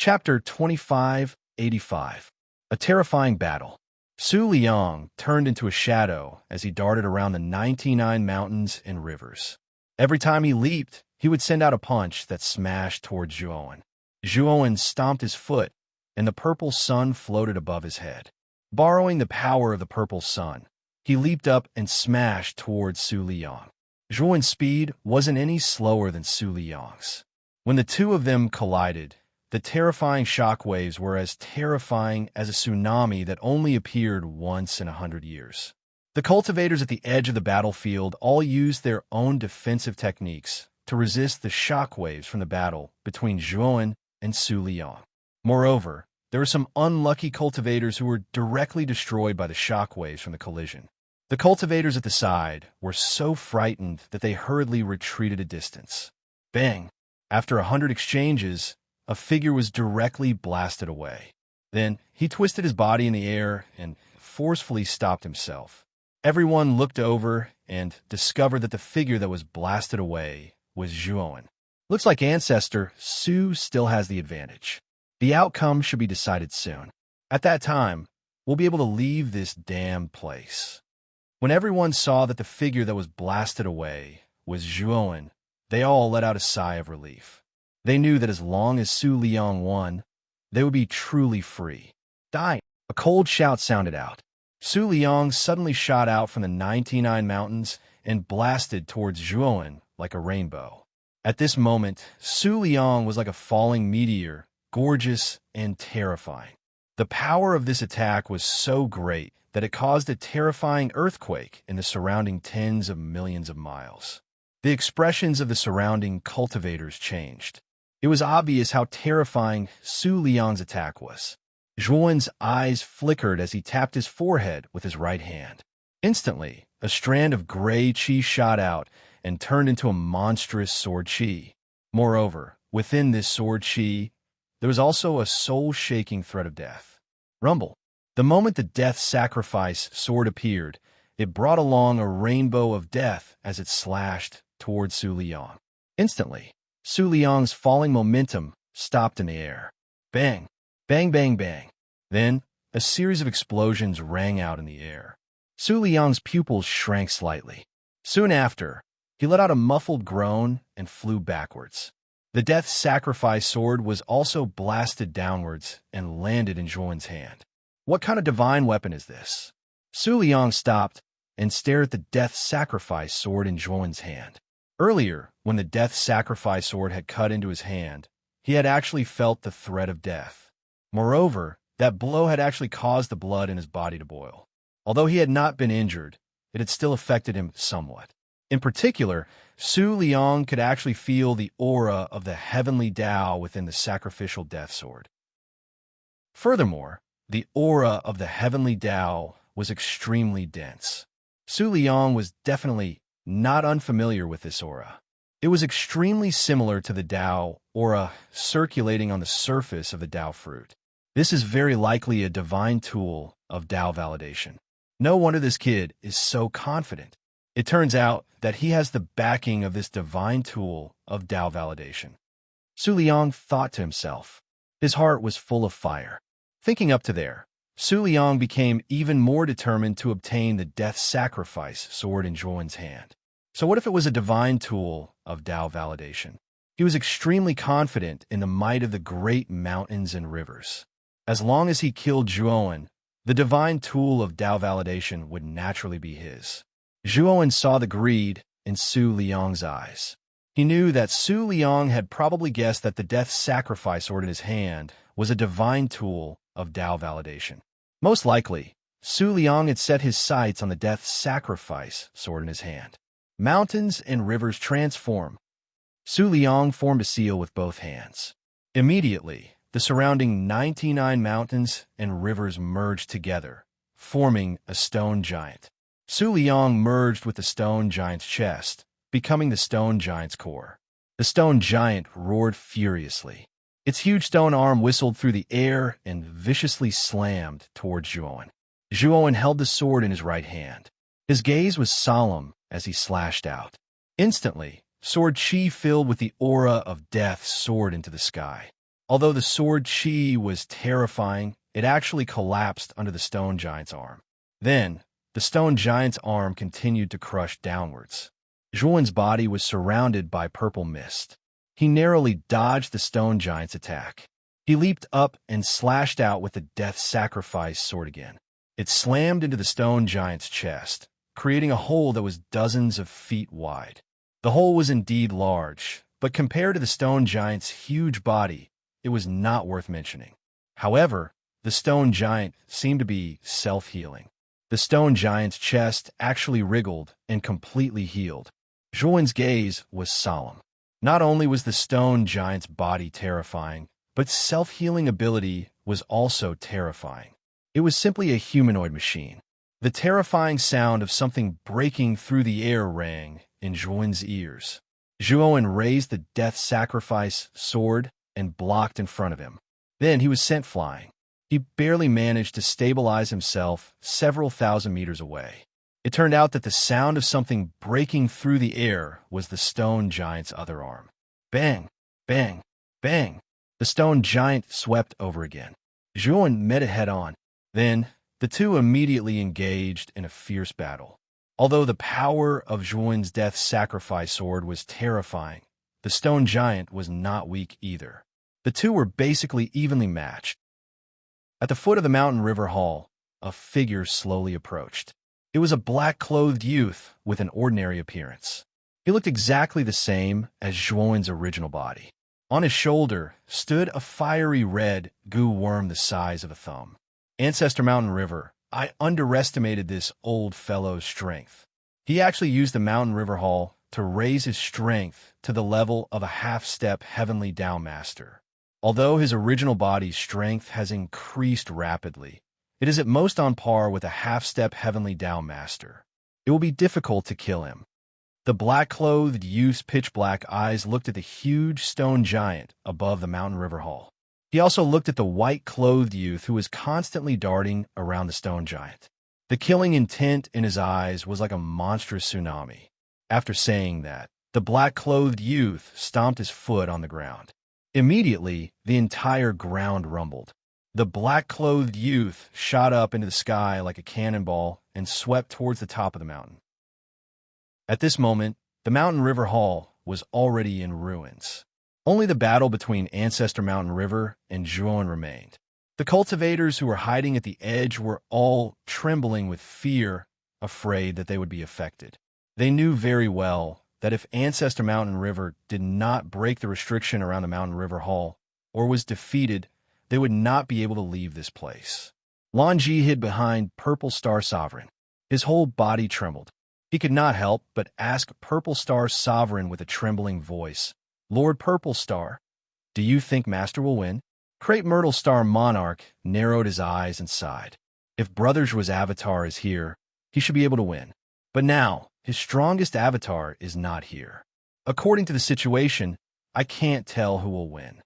Chapter 2585. A Terrifying Battle. Su Liang turned into a shadow as he darted around the 99 mountains and rivers. Every time he leaped, he would send out a punch that smashed towards Zhuowen. Zhuowen stomped his foot, and the purple sun floated above his head. Borrowing the power of the purple sun, he leaped up and smashed towards Su Liang. Zhuowen's speed wasn't any slower than Su Liang's. When the two of them collided, the terrifying shockwaves were as terrifying as a tsunami that only appeared once in 100 years. The cultivators at the edge of the battlefield all used their own defensive techniques to resist the shockwaves from the battle between Zhuowen and Su Liang. Moreover, there were some unlucky cultivators who were directly destroyed by the shockwaves from the collision. The cultivators at the side were so frightened that they hurriedly retreated a distance. Bang! After 100 exchanges, a figure was directly blasted away. Then he twisted his body in the air and forcefully stopped himself. Everyone looked over and discovered that the figure that was blasted away was Zhuowen. Looks like Ancestor Su still has the advantage. The outcome should be decided soon. At that time, we'll be able to leave this damned place. When everyone saw that the figure that was blasted away was Zhuowen, they all let out a sigh of relief. They knew that as long as Su Liang won, they would be truly free. Die! A cold shout sounded out. Su Liang suddenly shot out from the 99 mountains and blasted towards Zhuowen like a rainbow. At this moment, Su Liang was like a falling meteor, gorgeous and terrifying. The power of this attack was so great that it caused a terrifying earthquake in the surrounding tens of millions of miles. The expressions of the surrounding cultivators changed. It was obvious how terrifying Su Liang's attack was. Zhuowen's eyes flickered as he tapped his forehead with his right hand. Instantly, a strand of gray qi shot out and turned into a monstrous sword qi. Moreover, within this sword qi, there was also a soul-shaking threat of death. Rumble. The moment the death sacrifice sword appeared, it brought along a rainbow of death as it slashed towards Su Liang. Instantly, Su Liang's falling momentum stopped in the air. Bang! Bang, bang, bang. Then, a series of explosions rang out in the air. Su Liang's pupils shrank slightly. Soon after, he let out a muffled groan and flew backwards. The death sacrifice sword was also blasted downwards and landed in Zhuowen's hand. What kind of divine weapon is this? Su Liang stopped and stared at the death sacrifice sword in Zhuowen's hand. Earlier, when the death sacrifice sword had cut into his hand, he had actually felt the threat of death. Moreover, that blow had actually caused the blood in his body to boil. Although he had not been injured, it had still affected him somewhat. In particular, Su Liang could actually feel the aura of the heavenly Tao within the sacrificial death sword. Furthermore, the aura of the heavenly Tao was extremely dense. Su Liang was definitely not unfamiliar with this aura. It was extremely similar to the Tao aura circulating on the surface of the Tao fruit. This is very likely a divine tool of Tao validation. No wonder this kid is so confident. It turns out that he has the backing of this divine tool of Tao validation. Su Liang thought to himself. His heart was full of fire. Thinking up to there, Su Liang became even more determined to obtain the death sacrifice sword in Zhuowen's hand. So what if it was a divine tool of Tao validation? He was extremely confident in the might of the great mountains and rivers. As long as he killed Zhuowen, the divine tool of Tao validation would naturally be his. Zhuowen saw the greed in Su Liang's eyes. He knew that Su Liang had probably guessed that the death sacrifice sword in his hand was a divine tool of Tao validation. Most likely, Su Liang had set his sights on the death sacrifice sword in his hand. Mountains and rivers transform. Su Liang formed a seal with both hands. Immediately, the surrounding 99 mountains and rivers merged together, forming a stone giant. Su Liang merged with the stone giant's chest, becoming the stone giant's core. The stone giant roared furiously. Its huge stone arm whistled through the air and viciously slammed towards Zhuowen. Zhuowen held the sword in his right hand. His gaze was solemn as he slashed out. Instantly, sword qi filled with the aura of death soared into the sky. Although the sword chi was terrifying, it actually collapsed under the stone giant's arm. Then, the stone giant's arm continued to crush downwards. Zhuan's body was surrounded by purple mist. He narrowly dodged the stone giant's attack. He leaped up and slashed out with the death sacrifice sword again. It slammed into the stone giant's chest, creating a hole that was dozens of feet wide. The hole was indeed large, but compared to the stone giant's huge body, it was not worth mentioning. However, the stone giant seemed to be self-healing. The stone giant's chest actually wriggled and completely healed. Zhuan's gaze was solemn. Not only was the stone giant's body terrifying, but self-healing ability was also terrifying. It was simply a humanoid machine. The terrifying sound of something breaking through the air rang in Zhuan's ears. Zhuan raised the death sacrifice sword and blocked in front of him. Then he was sent flying. He barely managed to stabilize himself several thousand meters away. It turned out that the sound of something breaking through the air was the stone giant's other arm. Bang! Bang! Bang! The stone giant swept over again. Zhuan met it head-on. Then, the two immediately engaged in a fierce battle. Although the power of Zhuan's death sacrifice sword was terrifying, the stone giant was not weak either. The two were basically evenly matched. At the foot of the mountain river hall, a figure slowly approached. It was a black-clothed youth with an ordinary appearance. He looked exactly the same as Zhuan's original body. On his shoulder stood a fiery red goo worm the size of a thumb. Ancestor Mountain River, I underestimated this old fellow's strength. He actually used the Mountain River Hall to raise his strength to the level of a half-step Heavenly Down Master. Although his original body's strength has increased rapidly, it is at most on par with a half-step Heavenly Down Master. It will be difficult to kill him. The black-clothed youth's pitch-black eyes looked at the huge stone giant above the Mountain River Hall. He also looked at the white-clothed youth who was constantly darting around the stone giant. The killing intent in his eyes was like a monstrous tsunami. After saying that, the black-clothed youth stomped his foot on the ground. Immediately, the entire ground rumbled. The black-clothed youth shot up into the sky like a cannonball and swept towards the top of the mountain. At this moment, the Mountain River Hall was already in ruins. Only the battle between Ancestor Mountain River and Zhuan remained. The cultivators who were hiding at the edge were all trembling with fear, afraid that they would be affected. They knew very well that if Ancestor Mountain River did not break the restriction around the Mountain River Hall, or was defeated, they would not be able to leave this place. Lan Ji hid behind Purple Star Sovereign. His whole body trembled. He could not help but ask Purple Star Sovereign with a trembling voice, "Lord Purple Star, do you think Master will win?" Crepe Myrtle Star Monarch narrowed his eyes and sighed. If Brother Zhu's avatar is here, he should be able to win. But now, his strongest avatar is not here. According to the situation, I can't tell who will win.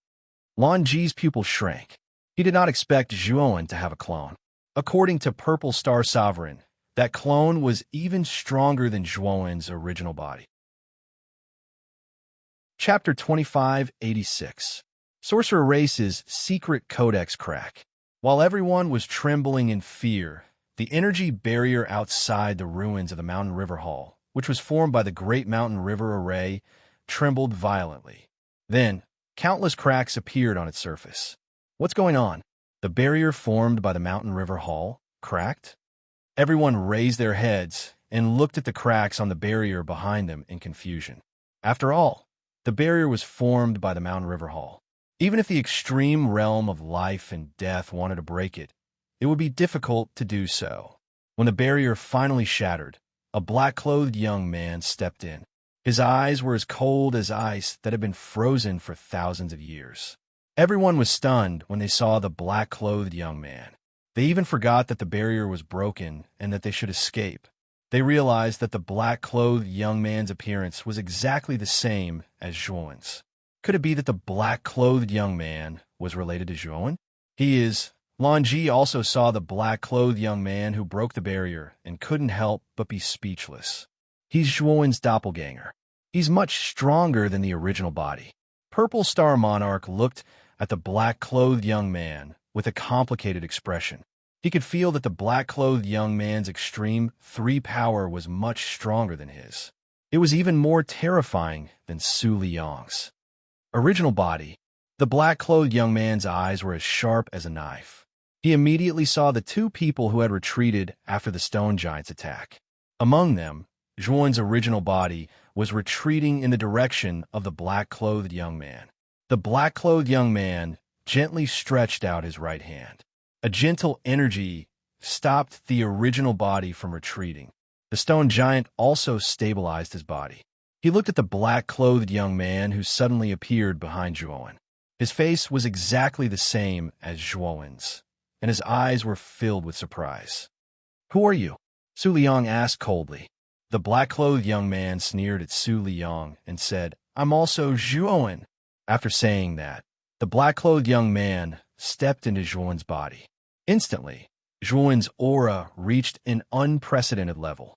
Lan Ji's pupil shrank. He did not expect Zhuan to have a clone. According to Purple Star Sovereign, that clone was even stronger than Zhuan's original body. Chapter 2586. Sorcerer Race's Secret Codex Crack. While everyone was trembling in fear, the energy barrier outside the ruins of the Mountain River Hall, which was formed by the Great Mountain River Array, trembled violently. Then, countless cracks appeared on its surface. What's going on? The barrier formed by the Mountain River Hall cracked? Everyone raised their heads and looked at the cracks on the barrier behind them in confusion. After all, the barrier was formed by the Mountain River Hall. Even if the extreme realm of life and death wanted to break it, it would be difficult to do so. When the barrier finally shattered, a black-clothed young man stepped in. His eyes were as cold as ice that had been frozen for thousands of years. Everyone was stunned when they saw the black-clothed young man. They even forgot that the barrier was broken and that they should escape. They realized that the black-clothed young man's appearance was exactly the same as Zhuan's. Could it be that the black-clothed young man was related to Zhuan? He is. Lan Ji also saw the black-clothed young man who broke the barrier and couldn't help but be speechless. He's Zhuan's doppelganger. He's much stronger than the original body. Purple Star Monarch looked at the black-clothed young man with a complicated expression. He could feel that the black-clothed young man's extreme 3 power was much stronger than his. It was even more terrifying than Su Liang's original body. The black-clothed young man's eyes were as sharp as a knife. He immediately saw the 2 people who had retreated after the stone giant's attack. Among them, Zhuan's original body was retreating in the direction of the black-clothed young man. The black-clothed young man gently stretched out his right hand. A gentle energy stopped the original body from retreating. The stone giant also stabilized his body. He looked at the black-clothed young man who suddenly appeared behind Zhuan. His face was exactly the same as Zhuan's, and his eyes were filled with surprise. "Who are you?" Su Liang asked coldly. The black-clothed young man sneered at Su Liang and said, "I'm also Zhuan." After saying that, the black-clothed young man stepped into Zhuan's body. Instantly, Zhuan's aura reached an unprecedented level.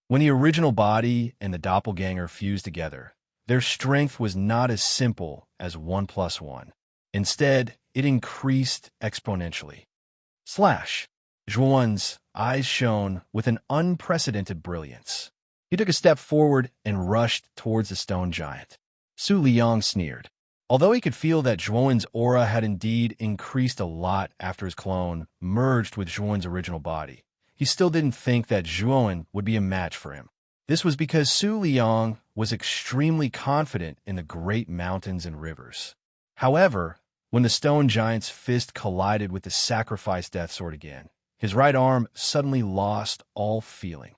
When the original body and the doppelganger fused together, their strength was not as simple as 1 + 1. Instead, it increased exponentially. Zhuan's eyes shone with an unprecedented brilliance. He took a step forward and rushed towards the stone giant. Su Liang sneered. Although he could feel that Zhuan's aura had indeed increased a lot after his clone merged with Zhuan's original body, he still didn't think that Zhuan would be a match for him. This was because Su Liang was extremely confident in the great mountains and rivers. However, when the stone giant's fist collided with the sacrifice death sword again, his right arm suddenly lost all feeling.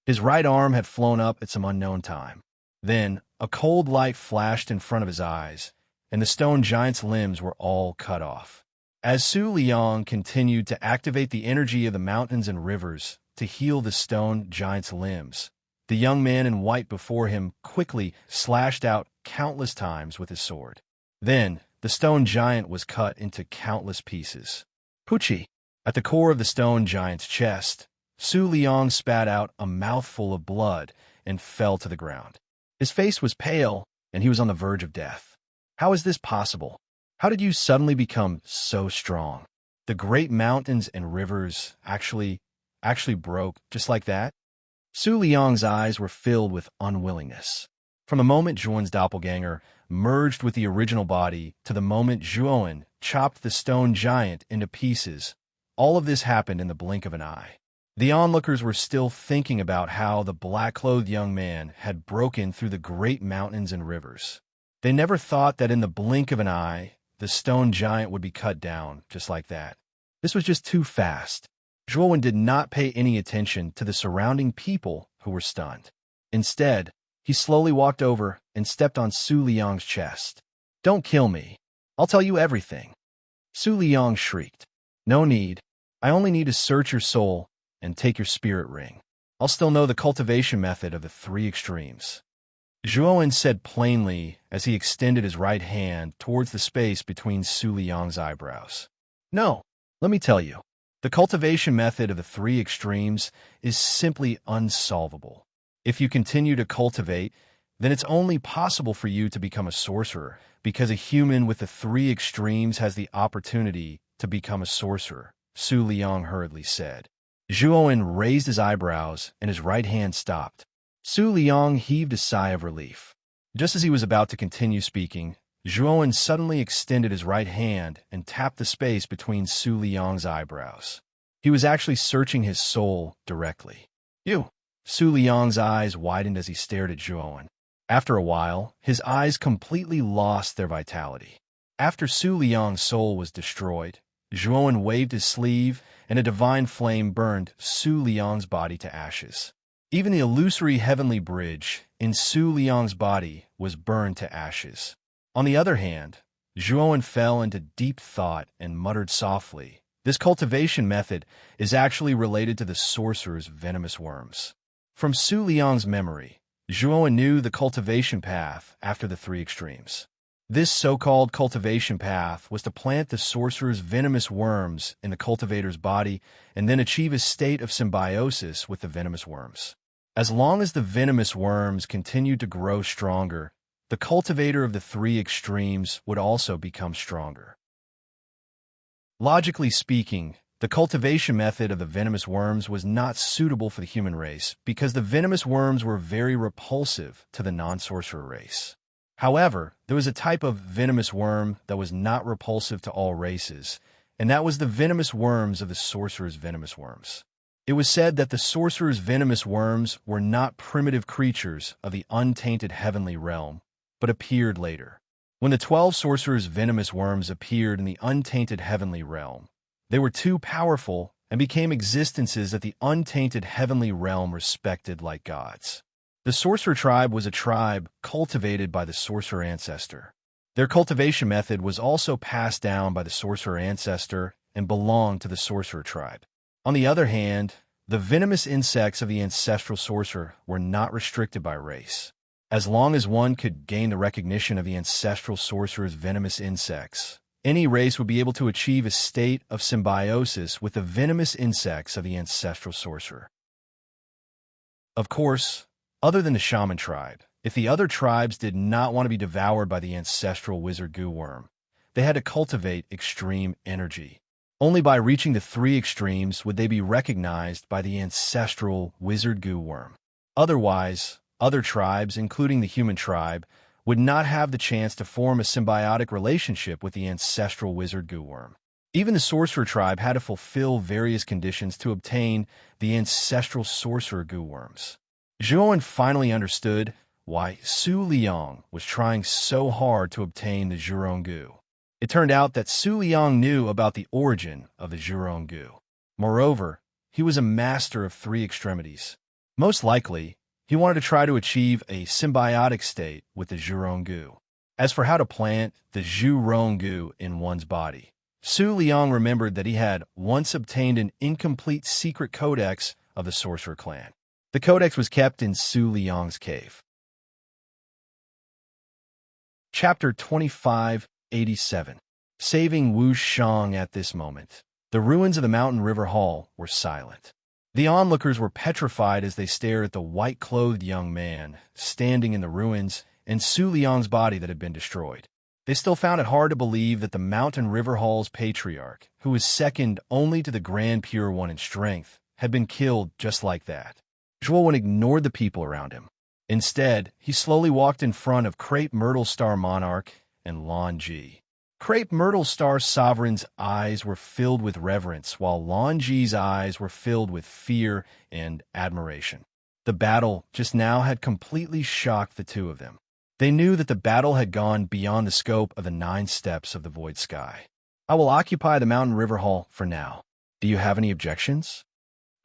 His right arm had flown up at some unknown time. Then, a cold light flashed in front of his eyes, and the stone giant's limbs were all cut off. As Su Liang continued to activate the energy of the mountains and rivers to heal the stone giant's limbs, the young man in white before him quickly slashed out countless times with his sword. Then, the stone giant was cut into countless pieces. Puchi! At the core of the stone giant's chest, Su Liang spat out a mouthful of blood and fell to the ground. His face was pale, and he was on the verge of death. "How is this possible? How did you suddenly become so strong? The great mountains and rivers actually broke just like that?" Su Liang's eyes were filled with unwillingness. From the moment Zhuan's doppelganger merged with the original body to the moment Zhuan chopped the stone giant into pieces, all of this happened in the blink of an eye. The onlookers were still thinking about how the black-clothed young man had broken through the great mountains and rivers. They never thought that in the blink of an eye, the stone giant would be cut down just like that. This was just too fast. Zhuan did not pay any attention to the surrounding people who were stunned. Instead, he slowly walked over and stepped on Su Liang's chest. "Don't kill me. I'll tell you everything." Su Liang shrieked. "No need. I only need to search your soul and take your spirit ring. I'll still know the cultivation method of the 3 extremes." Zhuan said plainly as he extended his right hand towards the space between Su Liang's eyebrows. "No, let me tell you. The cultivation method of the 3 extremes is simply unsolvable. If you continue to cultivate, then it's only possible for you to become a sorcerer, because a human with the 3 extremes has the opportunity to become a sorcerer," Su Liang hurriedly said. Zhuan raised his eyebrows and his right hand stopped. Su Liang heaved a sigh of relief. Just as he was about to continue speaking, Zhuan suddenly extended his right hand and tapped the space between Su Liang's eyebrows. He was actually searching his soul directly. "You!" Su Liang's eyes widened as he stared at Zhuan. After a while, his eyes completely lost their vitality. After Su Liang's soul was destroyed, Zhuan waved his sleeve, and a divine flame burned Su Liang's body to ashes. Even the illusory heavenly bridge in Su Liang's body was burned to ashes. On the other hand, Zhuan fell into deep thought and muttered softly, "This cultivation method is actually related to the sorcerer's venomous worms." From Su Liang's memory, Zhuan knew the cultivation path after the 3 extremes. This so-called cultivation path was to plant the sorcerer's venomous worms in the cultivator's body and then achieve a state of symbiosis with the venomous worms. As long as the venomous worms continued to grow stronger, the cultivator of the three extremes would also become stronger. Logically speaking, the cultivation method of the venomous worms was not suitable for the human race because the venomous worms were very repulsive to the non-sorcerer race. However, there was a type of venomous worm that was not repulsive to all races, and that was the venomous worms of the sorcerer's venomous worms. It was said that the sorcerer's venomous worms were not primitive creatures of the untainted heavenly realm, but appeared later. When the 12 sorcerers' venomous worms appeared in the untainted heavenly realm, they were too powerful and became existences that the untainted heavenly realm respected like gods. The sorcerer tribe was a tribe cultivated by the sorcerer ancestor. Their cultivation method was also passed down by the sorcerer ancestor and belonged to the sorcerer tribe. On the other hand, the venomous insects of the ancestral sorcerer were not restricted by race. As long as one could gain the recognition of the ancestral sorcerer's venomous insects, any race would be able to achieve a state of symbiosis with the venomous insects of the ancestral sorcerer. Of course, other than the shaman tribe, if the other tribes did not want to be devoured by the ancestral wizard goo worm, they had to cultivate extreme energy. Only by reaching the three extremes would they be recognized by the ancestral wizard goo worm. Otherwise, other tribes, including the human tribe, would not have the chance to form a symbiotic relationship with the ancestral wizard goo worm. Even the sorcerer tribe had to fulfill various conditions to obtain the ancestral sorcerer goo worms. Zhuowen finally understood why Su Liang was trying so hard to obtain the Zhurong goo. It turned out that Su Liang knew about the origin of the Zhurong goo. Moreover, he was a master of three extremities. Most likely, he wanted to try to achieve a symbiotic state with the Zhurong goo. As for how to plant the Zhurong goo in one's body, Su Liang remembered that he had once obtained an incomplete secret codex of the sorcerer clan. The codex was kept in Su Liang's cave. Chapter 2587. Saving Wu Shang at this moment. The ruins of the Mountain River Hall were silent. The onlookers were petrified as they stared at the white-clothed young man standing in the ruins and Su Liang's body that had been destroyed. They still found it hard to believe that the Mountain River Hall's patriarch, who was second only to the Grand Pure One in strength, had been killed just like that. Zhuowen ignored the people around him. Instead, he slowly walked in front of Crepe Myrtle Star Monarch and Lan Ji. Crepe Myrtle Star Sovereign's eyes were filled with reverence, while Lan Ji's eyes were filled with fear and admiration. The battle just now had completely shocked the two of them. They knew that the battle had gone beyond the scope of the 9 steps of the void sky. I will occupy the Mountain River Hall for now. Do you have any objections?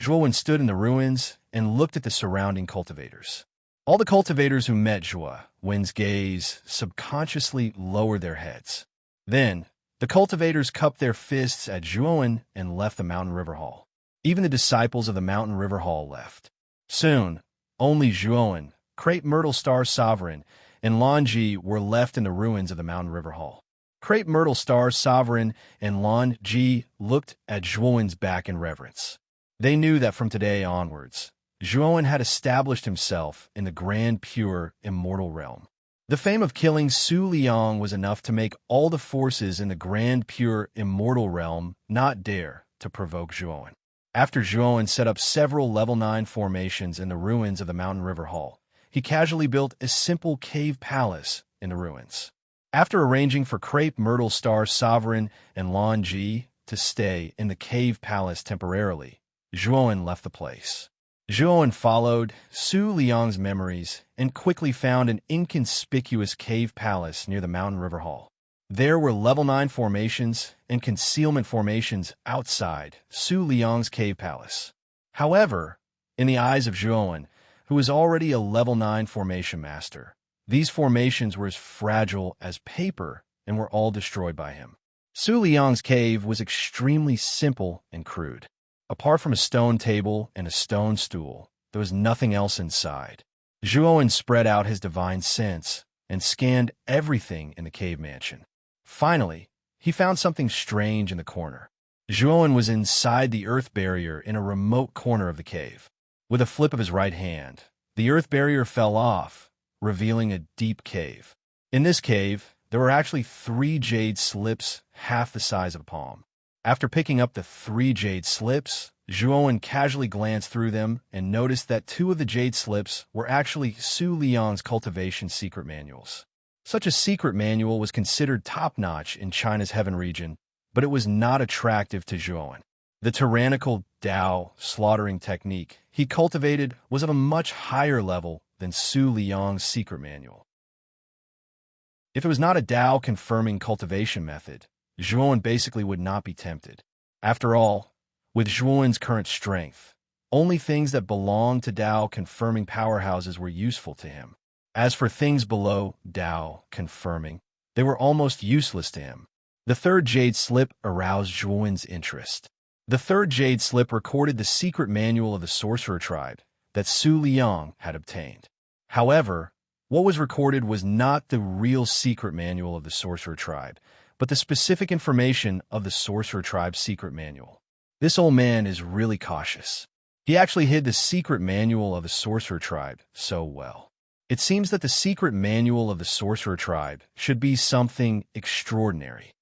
Zhuowen stood in the ruins and looked at the surrounding cultivators. All the cultivators who met Zhuowen's gaze subconsciously lowered their heads. Then, the cultivators cupped their fists at Zhuowen and left the Mountain River Hall. Even the disciples of the Mountain River Hall left. Soon, only Zhuowen, Crepe Myrtle Star Sovereign, and Lan Ji were left in the ruins of the Mountain River Hall. Crepe Myrtle Star Sovereign and Lan Ji looked at Zhuowen's back in reverence. They knew that from today onwards, Zhuowen had established himself in the grand pure immortal realm. The fame of killing Su Liang was enough to make all the forces in the grand pure immortal realm not dare to provoke Zhuowen. After Zhuowen set up several level 9 formations in the ruins of the Mountain River Hall, he casually built a simple cave palace in the ruins. After arranging for Crepe Myrtle Star Sovereign and Lan Ji to stay in the cave palace temporarily, Zhuowen left the place. Zhuowen followed Su Liang's memories and quickly found an inconspicuous cave palace near the Mountain River Hall. There were level 9 formations and concealment formations outside Su Liang's cave palace. However, in the eyes of Zhuowen, who was already a level 9 formation master, these formations were as fragile as paper and were all destroyed by him. Su Liang's cave was extremely simple and crude. Apart from a stone table and a stone stool, there was nothing else inside. Zhuowen spread out his divine sense and scanned everything in the cave mansion. Finally, he found something strange in the corner. Zhuowen was inside the earth barrier in a remote corner of the cave. With a flip of his right hand, the earth barrier fell off, revealing a deep cave. In this cave, there were actually 3 jade slips half the size of a palm. After picking up the 3 jade slips, Zhuowen casually glanced through them and noticed that 2 of the jade slips were actually Su Liang's cultivation secret manuals. Such a secret manual was considered top-notch in China's Heaven region, but it was not attractive to Zhuowen. The tyrannical Dao slaughtering technique he cultivated was of a much higher level than Su Liang's secret manual. If it was not a Dao-confirming cultivation method, Zhuowen basically would not be tempted. After all, with Zhuowen's current strength, only things that belonged to Dao-confirming powerhouses were useful to him. As for things below Dao-confirming, they were almost useless to him. The 3rd jade slip aroused Zhuowen's interest. The 3rd jade slip recorded the secret manual of the sorcerer tribe that Su Liang had obtained. However, what was recorded was not the real secret manual of the sorcerer tribe, but the specific information of the sorcerer tribe's secret manual. This old man is really cautious. He actually hid the secret manual of the sorcerer tribe so well. It seems that the secret manual of the sorcerer tribe should be something extraordinary.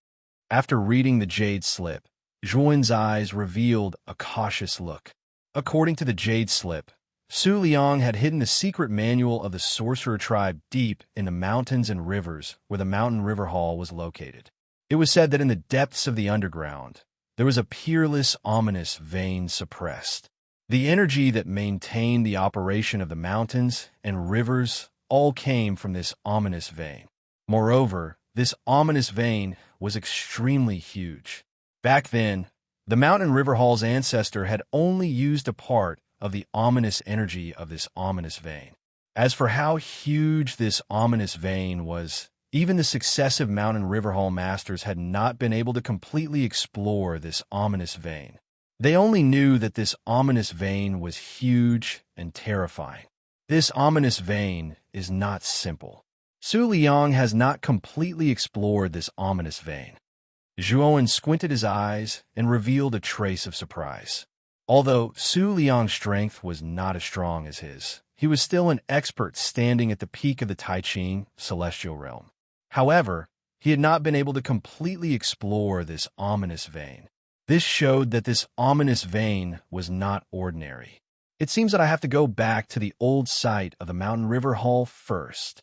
After reading the jade slip, Zhuowen's eyes revealed a cautious look. According to the jade slip, Su Liang had hidden the secret manual of the sorcerer tribe deep in the mountains and rivers where the mountain river hall was located. It was said that in the depths of the underground, there was a peerless, ominous vein suppressed. The energy that maintained the operation of the mountains and rivers all came from this ominous vein. Moreover, this ominous vein was extremely huge. Back then, the mountain river hall's ancestor had only used a part of the ominous energy of this ominous vein. As for how huge this ominous vein was, even the successive mountain river hall masters had not been able to completely explore this ominous vein. They only knew that this ominous vein was huge and terrifying. This ominous vein is not simple. Su Liang has not completely explored this ominous vein. Zhuowen squinted his eyes and revealed a trace of surprise. Although Su Liang's strength was not as strong as his, he was still an expert standing at the peak of the Tai-Ching celestial realm. However, he had not been able to completely explore this ominous vein. This showed that this ominous vein was not ordinary. It seems that I have to go back to the old site of the Mountain River Hall first,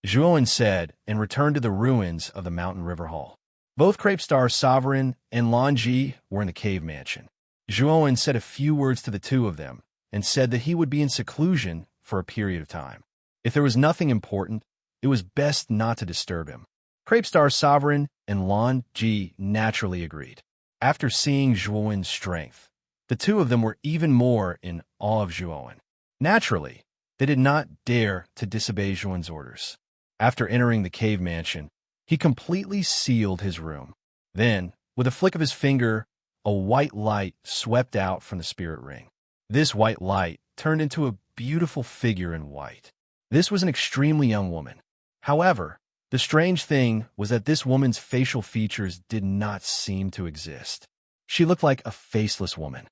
Zhuowen said, and returned to the ruins of the Mountain River Hall. Both Crepestar's sovereign and Lan Ji were in the cave mansion. Zhuowen said a few words to the 2 of them and said that he would be in seclusion for a period of time. If there was nothing important, it was best not to disturb him. Crepestar's sovereign and Lan Ji naturally agreed. After seeing Zhuowen's strength, the 2 of them were even more in awe of Zhuowen. Naturally, they did not dare to disobey Zhuowen's orders. After entering the cave mansion, he completely sealed his room. Then, with a flick of his finger, a white light swept out from the spirit ring. This white light turned into a beautiful figure in white. This was an extremely young woman. However, the strange thing was that this woman's facial features did not seem to exist. She looked like a faceless woman.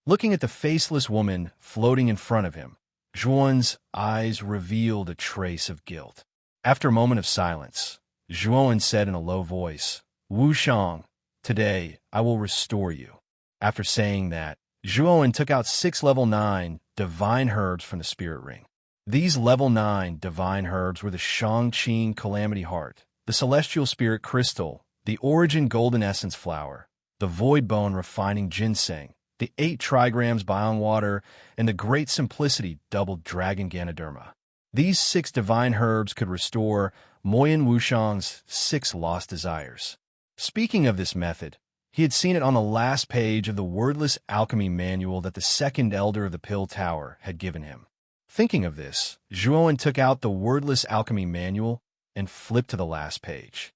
Looking at the faceless woman floating in front of him, Zhuowen's eyes revealed a trace of guilt. After a moment of silence, Zhuowen said in a low voice, "Wu Shang, today I will restore you." After saying that, Zhuowen took out 6 level 9 divine herbs from the spirit ring. These level 9 divine herbs were the Shangqing Calamity Heart, the Celestial Spirit Crystal, the Origin Golden Essence Flower, the Void Bone Refining Ginseng, the 8 trigrams Bion Water, and the Great Simplicity Doubled Dragon Ganoderma. These 6 divine herbs could restore Moyan Wushang's 6 lost desires. Speaking of this method, he had seen it on the last page of the wordless alchemy manual that the second elder of the Pill Tower had given him. Thinking of this, Zhuowen took out the wordless alchemy manual and flipped to the last page.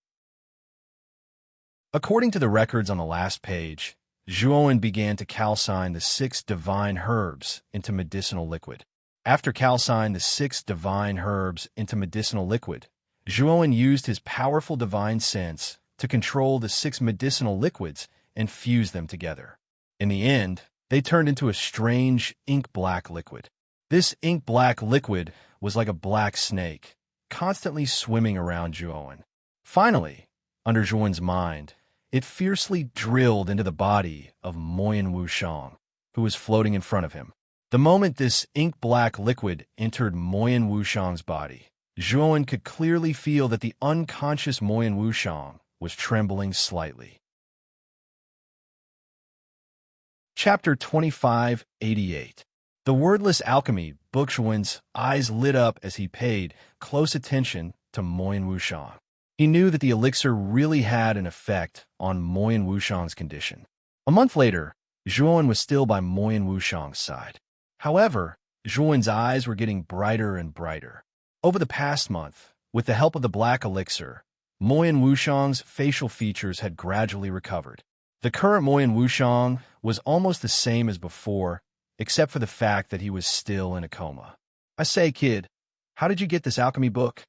According to the records on the last page, Zhuowen began to calcine the 6 divine herbs into medicinal liquid. After calcining the 6 divine herbs into medicinal liquid, Zhuowen used his powerful divine sense to control the 6 medicinal liquids and fuse them together. In the end, they turned into a strange ink-black liquid. This ink-black liquid was like a black snake, constantly swimming around Zhuowen. Finally, under Zhuowen's mind, it fiercely drilled into the body of Moyan Wushang, who was floating in front of him. The moment this ink-black liquid entered Moyan Wushang's body, Zhuowen could clearly feel that the unconscious Moyan Wushang was trembling slightly. Chapter 2588. The Wordless Alchemy book. Zhuowen's eyes lit up as he paid close attention to Moyan Wushang. He knew that the elixir really had an effect on Moyan Wushang's condition. A month later, Zhuowen was still by Moyan Wushang's side. However, Zhuowen's eyes were getting brighter and brighter. Over the past month, with the help of the black elixir, Moyan Wushang's facial features had gradually recovered. The current Moyan Wushang was almost the same as before, except for the fact that he was still in a coma. "I say, kid, how did you get this alchemy book?"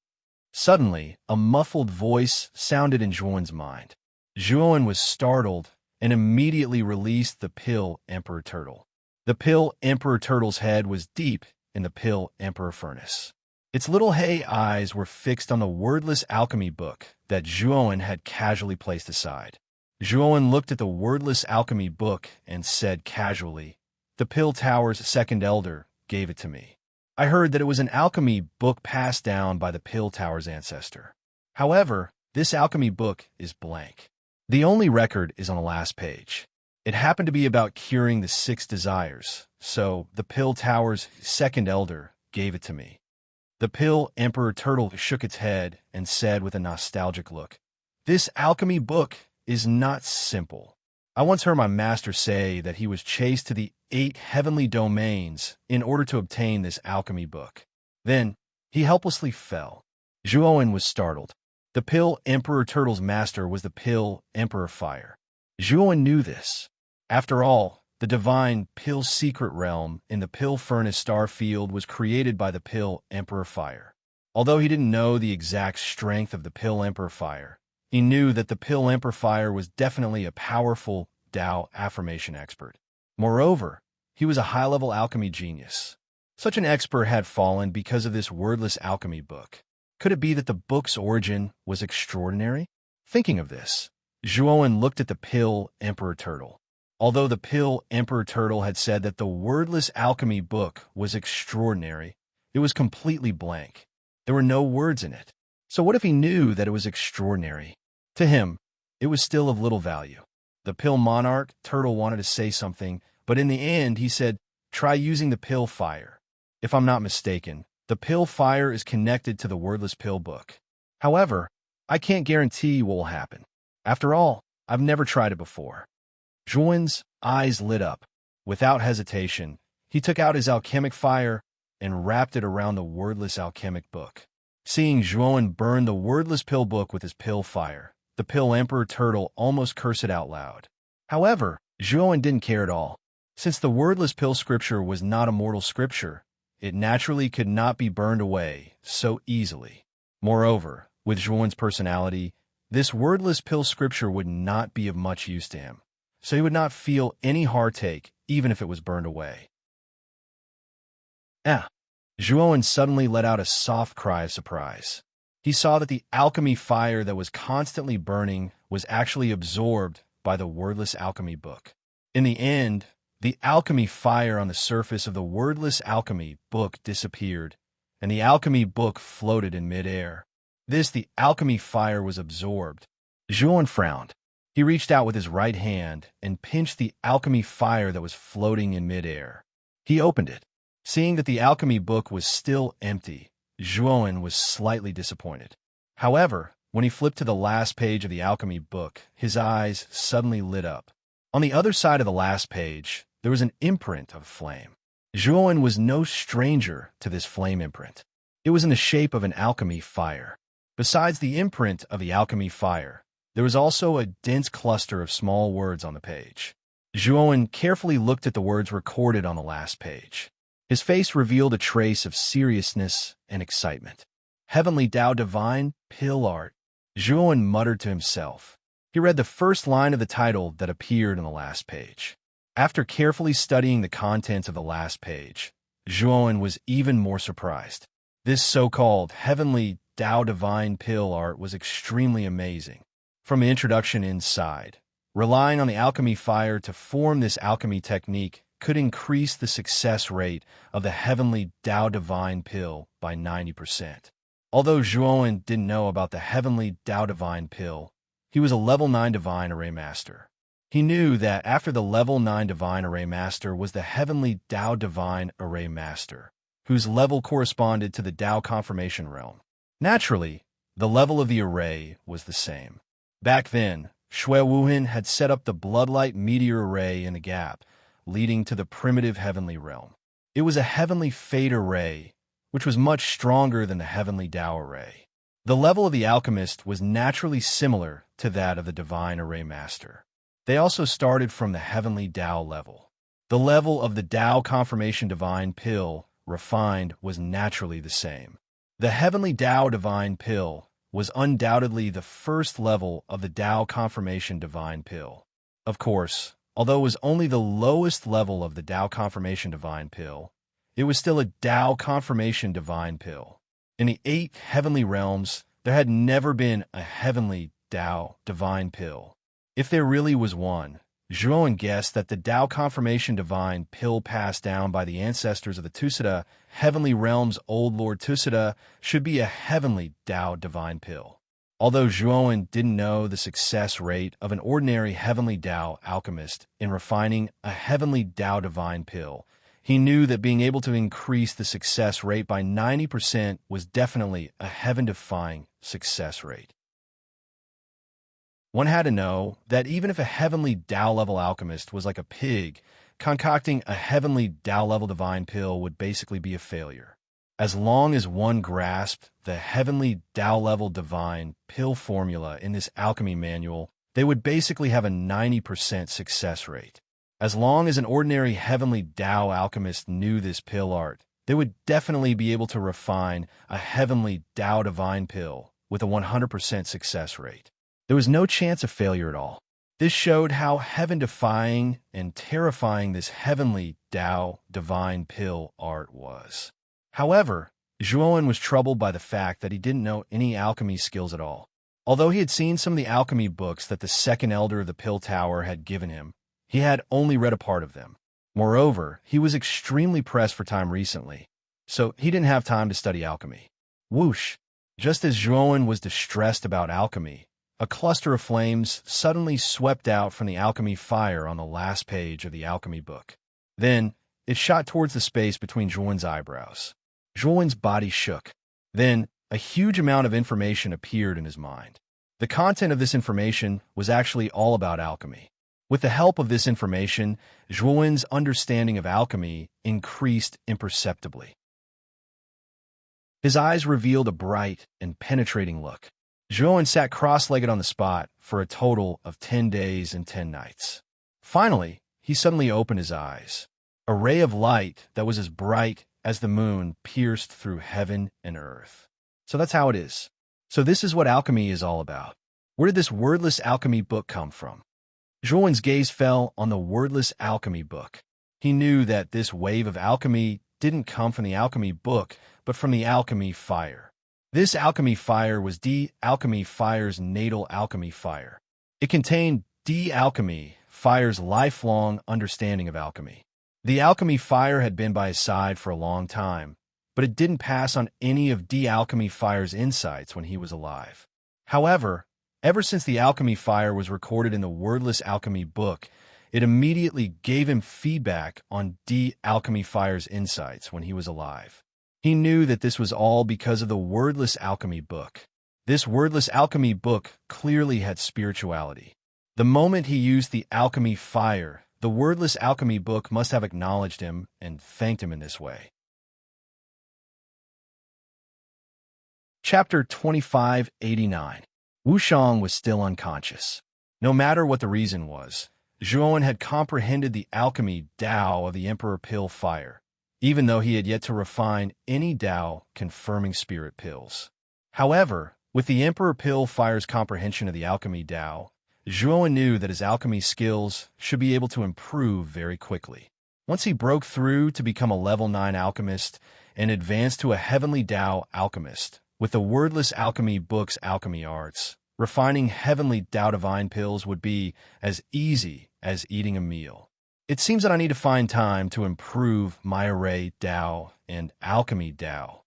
Suddenly, a muffled voice sounded in Zhuowen's mind. Zhuowen was startled and immediately released the Pill Emperor Turtle. The Pill Emperor Turtle's head was deep in the Pill Emperor Furnace. Its little hay eyes were fixed on the wordless alchemy book that Zhuowen had casually placed aside. Zhuowen looked at the wordless alchemy book and said casually, "The Pill Tower's second elder gave it to me. I heard that it was an alchemy book passed down by the Pill Tower's ancestor. However, this alchemy book is blank. The only record is on the last page. It happened to be about curing the 6 desires, so the Pill Tower's second elder gave it to me." The Pill Emperor Turtle shook its head and said with a nostalgic look, "This alchemy book is not simple. I once heard my master say that he was chased to the 8 heavenly domains in order to obtain this alchemy book. Then, he helplessly fell." Zhuowen was startled. The Pill Emperor Turtle's master was the Pill Emperor Fire. Zhuowen knew this. After all, the divine Pill Secret Realm in the Pill Furnace star field was created by the Pill Emperor Fire. Although he didn't know the exact strength of the Pill Emperor Fire, he knew that the Pill Emperor Fire was definitely a powerful Tao affirmation expert. Moreover, he was a high-level alchemy genius. Such an expert had fallen because of this wordless alchemy book. Could it be that the book's origin was extraordinary? Thinking of this, Zhuowen looked at the Pill Emperor Turtle. Although the Pill Emperor Turtle had said that the wordless alchemy book was extraordinary, it was completely blank. There were no words in it. So what if he knew that it was extraordinary? To him, it was still of little value. The Pill Monarch Turtle wanted to say something, but in the end he said, "Try using the Pill Fire. If I'm not mistaken, the Pill Fire is connected to the wordless pill book. However, I can't guarantee what will happen. After all, I've never tried it before." Zhuowen's eyes lit up. Without hesitation, he took out his alchemic fire and wrapped it around the wordless alchemic book. Seeing Zhuowen burn the wordless pill book with his pill fire, the Pill Emperor Turtle almost cursed out loud. However, Zhuowen didn't care at all. Since the wordless pill scripture was not a mortal scripture, it naturally could not be burned away so easily. Moreover, with Zhuowen's personality, this wordless pill scripture would not be of much use to him, so he would not feel any heartache even if it was burned away. Zhuowen suddenly let out a soft cry of surprise. He saw that the alchemy fire that was constantly burning was actually absorbed by the wordless alchemy book. In the end, the alchemy fire on the surface of the wordless alchemy book disappeared, and the alchemy book floated in midair. The alchemy fire was absorbed. Zhuowen frowned. He reached out with his right hand and pinched the alchemy fire that was floating in midair. He opened it. Seeing that the alchemy book was still empty, Zhuowen was slightly disappointed. However, when he flipped to the last page of the alchemy book, his eyes suddenly lit up. On the other side of the last page, there was an imprint of flame. Zhuowen was no stranger to this flame imprint. It was in the shape of an alchemy fire. Besides the imprint of the alchemy fire, there was also a dense cluster of small words on the page. Zhuowen carefully looked at the words recorded on the last page. His face revealed a trace of seriousness and excitement. "Heavenly Tao Divine Pill Art." Zhuowen muttered to himself. He read the first line of the title that appeared on the last page. After carefully studying the contents of the last page, Zhuowen was even more surprised. This so-called Heavenly Tao Divine Pill art was extremely amazing. From the introduction inside, relying on the alchemy fire to form this alchemy technique could increase the success rate of the heavenly Tao Divine Pill by 90%. Although Zhuowen didn't know about the heavenly Tao Divine Pill, he was a level 9 Divine Array Master. He knew that after the level 9 Divine Array Master was the heavenly Tao Divine Array Master, whose level corresponded to the Tao Confirmation Realm. Naturally, the level of the array was the same. Back then, Shui Wuhan had set up the Bloodlight Meteor Array in the gap, leading to the primitive heavenly realm. It was a heavenly Fate Array, which was much stronger than the heavenly Tao Array. The level of the alchemist was naturally similar to that of the Divine Array Master. They also started from the heavenly Tao level. The level of the Tao Confirmation Divine Pill, refined, was naturally the same. The heavenly Tao Divine Pill was undoubtedly the first level of the Tao Confirmation Divine Pill. Of course, although it was only the lowest level of the Tao Confirmation Divine Pill, it was still a Tao Confirmation Divine Pill. In the 8 heavenly realms, there had never been a heavenly Tao Divine Pill. If there really was one, Zhuowen guessed that the Tao Confirmation Divine Pill passed down by the ancestors of the Tusida, heavenly realm's old Lord Tusida, should be a heavenly Tao Divine Pill. Although Zhuowen didn't know the success rate of an ordinary heavenly Tao alchemist in refining a heavenly Tao Divine Pill, he knew that being able to increase the success rate by 90% was definitely a heaven-defying success rate. One had to know that even if a heavenly Tao-level alchemist was like a pig, concocting a heavenly Tao-level divine pill would basically be a failure. As long as one grasped the heavenly Tao-level divine pill formula in this alchemy manual, they would basically have a 90% success rate. As long as an ordinary heavenly Tao alchemist knew this pill art, they would definitely be able to refine a heavenly Tao divine pill with a 100% success rate. There was no chance of failure at all. This showed how heaven-defying and terrifying this heavenly Tao divine pill art was. However, Zhuowen was troubled by the fact that he didn't know any alchemy skills at all. Although he had seen some of the alchemy books that the second elder of the Pill Tower had given him, he had only read a part of them. Moreover, he was extremely pressed for time recently, so he didn't have time to study alchemy. Whoosh! Just as Zhuowen was distressed about alchemy, a cluster of flames suddenly swept out from the alchemy fire on the last page of the alchemy book. Then, it shot towards the space between Zhuowen's eyebrows. Zhuowen's body shook. Then, a huge amount of information appeared in his mind. The content of this information was actually all about alchemy. With the help of this information, Zhuowen's understanding of alchemy increased imperceptibly. His eyes revealed a bright and penetrating look. Zhuowen sat cross-legged on the spot for a total of 10 days and 10 nights. Finally, he suddenly opened his eyes. A ray of light that was as bright as the moon pierced through heaven and earth. So that's how it is. So this is what alchemy is all about. Where did this wordless alchemy book come from? Zhuowen's gaze fell on the wordless alchemy book. He knew that this wave of alchemy didn't come from the alchemy book, but from the alchemy fire. This alchemy fire was D-Alchemy Fire's natal alchemy fire. It contained D-Alchemy Fire's lifelong understanding of alchemy. The alchemy fire had been by his side for a long time, but it didn't pass on any of D-Alchemy Fire's insights when he was alive. However, ever since the alchemy fire was recorded in the wordless alchemy book, it immediately gave him feedback on D-Alchemy Fire's insights when he was alive. He knew that this was all because of the wordless alchemy book. This wordless alchemy book clearly had spirituality. The moment he used the alchemy fire, the wordless alchemy book must have acknowledged him and thanked him in this way. Chapter 2589. Wushang was still unconscious. No matter what the reason was, Zhuowen had comprehended the alchemy Tao of the Emperor Pill Fire, even though he had yet to refine any Tao confirming spirit pills. However, with the Emperor Pill Fire's comprehension of the alchemy Tao, Zhuowen knew that his alchemy skills should be able to improve very quickly. Once he broke through to become a level 9 alchemist and advanced to a heavenly Tao alchemist, With the wordless alchemy book's alchemy arts, refining heavenly Tao divine pills would be as easy as eating a meal. It seems that I need to find time to improve my array Tao and alchemy Tao.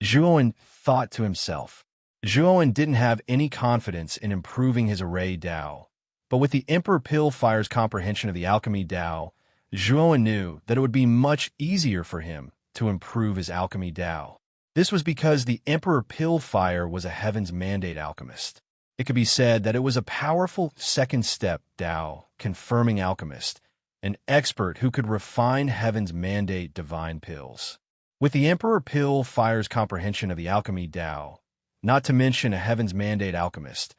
Zhuowen thought to himself. Zhuowen didn't have any confidence in improving his array Tao, but with the Emperor Pillfire's comprehension of the alchemy Tao, Zhuowen knew that it would be much easier for him to improve his alchemy Tao. This was because the Emperor Pillfire was a Heaven's Mandate alchemist. It could be said that it was a powerful second step Tao confirming alchemist, an expert who could refine Heaven's Mandate divine pills. With the Emperor Pillfire's comprehension of the alchemy Tao, not to mention a Heaven's Mandate alchemist,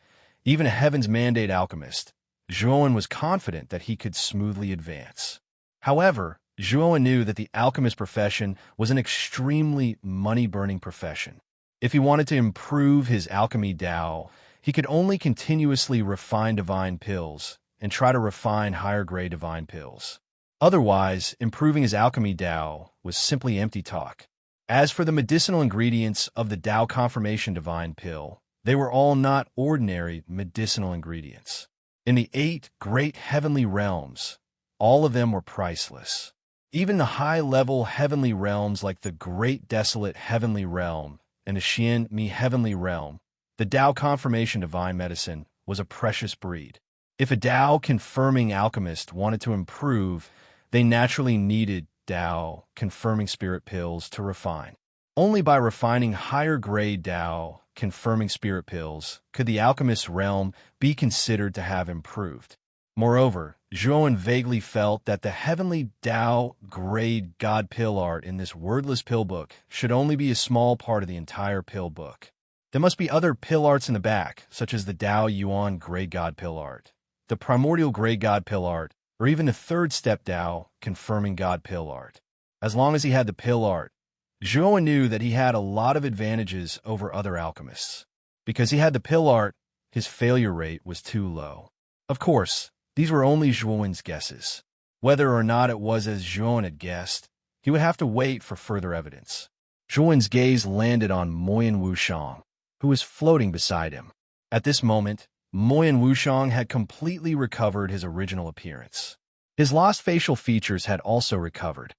even a Heaven's Mandate alchemist, Zhuowen was confident that he could smoothly advance. However, Zhuowen knew that the alchemist profession was an extremely money-burning profession. If he wanted to improve his alchemy Tao, he could only continuously refine divine pills and try to refine higher-grade divine pills. Otherwise, improving his alchemy Tao was simply empty talk. As for the medicinal ingredients of the Tao Confirmation Divine Pill, they were all not ordinary medicinal ingredients. In the 8 great heavenly realms, all of them were priceless. Even the high-level heavenly realms like the Great Desolate Heavenly Realm and the Xian Mi Heavenly Realm, the Tao Confirmation Divine Medicine was a precious breed. If a Tao confirming alchemist wanted to improve, they naturally needed Tao confirming spirit pills to refine. Only by refining higher-grade Tao confirming spirit pills could the alchemist's realm be considered to have improved. Moreover, Zhuowen vaguely felt that the heavenly Tao grade God pill art in this wordless pill book should only be a small part of the entire pill book. There must be other pill arts in the back, such as the Tao Yuan grade God pill art, the primordial grade God pill art, or even the third step Tao confirming God pill art. As long as he had the pill art, Zhuowen knew that he had a lot of advantages over other alchemists. Because he had the pill art, his failure rate was too low. Of course, these were only Zhuowen's guesses. Whether or not it was as Zhuowen had guessed, he would have to wait for further evidence. Zhuowen's gaze landed on Moyan Wushang, who was floating beside him. At this moment, Moyan Wushang had completely recovered his original appearance. His lost facial features had also recovered.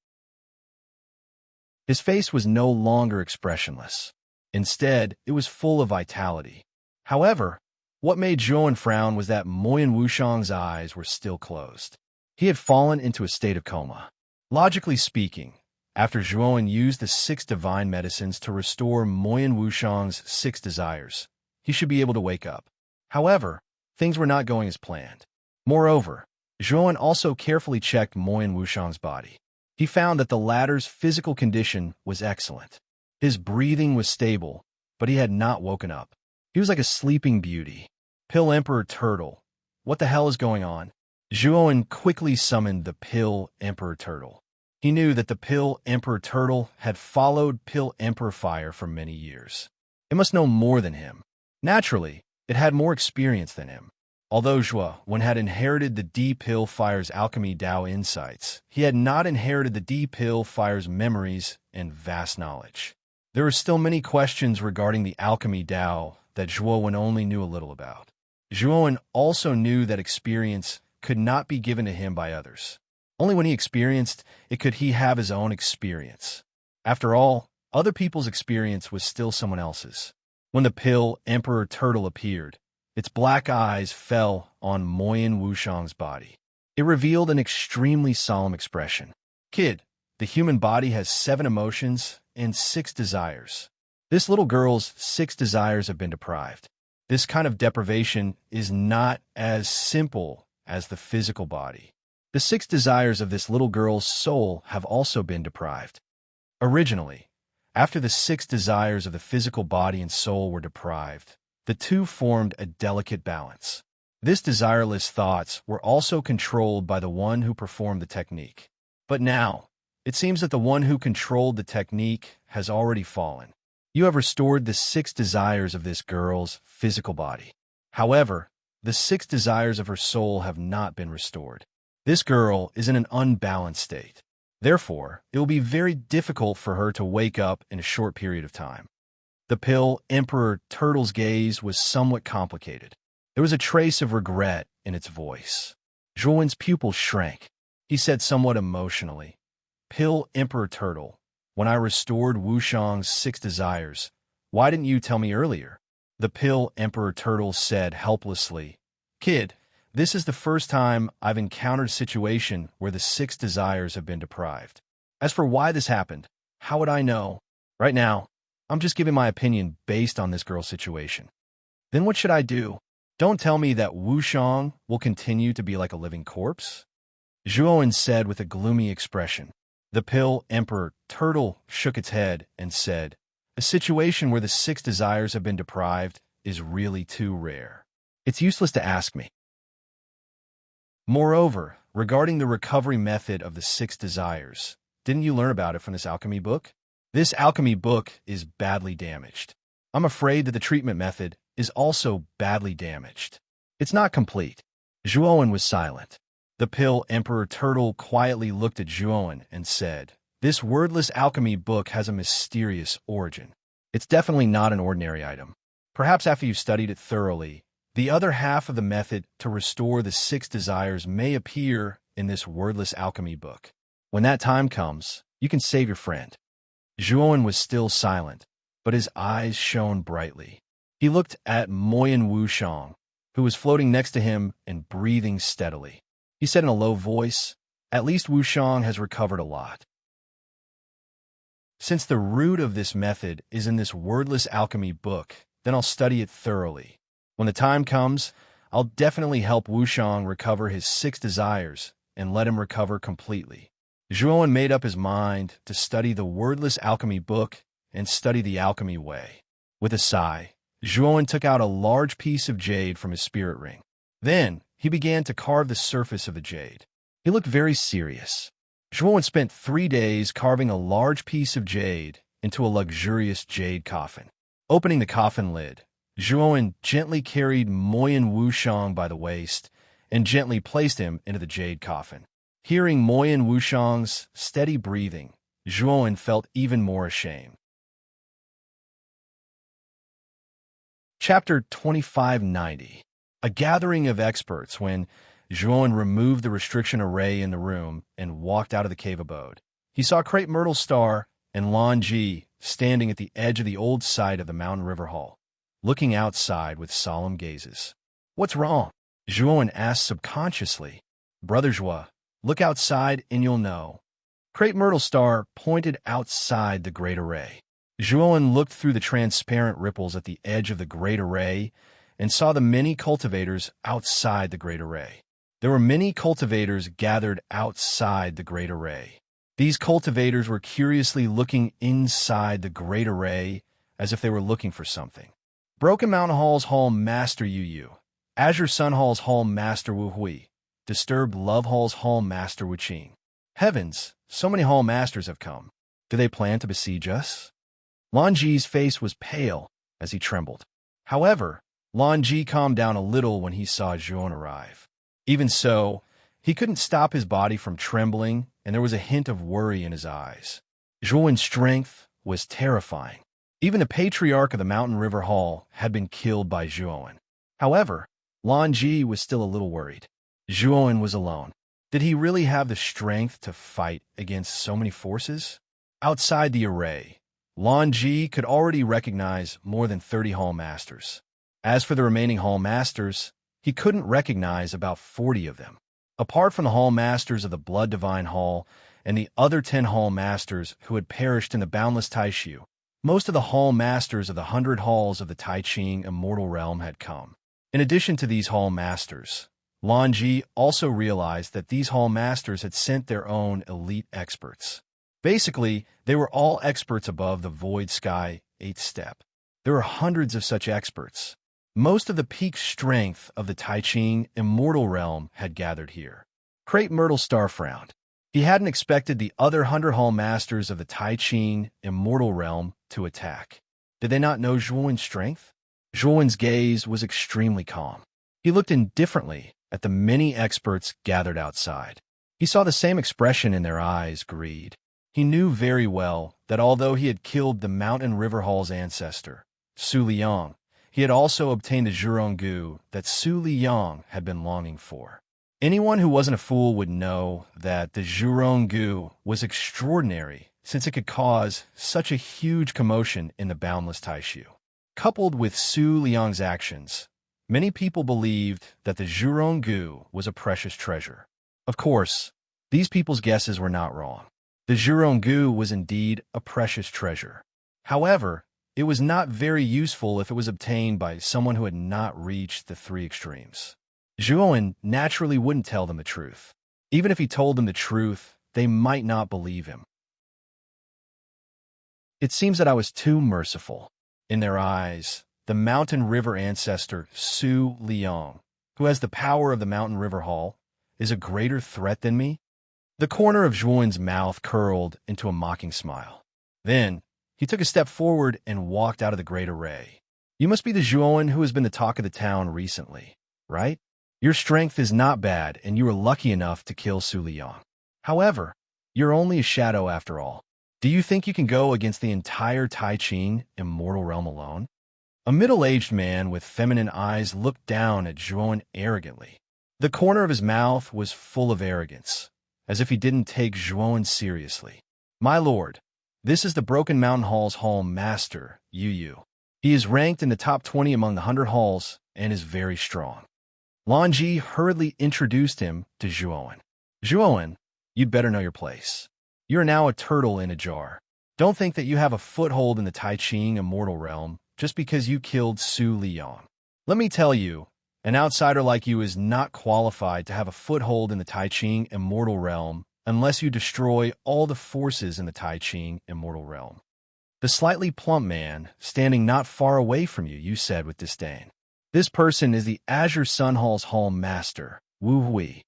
His face was no longer expressionless. Instead, it was full of vitality. However, what made Zhuowen frown was that Moyan Wushang's eyes were still closed. He had fallen into a state of coma. Logically speaking, after Zhuowen used the 6 divine medicines to restore Moyan Wushang's 6 desires, he should be able to wake up. However, things were not going as planned. Moreover, Zhuowen also carefully checked Moyan Wushang's body. He found that the latter's physical condition was excellent. His breathing was stable, but he had not woken up. He was like a sleeping beauty. Pill Emperor Turtle, what the hell is going on? Zhuowen quickly summoned the Pill Emperor Turtle. He knew that the Pill Emperor Turtle had followed Pill Emperor Fire for many years. It must know more than him. Naturally, it had more experience than him. Although Zhuowen had inherited the D Pill Fire's alchemy Tao insights, he had not inherited the D Pill Fire's memories and vast knowledge. There were still many questions regarding the alchemy Tao that Zhuowen only knew a little about. Zhuowen also knew that experience could not be given to him by others. Only when he experienced it could he have his own experience. After all, other people's experience was still someone else's. When the Pill Emperor Turtle appeared, its black eyes fell on Moyan Wushang's body. It revealed an extremely solemn expression. Kid, the human body has 7 emotions and 6 desires. This little girl's 6 desires have been deprived. This kind of deprivation is not as simple as the physical body. The 6 desires of this little girl's soul have also been deprived. Originally, after the 6 desires of the physical body and soul were deprived, the two formed a delicate balance. This desireless thoughts were also controlled by the one who performed the technique. But now, it seems that the one who controlled the technique has already fallen. You have restored the 6 desires of this girl's physical body. However, the 6 desires of her soul have not been restored. This girl is in an unbalanced state. Therefore, it will be very difficult for her to wake up in a short period of time. The pill Emperor Turtle's gaze was somewhat complicated. There was a trace of regret in its voice. Zhuowen's pupils shrank. He said somewhat emotionally, "Pill Emperor Turtle, when I restored Wushang's 6 desires, why didn't you tell me earlier?" The pill Emperor Turtle said helplessly, "Kid, this is the first time I've encountered a situation where the 6 desires have been deprived. As for why this happened, how would I know? Right now, I'm just giving my opinion based on this girl's situation. Then what should I do? Don't tell me that Wushang will continue to be like a living corpse?" Zhuowen said with a gloomy expression. The pill Emperor Turtle shook its head and said, "A situation where the 6 desires have been deprived is really too rare. It's useless to ask me. Moreover, regarding the recovery method of the 6 desires, didn't you learn about it from this alchemy book? This alchemy book is badly damaged. I'm afraid that the treatment method is also badly damaged. It's not complete." Zhuowen was silent. The pill Emperor Turtle quietly looked at Zhuowen and said, "This wordless alchemy book has a mysterious origin. It's definitely not an ordinary item. Perhaps after you've studied it thoroughly, the other half of the method to restore the 6 desires may appear in this wordless alchemy book. When that time comes, you can save your friend." Zhuowen was still silent, but his eyes shone brightly. He looked at Moyan Wushang, who was floating next to him and breathing steadily. He said in a low voice, "At least Wushang has recovered a lot. Since the root of this method is in this wordless alchemy book, then I'll study it thoroughly. When the time comes, I'll definitely help Wushang recover his 6 desires and let him recover completely." Zhuowen made up his mind to study the wordless alchemy book and study the alchemy way. With a sigh, Zhuowen took out a large piece of jade from his spirit ring. Then, he began to carve the surface of the jade. He looked very serious. Zhuowen spent 3 days carving a large piece of jade into a luxurious jade coffin. Opening the coffin lid, Zhuowen gently carried Moyan Wushang by the waist and gently placed him into the jade coffin. Hearing Moyan Wushang's steady breathing, Zhuowen felt even more ashamed. Chapter 2590. A gathering of experts. When Zhuowen removed the restriction array in the room and walked out of the cave abode, he saw Crepe Myrtle Star and Lan Ji standing at the edge of the old site of the Mountain River Hall, looking outside with solemn gazes. "What's wrong?" Zhuowen asked subconsciously. "Brother Zhua, look outside and you'll know." Crepe Myrtle Star pointed outside the great array. Zhuowen looked through the transparent ripples at the edge of the great array and saw the many cultivators outside the great array. There were many cultivators gathered outside the great array. These cultivators were curiously looking inside the great array as if they were looking for something. Broken Mountain Hall's Hall Master Yu Yu, Azure Sun Hall's Hall Master Wu Hui, Disturbed Love Hall's Hall Master Wu Qing. Heavens, so many Hall Masters have come. Do they plan to besiege us? Lan Ji's face was pale as he trembled. However, Lan Ji calmed down a little when he saw Zhuowen arrive. Even so, he couldn't stop his body from trembling, and there was a hint of worry in his eyes. Zhuowen's strength was terrifying. Even the patriarch of the Mountain River Hall had been killed by Zhuowen. However, Lan Ji was still a little worried. Zhuowen was alone. Did he really have the strength to fight against so many forces? Outside the array, Lan Ji could already recognize more than 30 Hall Masters. As for the remaining Hall Masters, he couldn't recognize about 40 of them. Apart from the Hall Masters of the Blood Divine Hall and the other 10 Hall Masters who had perished in the Boundless Taishu, most of the Hall Masters of the 100 Halls of the Tai Ching Immortal Realm had come. In addition to these Hall Masters, Lan Ji also realized that these Hall Masters had sent their own elite experts. Basically, they were all experts above the Void Sky 8th step. There were hundreds of such experts. Most of the peak strength of the Tai Ching Immortal Realm had gathered here. Crepe Myrtle Star frowned. He hadn't expected the other 100 Hall Masters of the Tai Ching Immortal Realm to attack. Did they not know Zhuowen's strength? Zhuowen's gaze was extremely calm. He looked indifferently at the many experts gathered outside. He saw the same expression in their eyes, greed. He knew very well that although he had killed the Mountain River Hall's ancestor, Su Liang, he had also obtained the Zhurong that Su Liang had been longing for. Anyone who wasn't a fool would know that the Zhurong was extraordinary since it could cause such a huge commotion in the boundless Taishu. Coupled with Su Liang's actions, many people believed that the Zhurong was a precious treasure. Of course, these people's guesses were not wrong. The Zhurong was indeed a precious treasure. However, it was not very useful if it was obtained by someone who had not reached the three extremes. Zhuowen naturally wouldn't tell them the truth. Even if he told them the truth, they might not believe him. It seems that I was too merciful. In their eyes, the Mountain River ancestor Su Liang, who has the power of the Mountain River Hall, is a greater threat than me? The corner of Zhuowen's mouth curled into a mocking smile. Then, he took a step forward and walked out of the great array. You must be the Zhuowen who has been the talk of the town recently, right? Your strength is not bad, and you were lucky enough to kill Su Liang. However, you're only a shadow after all. Do you think you can go against the entire Tai Ching immortal realm alone? A middle-aged man with feminine eyes looked down at Zhuowen arrogantly. The corner of his mouth was full of arrogance, as if he didn't take Zhuowen seriously. My lord, this is the Broken Mountain Hall's Hall Master, Yu. He is ranked in the top 20 among the 100 halls and is very strong. Lanji hurriedly introduced him to Zhuowen. Zhuowen, you'd better know your place. You are now a turtle in a jar. Don't think that you have a foothold in the Tai Ching immortal realm just because you killed Su Liang. Let me tell you, an outsider like you is not qualified to have a foothold in the Tai Ching immortal realm unless you destroy all the forces in the Tai Ching immortal realm. The slightly plump man, standing not far away from you said with disdain. This person is the Azure Sun Hall's Hall Master, Wu Hui.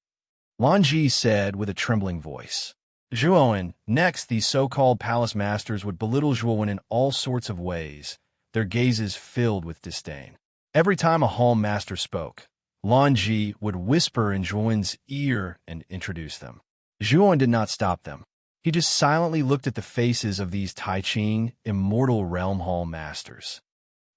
Lanji said with a trembling voice. Zhuowen, next these so-called palace masters would belittle Zhuowen in all sorts of ways, their gazes filled with disdain. Every time a hall master spoke, Lanji would whisper in Zhuowen's ear and introduce them. Zhuowen did not stop them. He just silently looked at the faces of these Tai Ching immortal realm hall masters.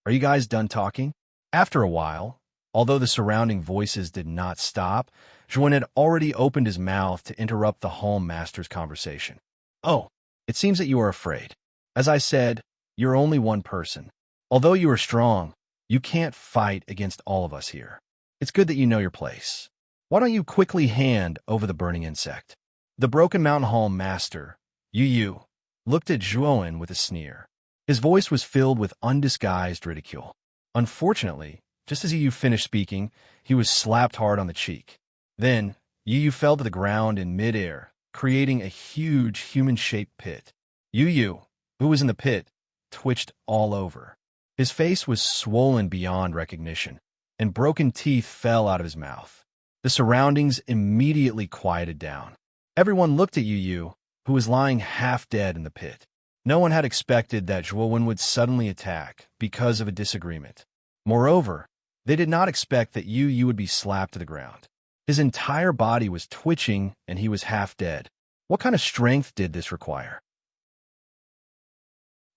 Are you guys done talking? After a while, although the surrounding voices did not stop, Zhuowen had already opened his mouth to interrupt the hall master's conversation. Oh, it seems that you are afraid. As I said, you're only one person. Although you are strong, you can't fight against all of us here. It's good that you know your place. Why don't you quickly hand over the burning insect? The Broken Mountain Hall Master, Yu, looked at Zhuowen with a sneer. His voice was filled with undisguised ridicule. Unfortunately, just as Yu finished speaking, he was slapped hard on the cheek. Then, Yu fell to the ground in midair, creating a huge human-shaped pit. Yu, who was in the pit, twitched all over. His face was swollen beyond recognition, and broken teeth fell out of his mouth. The surroundings immediately quieted down. Everyone looked at Yu, who was lying half dead in the pit. No one had expected that Zhuowen would suddenly attack because of a disagreement. Moreover, they did not expect that Yu would be slapped to the ground. His entire body was twitching and he was half dead. What kind of strength did this require?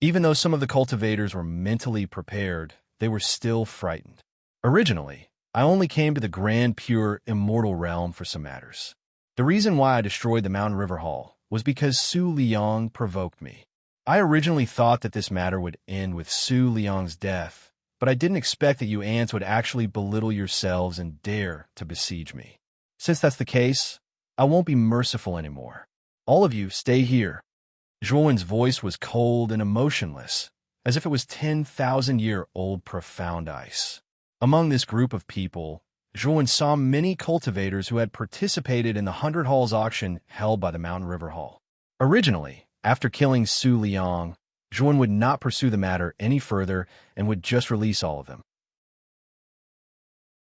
Even though some of the cultivators were mentally prepared, they were still frightened. Originally, I only came to the grand pure immortal realm for some matters. The reason why I destroyed the Mountain River Hall was because Su Liang provoked me. I originally thought that this matter would end with Su Liang's death, but I didn't expect that you ants would actually belittle yourselves and dare to besiege me. Since that's the case, I won't be merciful anymore. All of you stay here. Zhuowen's voice was cold and emotionless, as if it was 10,000-year-old profound ice. Among this group of people, Zhuowen saw many cultivators who had participated in the 100 Halls auction held by the Mountain River Hall. Originally, after killing Su Liang, Zhuowen would not pursue the matter any further and would just release all of them.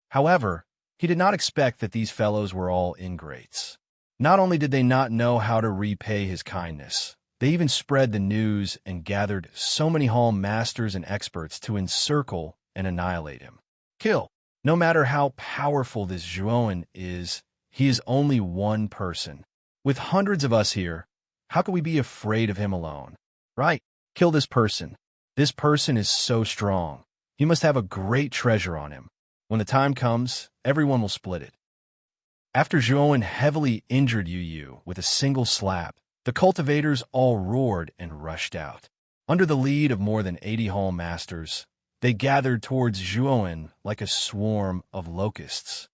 However, he did not expect that these fellows were all ingrates. Not only did they not know how to repay his kindness, they even spread the news and gathered so many hall masters and experts to encircle and annihilate him. Kill. No matter how powerful this Zhuowen is, he is only one person. With hundreds of us here, How could we be afraid of him alone? Right, kill this person. This person is so strong. He must have a great treasure on him. When the time comes, everyone will split it. After Zhuowen heavily injured Yu Yu with a single slap, the cultivators all roared and rushed out. Under the lead of more than 80 hall masters, they gathered towards Zhuowen like a swarm of locusts.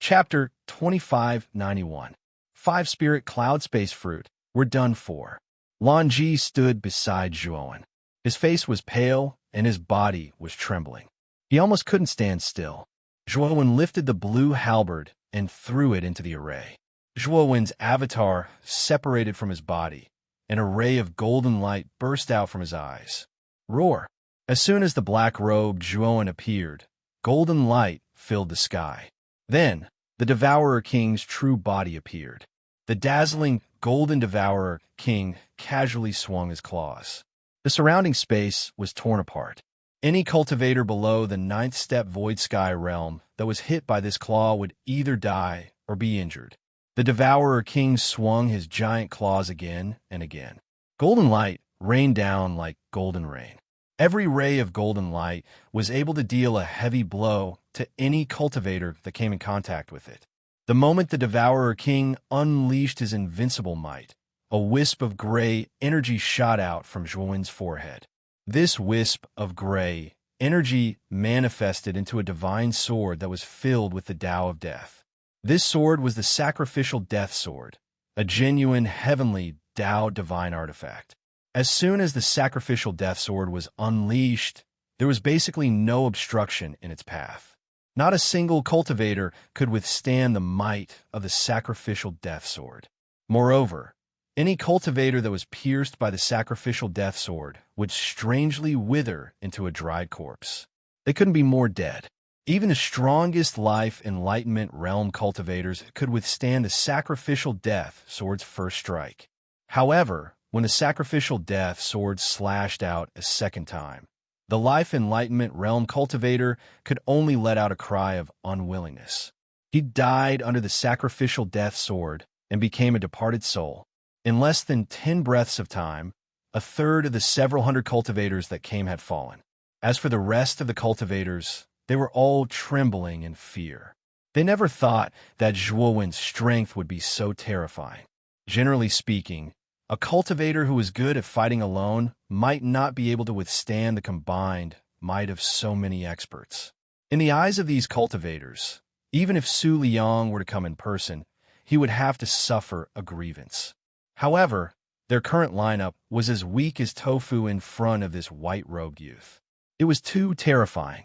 Chapter 2591. 5-Spirit Cloud Space Fruit. We're done for. Lan Ji stood beside Zhuowen. His face was pale and his body was trembling. He almost couldn't stand still. Zhuowen lifted the blue halberd and threw it into the array. Zhuowen's avatar separated from his body. An array of golden light burst out from his eyes. Roar! As soon as the black-robed Zhuowen appeared, golden light filled the sky. Then, the Devourer King's true body appeared. The dazzling golden Devourer King casually swung his claws. The surrounding space was torn apart. Any cultivator below the 9th step Void Sky realm that was hit by this claw would either die or be injured. The Devourer King swung his giant claws again and again. Golden light rained down like golden rain. Every ray of golden light was able to deal a heavy blow to any cultivator that came in contact with it. The moment the Devourer King unleashed his invincible might, a wisp of gray energy shot out from Zhuowen's forehead. This wisp of gray energy manifested into a divine sword that was filled with the Tao of Death. This sword was the sacrificial death sword, a genuine heavenly Tao divine artifact. As soon as the sacrificial death sword was unleashed, there was basically no obstruction in its path. Not a single cultivator could withstand the might of the sacrificial death sword. Moreover, any cultivator that was pierced by the sacrificial death sword would strangely wither into a dried corpse. They couldn't be more dead. Even the strongest life enlightenment realm cultivators could withstand the sacrificial death sword's first strike. However, when the sacrificial death sword slashed out a second time, the life enlightenment realm cultivator could only let out a cry of unwillingness. He died under the sacrificial death sword and became a departed soul. In less than 10 breaths of time, a third of the several hundred cultivators that came had fallen. As for the rest of the cultivators, they were all trembling in fear. They never thought that Zhuowen's strength would be so terrifying. Generally speaking, a cultivator who was good at fighting alone might not be able to withstand the combined might of so many experts. In the eyes of these cultivators, even if Su Liang were to come in person, he would have to suffer a grievance. However, their current lineup was as weak as tofu in front of this white-robed youth. It was too terrifying.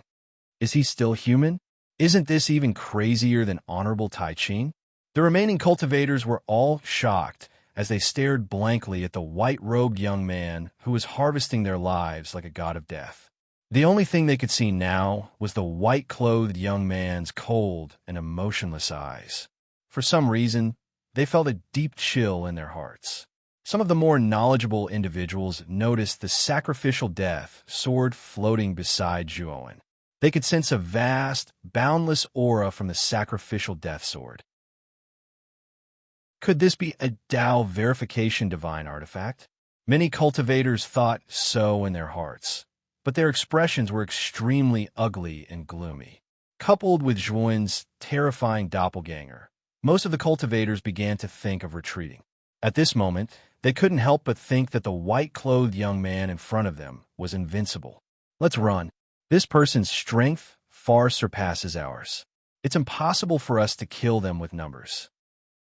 Is he still human? Isn't this even crazier than Honorable Tai Ching? The remaining cultivators were all shocked as they stared blankly at the white-robed young man who was harvesting their lives like a god of death. The only thing they could see now was the white-clothed young man's cold and emotionless eyes. For some reason, they felt a deep chill in their hearts. Some of the more knowledgeable individuals noticed the sacrificial death sword floating beside Zhuowen. They could sense a vast, boundless aura from the sacrificial death sword. Could this be a Tao verification divine artifact? Many cultivators thought so in their hearts, but their expressions were extremely ugly and gloomy. Coupled with Zhuowen's terrifying doppelganger, most of the cultivators began to think of retreating. At this moment, they couldn't help but think that the white-clothed young man in front of them was invincible. Let's run. This person's strength far surpasses ours. It's impossible for us to kill them with numbers.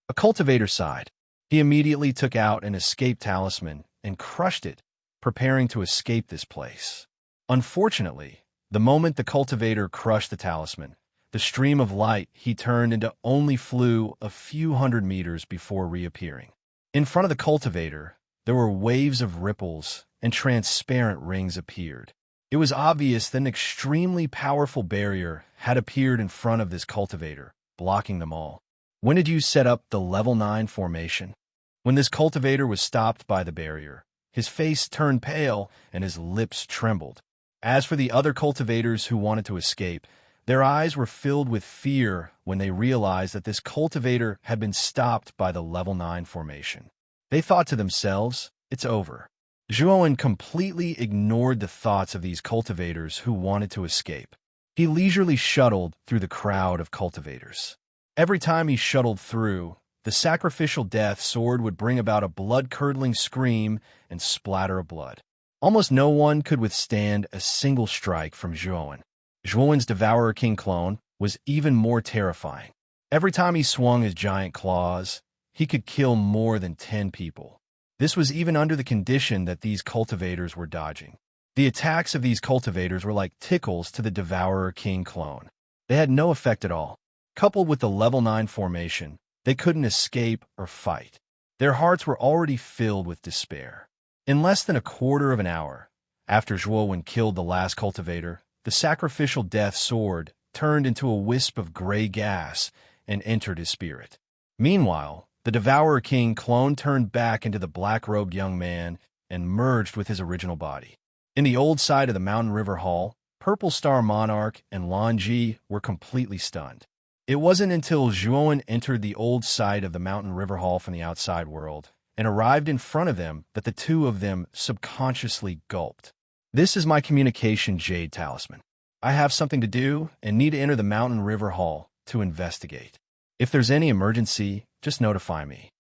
A cultivator sighed. He immediately took out an escape talisman and crushed it, preparing to escape this place. Unfortunately, the moment the cultivator crushed the talisman, the stream of light he turned into only flew a few hundred meters before reappearing. In front of the cultivator, there were waves of ripples and transparent rings appeared. It was obvious that an extremely powerful barrier had appeared in front of this cultivator, blocking them all. When did you set up the level 9 formation? When this cultivator was stopped by the barrier, his face turned pale and his lips trembled. As for the other cultivators who wanted to escape, their eyes were filled with fear when they realized that this cultivator had been stopped by the level 9 formation. They thought to themselves, it's over. Zhuowen completely ignored the thoughts of these cultivators who wanted to escape. He leisurely shuttled through the crowd of cultivators. Every time he shuttled through, the sacrificial death sword would bring about a blood-curdling scream and splatter of blood. Almost no one could withstand a single strike from Zhuowen. Zhuowen's Devourer King clone was even more terrifying. Every time he swung his giant claws, he could kill more than 10 people. This was even under the condition that these cultivators were dodging. The attacks of these cultivators were like tickles to the Devourer King clone. They had no effect at all. Coupled with the level 9 formation, they couldn't escape or fight. Their hearts were already filled with despair. In less than a quarter of an hour, after Zhuowen killed the last cultivator, the sacrificial death sword turned into a wisp of gray gas and entered his spirit. Meanwhile, the Devourer King clone turned back into the black-robed young man and merged with his original body. In the old side of the Mountain River Hall, Purple Star Monarch and Lan Ji were completely stunned. It wasn't until Zhuowen entered the old side of the Mountain River Hall from the outside world and arrived in front of them that the two of them subconsciously gulped. This is my communication jade talisman. I have something to do and need to enter the Mountain River Hall to investigate. If there's any emergency, just notify me.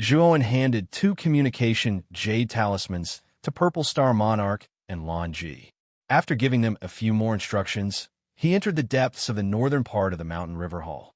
Zhuowen handed 2 communication jade talismans to Purple Star Monarch and Lan Ji. After giving them a few more instructions, he entered the depths of the northern part of the Mountain River Hall.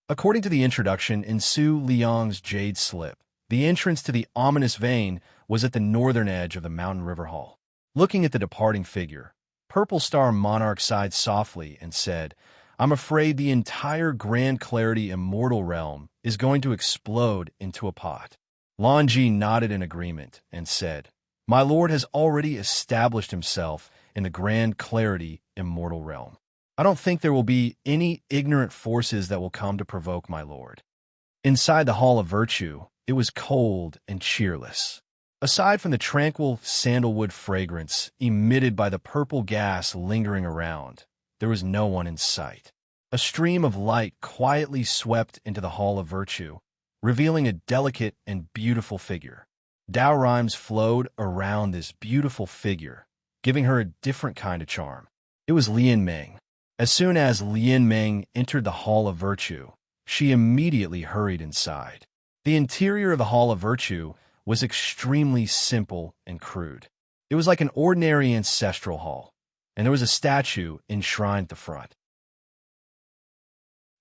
According to the introduction in Su Liang's Jade Slip, the entrance to the ominous vein was at the northern edge of the Mountain River Hall. Looking at the departing figure, Purple Star Monarch sighed softly and said, I'm afraid the entire Grand Clarity Immortal Realm is going to explode into a pot. Lan Ji nodded in agreement and said, My lord has already established himself in the Grand Clarity Immortal Realm. I don't think there will be any ignorant forces that will come to provoke my lord. Inside the Hall of Virtue, it was cold and cheerless. Aside from the tranquil sandalwood fragrance emitted by the purple gas lingering around, there was no one in sight. A stream of light quietly swept into the Hall of Virtue, revealing a delicate and beautiful figure. Dao rhymes flowed around this beautiful figure, giving her a different kind of charm. It was Lian Meng. As soon as Lian Meng entered the Hall of Virtue, she immediately hurried inside. The interior of the Hall of Virtue was extremely simple and crude. It was like an ordinary ancestral hall, and there was a statue enshrined at the front.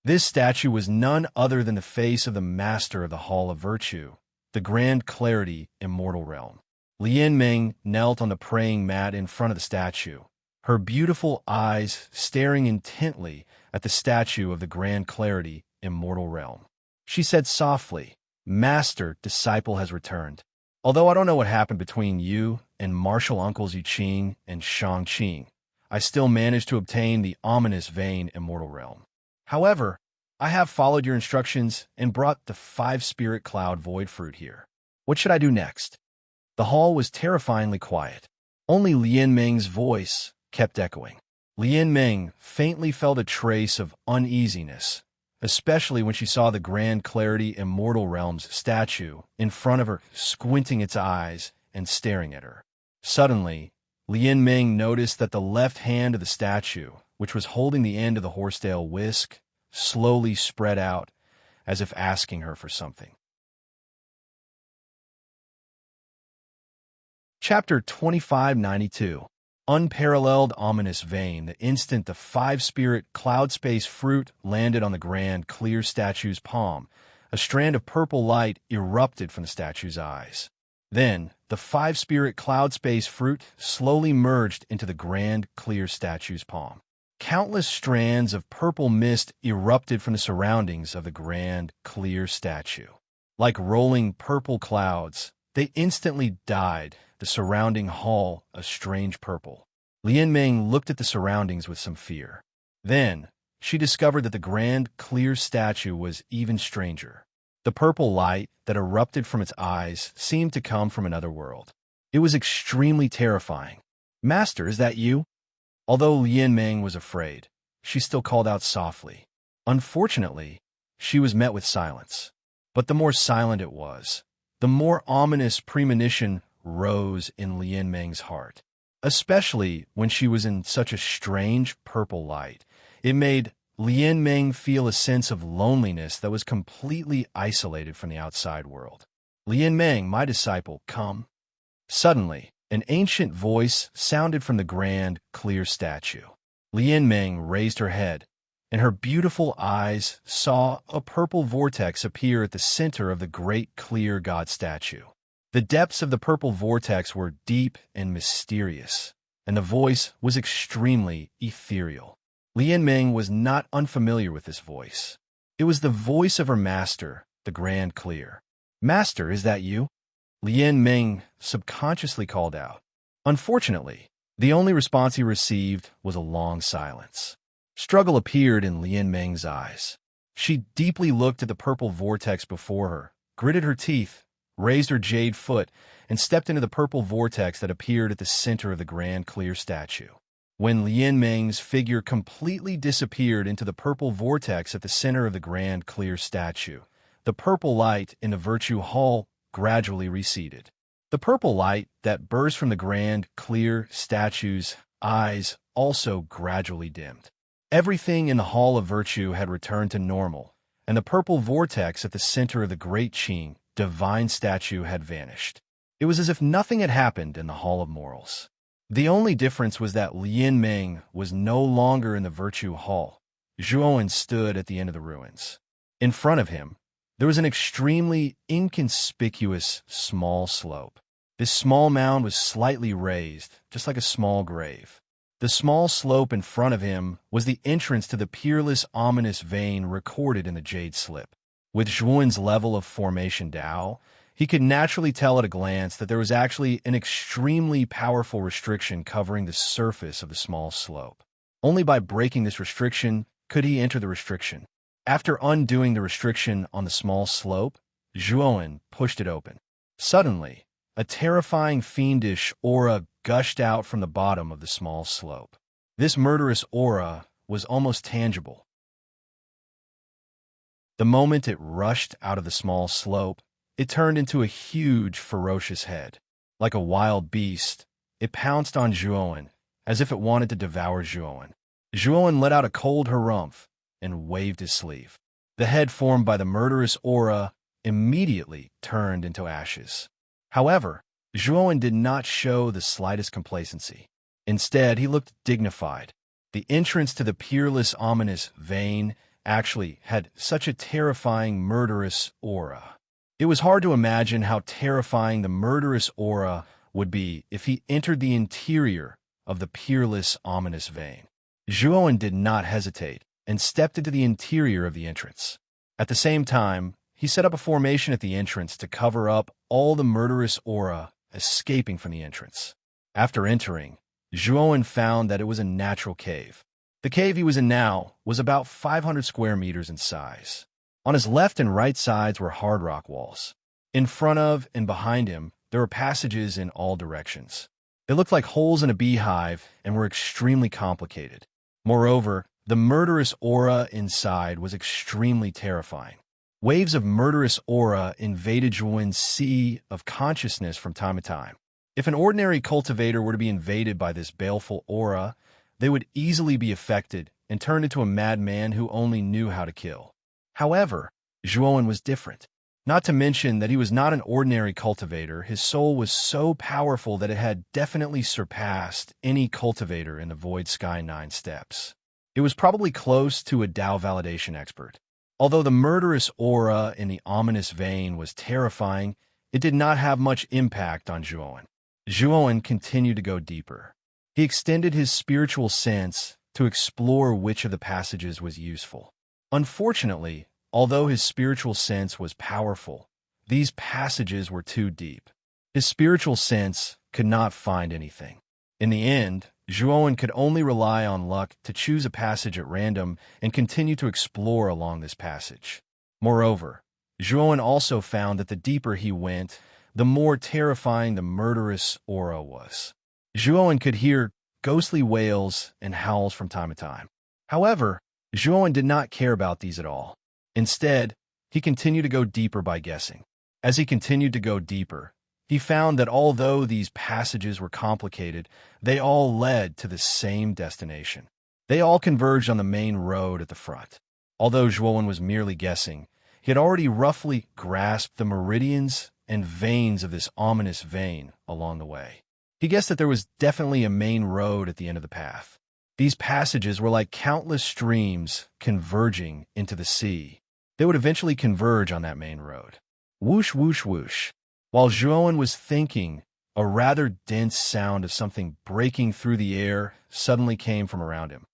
This statue was none other than the face of the master of the Hall of Virtue, the Grand Clarity Immortal Realm. Lian Meng knelt on the praying mat in front of the statue, her beautiful eyes staring intently at the statue of the Grand Clarity Immortal Realm. She said softly, Master, disciple has returned. Although I don't know what happened between you and martial uncles Yuqing and Shangqing, I still managed to obtain the ominous vein Immortal Realm. However, I have followed your instructions and brought the 5-spirit cloud void fruit here. What should I do next? The hall was terrifyingly quiet. Only Lian Meng's voice kept echoing. Lian Meng faintly felt a trace of uneasiness, especially when she saw the Grand Clarity Immortal Realm's statue in front of her, squinting its eyes and staring at her. Suddenly, Lian Meng noticed that the left hand of the statue, which was holding the end of the horsetail whisk, slowly spread out, as if asking her for something. Chapter 2592. Unparalleled ominous vein. The instant the 5-spirit cloud space fruit landed on the grand clear statue's palm, a strand of purple light erupted from the statue's eyes. Then, the 5-spirit cloud space fruit slowly merged into the grand clear statue's palm. Countless strands of purple mist erupted from the surroundings of the grand clear statue. Like rolling purple clouds, they instantly dyed the surrounding hall a strange purple. Lian Meng looked at the surroundings with some fear. Then, she discovered that the grand clear statue was even stranger. The purple light that erupted from its eyes seemed to come from another world. It was extremely terrifying. Master, is that you? Although Lian Meng was afraid, she still called out softly. Unfortunately, she was met with silence. But the more silent it was, the more ominous premonition rose in Lian Meng's heart. Especially when she was in such a strange purple light. It made Lian Meng feel a sense of loneliness that was completely isolated from the outside world. "Lian Meng, my disciple, come." Suddenly, an ancient voice sounded from the grand, clear statue. Lian Meng raised her head, and her beautiful eyes saw a purple vortex appear at the center of the great, clear god statue. The depths of the purple vortex were deep and mysterious, and the voice was extremely ethereal. Lian Meng was not unfamiliar with this voice. It was the voice of her master, the Grand Clear. "Master, is that you?" Lian Meng subconsciously called out. Unfortunately, the only response he received was a long silence. Struggle appeared in Lian Meng's eyes. She deeply looked at the purple vortex before her, gritted her teeth, raised her jade foot, and stepped into the purple vortex that appeared at the center of the grand clear statue. When Lian Meng's figure completely disappeared into the purple vortex at the center of the grand clear statue, the purple light in the Virtue Hall gradually receded. The purple light that burst from the grand clear statue's eyes also gradually dimmed. Everything in the Hall of Virtue had returned to normal, and the purple vortex at the center of the great Qing divine statue had vanished. It was as if nothing had happened in the Hall of Morals. The only difference was that Lian Meng was no longer in the Virtue Hall. Zhuowen stood at the end of the ruins. In front of him, there was an extremely inconspicuous small slope. This small mound was slightly raised, just like a small grave. The small slope in front of him was the entrance to the peerless, ominous vein recorded in the jade slip. With Zhuowen's level of formation Dao, he could naturally tell at a glance that there was actually an extremely powerful restriction covering the surface of the small slope. Only by breaking this restriction could he enter the restriction. After undoing the restriction on the small slope, Zhuowen pushed it open. Suddenly, a terrifying fiendish aura gushed out from the bottom of the small slope. This murderous aura was almost tangible. The moment it rushed out of the small slope, it turned into a huge, ferocious head. Like a wild beast, it pounced on Zhuowen, as if it wanted to devour Zhuowen. Zhuowen let out a cold harumph and waved his sleeve. The head formed by the murderous aura immediately turned into ashes. However, Zhuowen did not show the slightest complacency. Instead, he looked dignified. The entrance to the peerless, ominous vein actually had such a terrifying, murderous aura. It was hard to imagine how terrifying the murderous aura would be if he entered the interior of the peerless, ominous vein. Zhuowen did not hesitate and stepped into the interior of the entrance. At the same time, he set up a formation at the entrance to cover up all the murderous aura escaping from the entrance. After entering, Zhuowen found that it was a natural cave. The cave he was in now was about 500 square meters in size. On his left and right sides were hard rock walls. In front of and behind him, there were passages in all directions. They looked like holes in a beehive and were extremely complicated. Moreover, the murderous aura inside was extremely terrifying. Waves of murderous aura invaded Zhuowen's sea of consciousness from time to time. If an ordinary cultivator were to be invaded by this baleful aura, they would easily be affected and turned into a madman who only knew how to kill. However, Zhuowen was different. Not to mention that he was not an ordinary cultivator, his soul was so powerful that it had definitely surpassed any cultivator in the Void Sky 9 steps. It was probably close to a Dao validation expert. Although the murderous aura in the ominous vein was terrifying, it did not have much impact on Zhuowen. Zhuowen continued to go deeper. He extended his spiritual sense to explore which of the passages was useful. Unfortunately, although his spiritual sense was powerful, these passages were too deep. His spiritual sense could not find anything. In the end, Zhuowen could only rely on luck to choose a passage at random and continue to explore along this passage. Moreover, Zhuowen also found that the deeper he went, the more terrifying the murderous aura was. Zhuowen could hear ghostly wails and howls from time to time. However, Zhuowen did not care about these at all. Instead, he continued to go deeper by guessing. As he continued to go deeper, he found that although these passages were complicated, they all led to the same destination. They all converged on the main road at the front. Although Zhuowen was merely guessing, he had already roughly grasped the meridians and veins of this ominous vein along the way. He guessed that there was definitely a main road at the end of the path. These passages were like countless streams converging into the sea. They would eventually converge on that main road. Whoosh, whoosh, whoosh. While Zhuowen was thinking, a rather dense sound of something breaking through the air suddenly came from around him.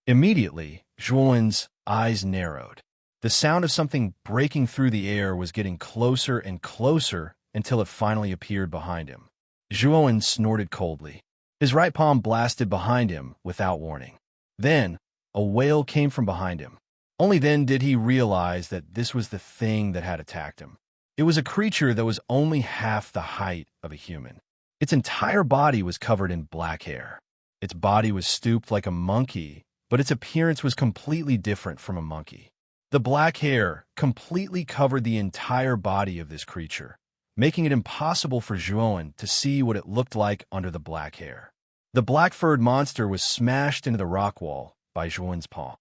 Immediately, Zhuowen's eyes narrowed. The sound of something breaking through the air was getting closer and closer until it finally appeared behind him. Zhuowen snorted coldly. His right palm blasted behind him without warning. Then, a wail came from behind him. Only then did he realize that this was the thing that had attacked him. It was a creature that was only half the height of a human. Its entire body was covered in black hair. Its body was stooped like a monkey, but its appearance was completely different from a monkey. The black hair completely covered the entire body of this creature, making it impossible for Zhuowen to see what it looked like under the black hair. The black-furred monster was smashed into the rock wall by Zhuowen's paw.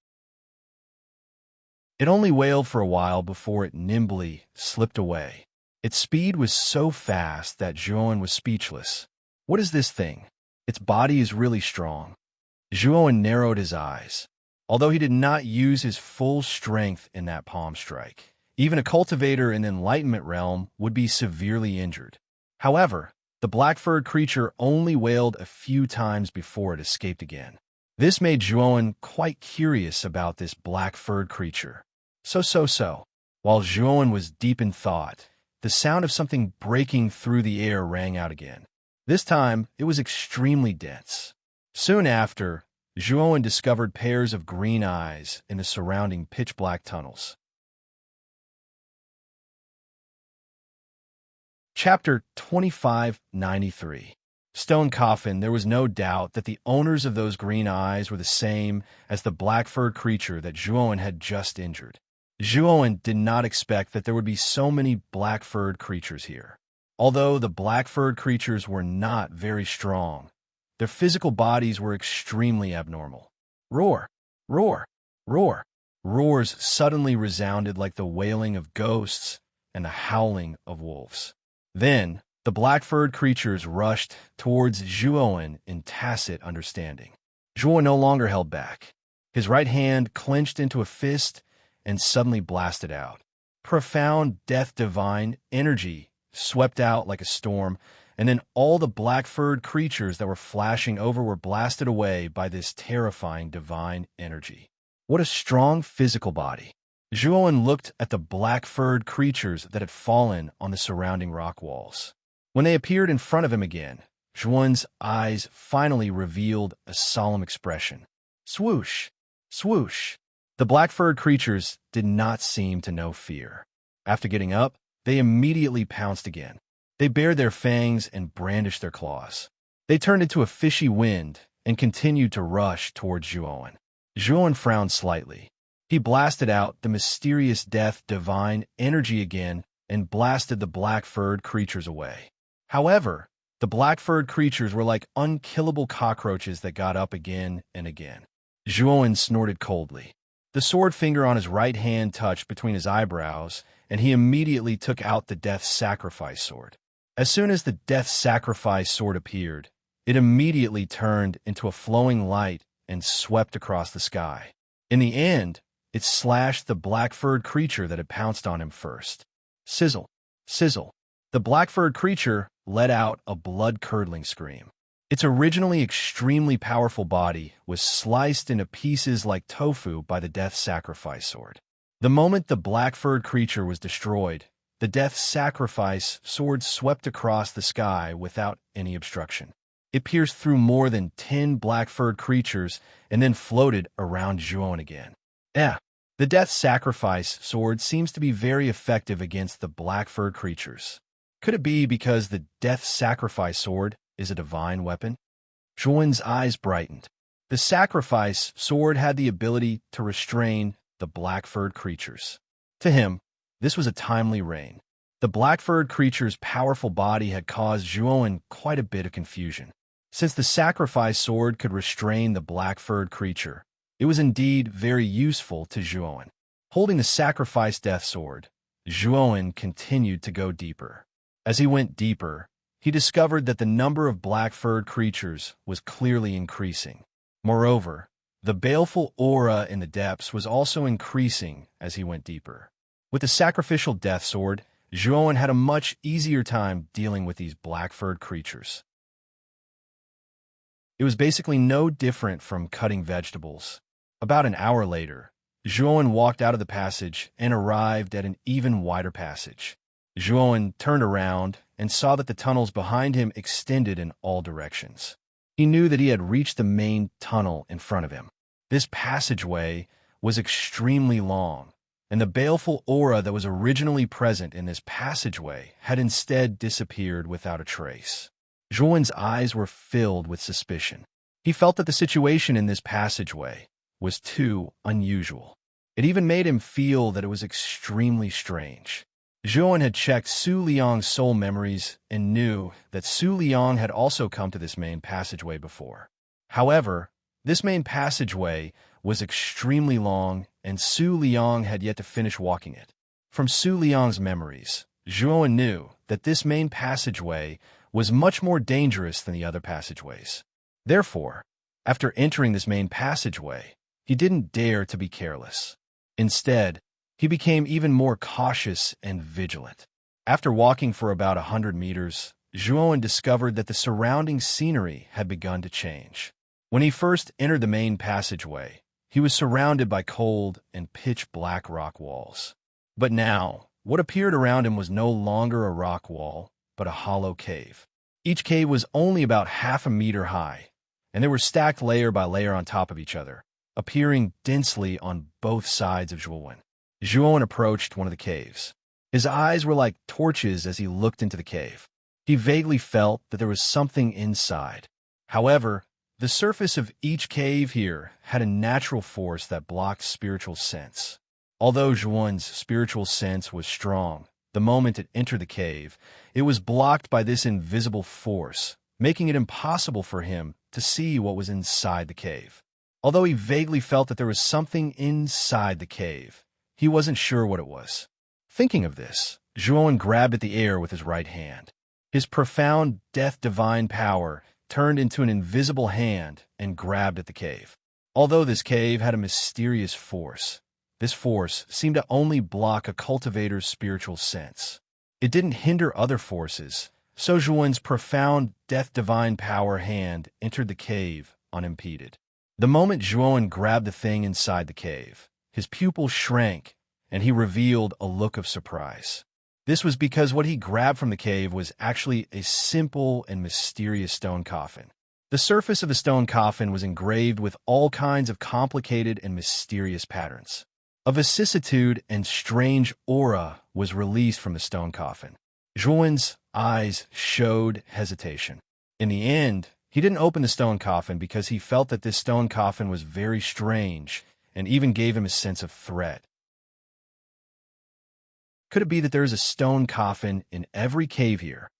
It only wailed for a while before it nimbly slipped away. Its speed was so fast that Zhuowen was speechless. What is this thing? Its body is really strong. Zhuowen narrowed his eyes. Although he did not use his full strength in that palm strike, even a cultivator in the Enlightenment realm would be severely injured. However, the black-furred creature only wailed a few times before it escaped again. This made Zhuowen quite curious about this black-furred creature. So. While Zhuowen was deep in thought, the sound of something breaking through the air rang out again. This time, it was extremely dense. Soon after, Zhuowen discovered pairs of green eyes in the surrounding pitch-black tunnels. Chapter 2593. Stone Coffin. There was no doubt that the owners of those green eyes were the same as the black-furred creature that Zhuowen had just injured. Zhuowen did not expect that there would be so many black-furred creatures here. Although the black-furred creatures were not very strong, their physical bodies were extremely abnormal. Roar! Roar! Roar! Roars suddenly resounded like the wailing of ghosts and the howling of wolves. Then, the black-furred creatures rushed towards Zhuowen in tacit understanding. Zhuowen no longer held back. His right hand clenched into a fist and suddenly blasted out. Profound death divine energy swept out like a storm, and then all the black-furred creatures that were flashing over were blasted away by this terrifying divine energy. What a strong physical body. Zhuowen looked at the black-furred creatures that had fallen on the surrounding rock walls. When they appeared in front of him again, Zhuowen's eyes finally revealed a solemn expression. Swoosh! Swoosh! The black-furred creatures did not seem to know fear. After getting up, they immediately pounced again. They bared their fangs and brandished their claws. They turned into a fishy wind and continued to rush towards Zhuowen. Zhuowen frowned slightly. He blasted out the mysterious death divine energy again and blasted the black-furred creatures away. However, the black-furred creatures were like unkillable cockroaches that got up again and again. Zhuowen snorted coldly. The sword finger on his right hand touched between his eyebrows, and he immediately took out the death sacrifice sword. As soon as the death sacrifice sword appeared, it immediately turned into a flowing light and swept across the sky. In the end, it slashed the black-furred creature that had pounced on him first. Sizzle! Sizzle! The black-furred creature let out a blood-curdling scream. Its originally extremely powerful body was sliced into pieces like tofu by the death sacrifice sword. The moment the black-furred creature was destroyed, the death sacrifice sword swept across the sky without any obstruction. It pierced through more than 10 black-furred creatures and then floated around Zhuowen again. The death sacrifice sword seems to be very effective against the black-furred creatures. Could it be because the death sacrifice sword is a divine weapon? Zhuowen's eyes brightened. The sacrifice sword had the ability to restrain the black-furred creatures. To him, this was a timely reign. The black-furred creature's powerful body had caused Zhuowen quite a bit of confusion. Since the sacrifice sword could restrain the black-furred creature, it was indeed very useful to Zhuowen. Holding the sacrifice death sword, Zhuowen continued to go deeper. As he went deeper, he discovered that the number of black-furred creatures was clearly increasing. Moreover, the baleful aura in the depths was also increasing as he went deeper. With the sacrificial death sword, Zhuowen had a much easier time dealing with these black-furred creatures. It was basically no different from cutting vegetables. About an hour later, Zhuowen walked out of the passage and arrived at an even wider passage. Zhuowen turned around and saw that the tunnels behind him extended in all directions. He knew that he had reached the main tunnel in front of him. This passageway was extremely long, and the baleful aura that was originally present in this passageway had instead disappeared without a trace. Zhuowen's eyes were filled with suspicion. He felt that the situation in this passageway was too unusual. It even made him feel that it was extremely strange. Zhuowen had checked Su Liang's soul memories and knew that Su Liang had also come to this main passageway before. However, this main passageway was extremely long, and Su Liang had yet to finish walking it. From Su Liang's memories, Zhuowen knew that this main passageway was much more dangerous than the other passageways. Therefore, after entering this main passageway, he didn't dare to be careless. Instead, he became even more cautious and vigilant. After walking for about 100 meters, Zhuowen discovered that the surrounding scenery had begun to change. When he first entered the main passageway, he was surrounded by cold and pitch-black rock walls. But now, what appeared around him was no longer a rock wall, but a hollow cave. Each cave was only about half a meter high, and they were stacked layer by layer on top of each other, appearing densely on both sides of Zhuowen. Zhuowen approached one of the caves. His eyes were like torches as he looked into the cave. He vaguely felt that there was something inside. However, the surface of each cave here had a natural force that blocked spiritual sense. Although Zhuowen's spiritual sense was strong, the moment it entered the cave, it was blocked by this invisible force, making it impossible for him to see what was inside the cave. Although he vaguely felt that there was something inside the cave, he wasn't sure what it was. Thinking of this, Zhuowen grabbed at the air with his right hand. His profound death divine power turned into an invisible hand and grabbed at the cave. Although this cave had a mysterious force, this force seemed to only block a cultivator's spiritual sense. It didn't hinder other forces, so Zhuowen's profound death divine power hand entered the cave unimpeded. The moment Zhuowen grabbed the thing inside the cave, his pupil shrank, and he revealed a look of surprise. This was because what he grabbed from the cave was actually a simple and mysterious stone coffin. The surface of the stone coffin was engraved with all kinds of complicated and mysterious patterns. A vicissitude and strange aura was released from the stone coffin. Zhuowen's eyes showed hesitation. In the end, he didn't open the stone coffin because he felt that this stone coffin was very strange and even gave him a sense of threat. Could it be that there is a stone coffin in every cave here?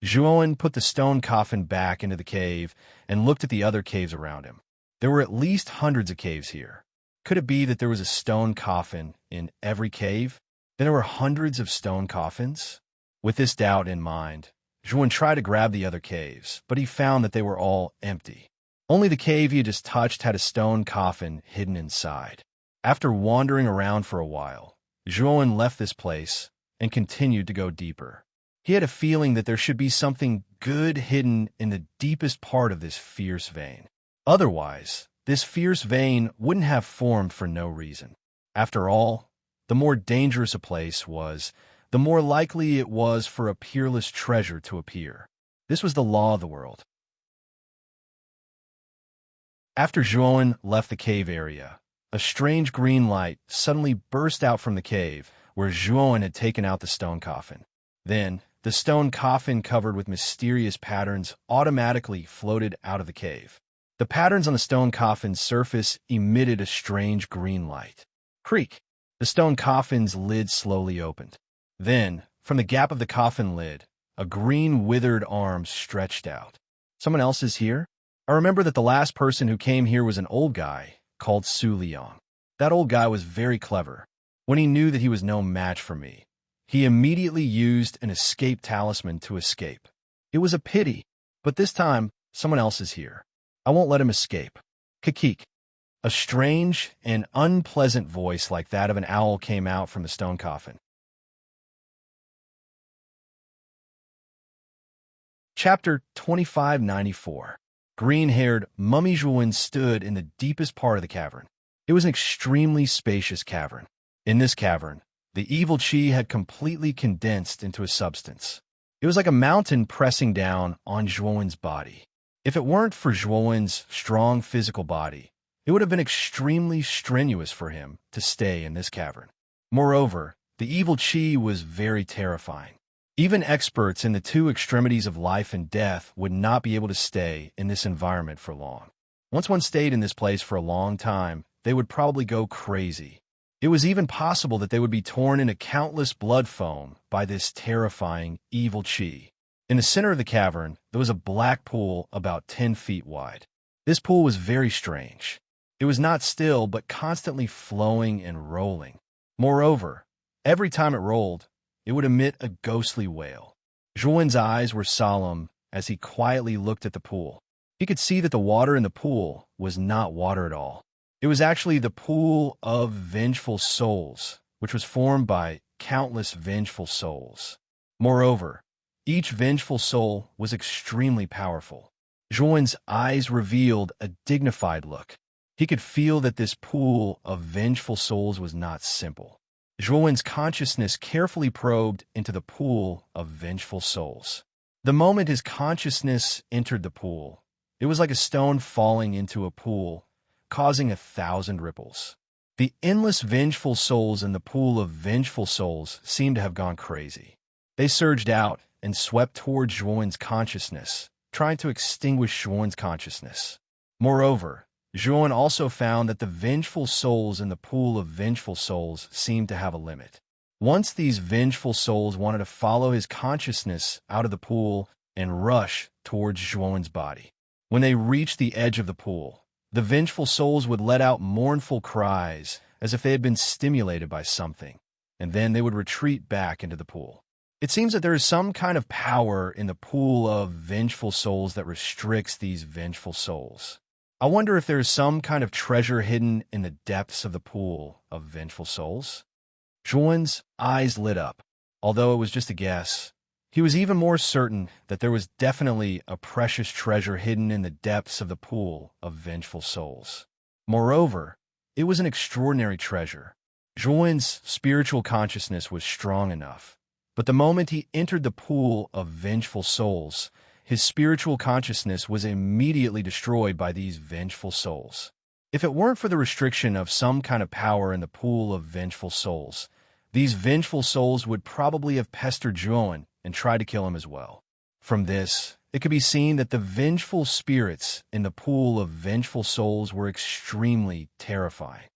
Zhuowen put the stone coffin back into the cave and looked at the other caves around him. There were at least hundreds of caves here. Could it be that there was a stone coffin in every cave? Then there were hundreds of stone coffins? With this doubt in mind, Zhuowen tried to grab the other caves, but he found that they were all empty. Only the cave he had just touched had a stone coffin hidden inside. After wandering around for a while, Zhuowen left this place and continued to go deeper. He had a feeling that there should be something good hidden in the deepest part of this fierce vein. Otherwise, this fierce vein wouldn't have formed for no reason. After all, the more dangerous a place was, the more likely it was for a peerless treasure to appear. This was the law of the world. After Zhuowen left the cave area, a strange green light suddenly burst out from the cave where Zhuowen had taken out the stone coffin. Then, the stone coffin covered with mysterious patterns automatically floated out of the cave. The patterns on the stone coffin's surface emitted a strange green light. Creak! The stone coffin's lid slowly opened. Then, from the gap of the coffin lid, a green withered arm stretched out. Someone else is here? I remember that the last person who came here was an old guy called Su Liang. That old guy was very clever. When he knew that he was no match for me, he immediately used an escape talisman to escape. It was a pity, but this time, someone else is here. I won't let him escape. Kikik. A strange and unpleasant voice like that of an owl came out from the stone coffin. Chapter 2594. Green-haired Mummy Zhuan stood in the deepest part of the cavern. It was an extremely spacious cavern. In this cavern, the evil qi had completely condensed into a substance. It was like a mountain pressing down on Zhuan's body. If it weren't for Zhuan's strong physical body, it would have been extremely strenuous for him to stay in this cavern. Moreover, the evil qi was very terrifying. Even experts in the two extremities of life and death would not be able to stay in this environment for long. Once one stayed in this place for a long time, they would probably go crazy. It was even possible that they would be torn into countless blood foam by this terrifying evil qi. In the center of the cavern, there was a black pool about 10 feet wide. This pool was very strange. It was not still, but constantly flowing and rolling. Moreover, every time it rolled, it would emit a ghostly wail. Zhuan's eyes were solemn as he quietly looked at the pool. He could see that the water in the pool was not water at all. It was actually the pool of vengeful souls, which was formed by countless vengeful souls. Moreover, each vengeful soul was extremely powerful. Zhuan's eyes revealed a dignified look. He could feel that this pool of vengeful souls was not simple. Zhuan's consciousness carefully probed into the pool of vengeful souls. The moment his consciousness entered the pool, it was like a stone falling into a pool, causing 1,000 ripples. The endless vengeful souls in the pool of vengeful souls seemed to have gone crazy. They surged out and swept toward Zhuan's consciousness, trying to extinguish Zhuan's consciousness. Moreover, Zhuan also found that the vengeful souls in the pool of vengeful souls seemed to have a limit. Once these vengeful souls wanted to follow his consciousness out of the pool and rush towards Zhuan's body. When they reached the edge of the pool, the vengeful souls would let out mournful cries as if they had been stimulated by something, and then they would retreat back into the pool. It seems that there is some kind of power in the pool of vengeful souls that restricts these vengeful souls. I wonder if there is some kind of treasure hidden in the depths of the pool of vengeful souls. Zhuan's eyes lit up. Although it was just a guess, he was even more certain that there was definitely a precious treasure hidden in the depths of the pool of vengeful souls. Moreover, it was an extraordinary treasure. Zhuan's spiritual consciousness was strong enough, but the moment he entered the pool of vengeful souls, his spiritual consciousness was immediately destroyed by these vengeful souls. If it weren't for the restriction of some kind of power in the pool of vengeful souls, these vengeful souls would probably have pestered Zhuan and tried to kill him as well. From this, it could be seen that the vengeful spirits in the pool of vengeful souls were extremely terrifying.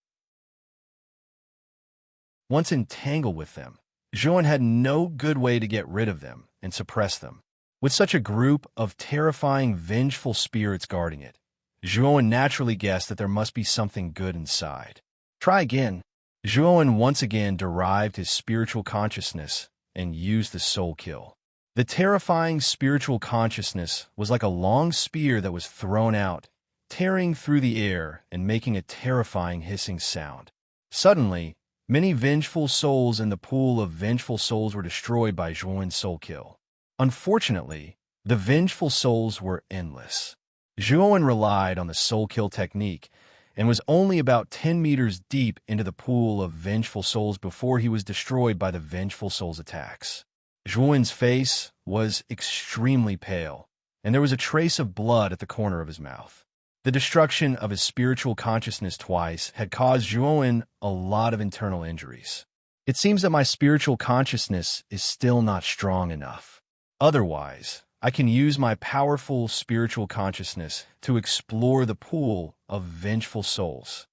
Once entangled with them, Zhuan had no good way to get rid of them and suppress them. With such a group of terrifying, vengeful spirits guarding it, Zhuan naturally guessed that there must be something good inside. Try again. Zhuan once again derived his spiritual consciousness and used the soul kill. The terrifying spiritual consciousness was like a long spear that was thrown out, tearing through the air and making a terrifying hissing sound. Suddenly, many vengeful souls in the pool of vengeful souls were destroyed by Zhuan's soul kill. Unfortunately, the vengeful souls were endless. Zhuan relied on the soul kill technique and was only about 10 meters deep into the pool of vengeful souls before he was destroyed by the vengeful souls' attacks. Zhuan's face was extremely pale, and there was a trace of blood at the corner of his mouth. The destruction of his spiritual consciousness twice had caused Zhuan a lot of internal injuries. It seems that my spiritual consciousness is still not strong enough. Otherwise, I can use my powerful spiritual consciousness to explore the pool of vengeful souls.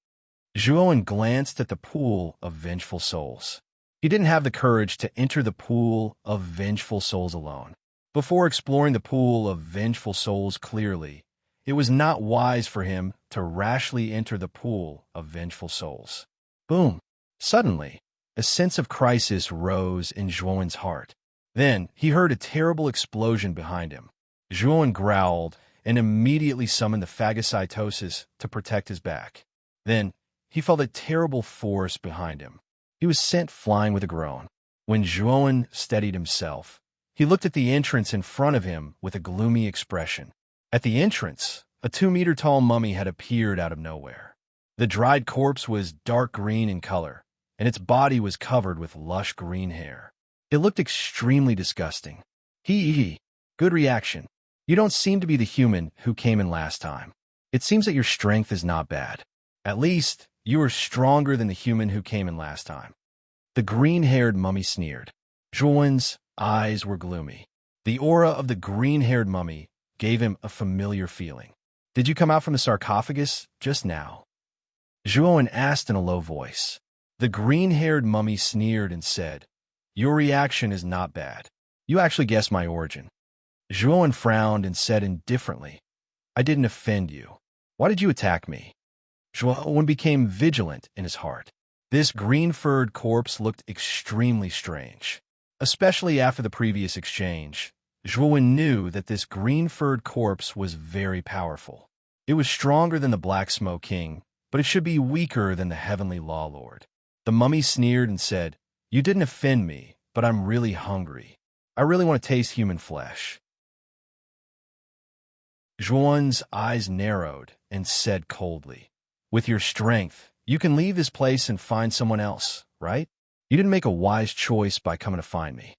Zhuowen glanced at the pool of vengeful souls. He didn't have the courage to enter the pool of vengeful souls alone. Before exploring the pool of vengeful souls clearly, it was not wise for him to rashly enter the pool of vengeful souls. Boom! Suddenly, a sense of crisis rose in Zhuowen's heart. Then, he heard a terrible explosion behind him. Zhuowen growled and immediately summoned the phagocytosis to protect his back. Then, he felt a terrible force behind him. He was sent flying with a groan. When Zhuowen steadied himself, he looked at the entrance in front of him with a gloomy expression. At the entrance, a 2-meter-tall mummy had appeared out of nowhere. The dried corpse was dark green in color, and its body was covered with lush green hair. It looked extremely disgusting. Hee. Good reaction. You don't seem to be the human who came in last time. It seems that your strength is not bad. At least, you are stronger than the human who came in last time. The green-haired mummy sneered. Zhuowen's eyes were gloomy. The aura of the green-haired mummy gave him a familiar feeling. Did you come out from the sarcophagus just now? Zhuowen asked in a low voice. The green-haired mummy sneered and said, Your reaction is not bad. You actually guessed my origin. Zhuowen frowned and said indifferently, I didn't offend you. Why did you attack me? Zhuowen became vigilant in his heart. This green-furred corpse looked extremely strange. Especially after the previous exchange, Zhuowen knew that this green-furred corpse was very powerful. It was stronger than the Black Smoke King, but it should be weaker than the Heavenly Law Lord. The mummy sneered and said, You didn't offend me, but I'm really hungry. I really want to taste human flesh. Zhuowen's eyes narrowed and said coldly, With your strength, you can leave this place and find someone else, right? You didn't make a wise choice by coming to find me.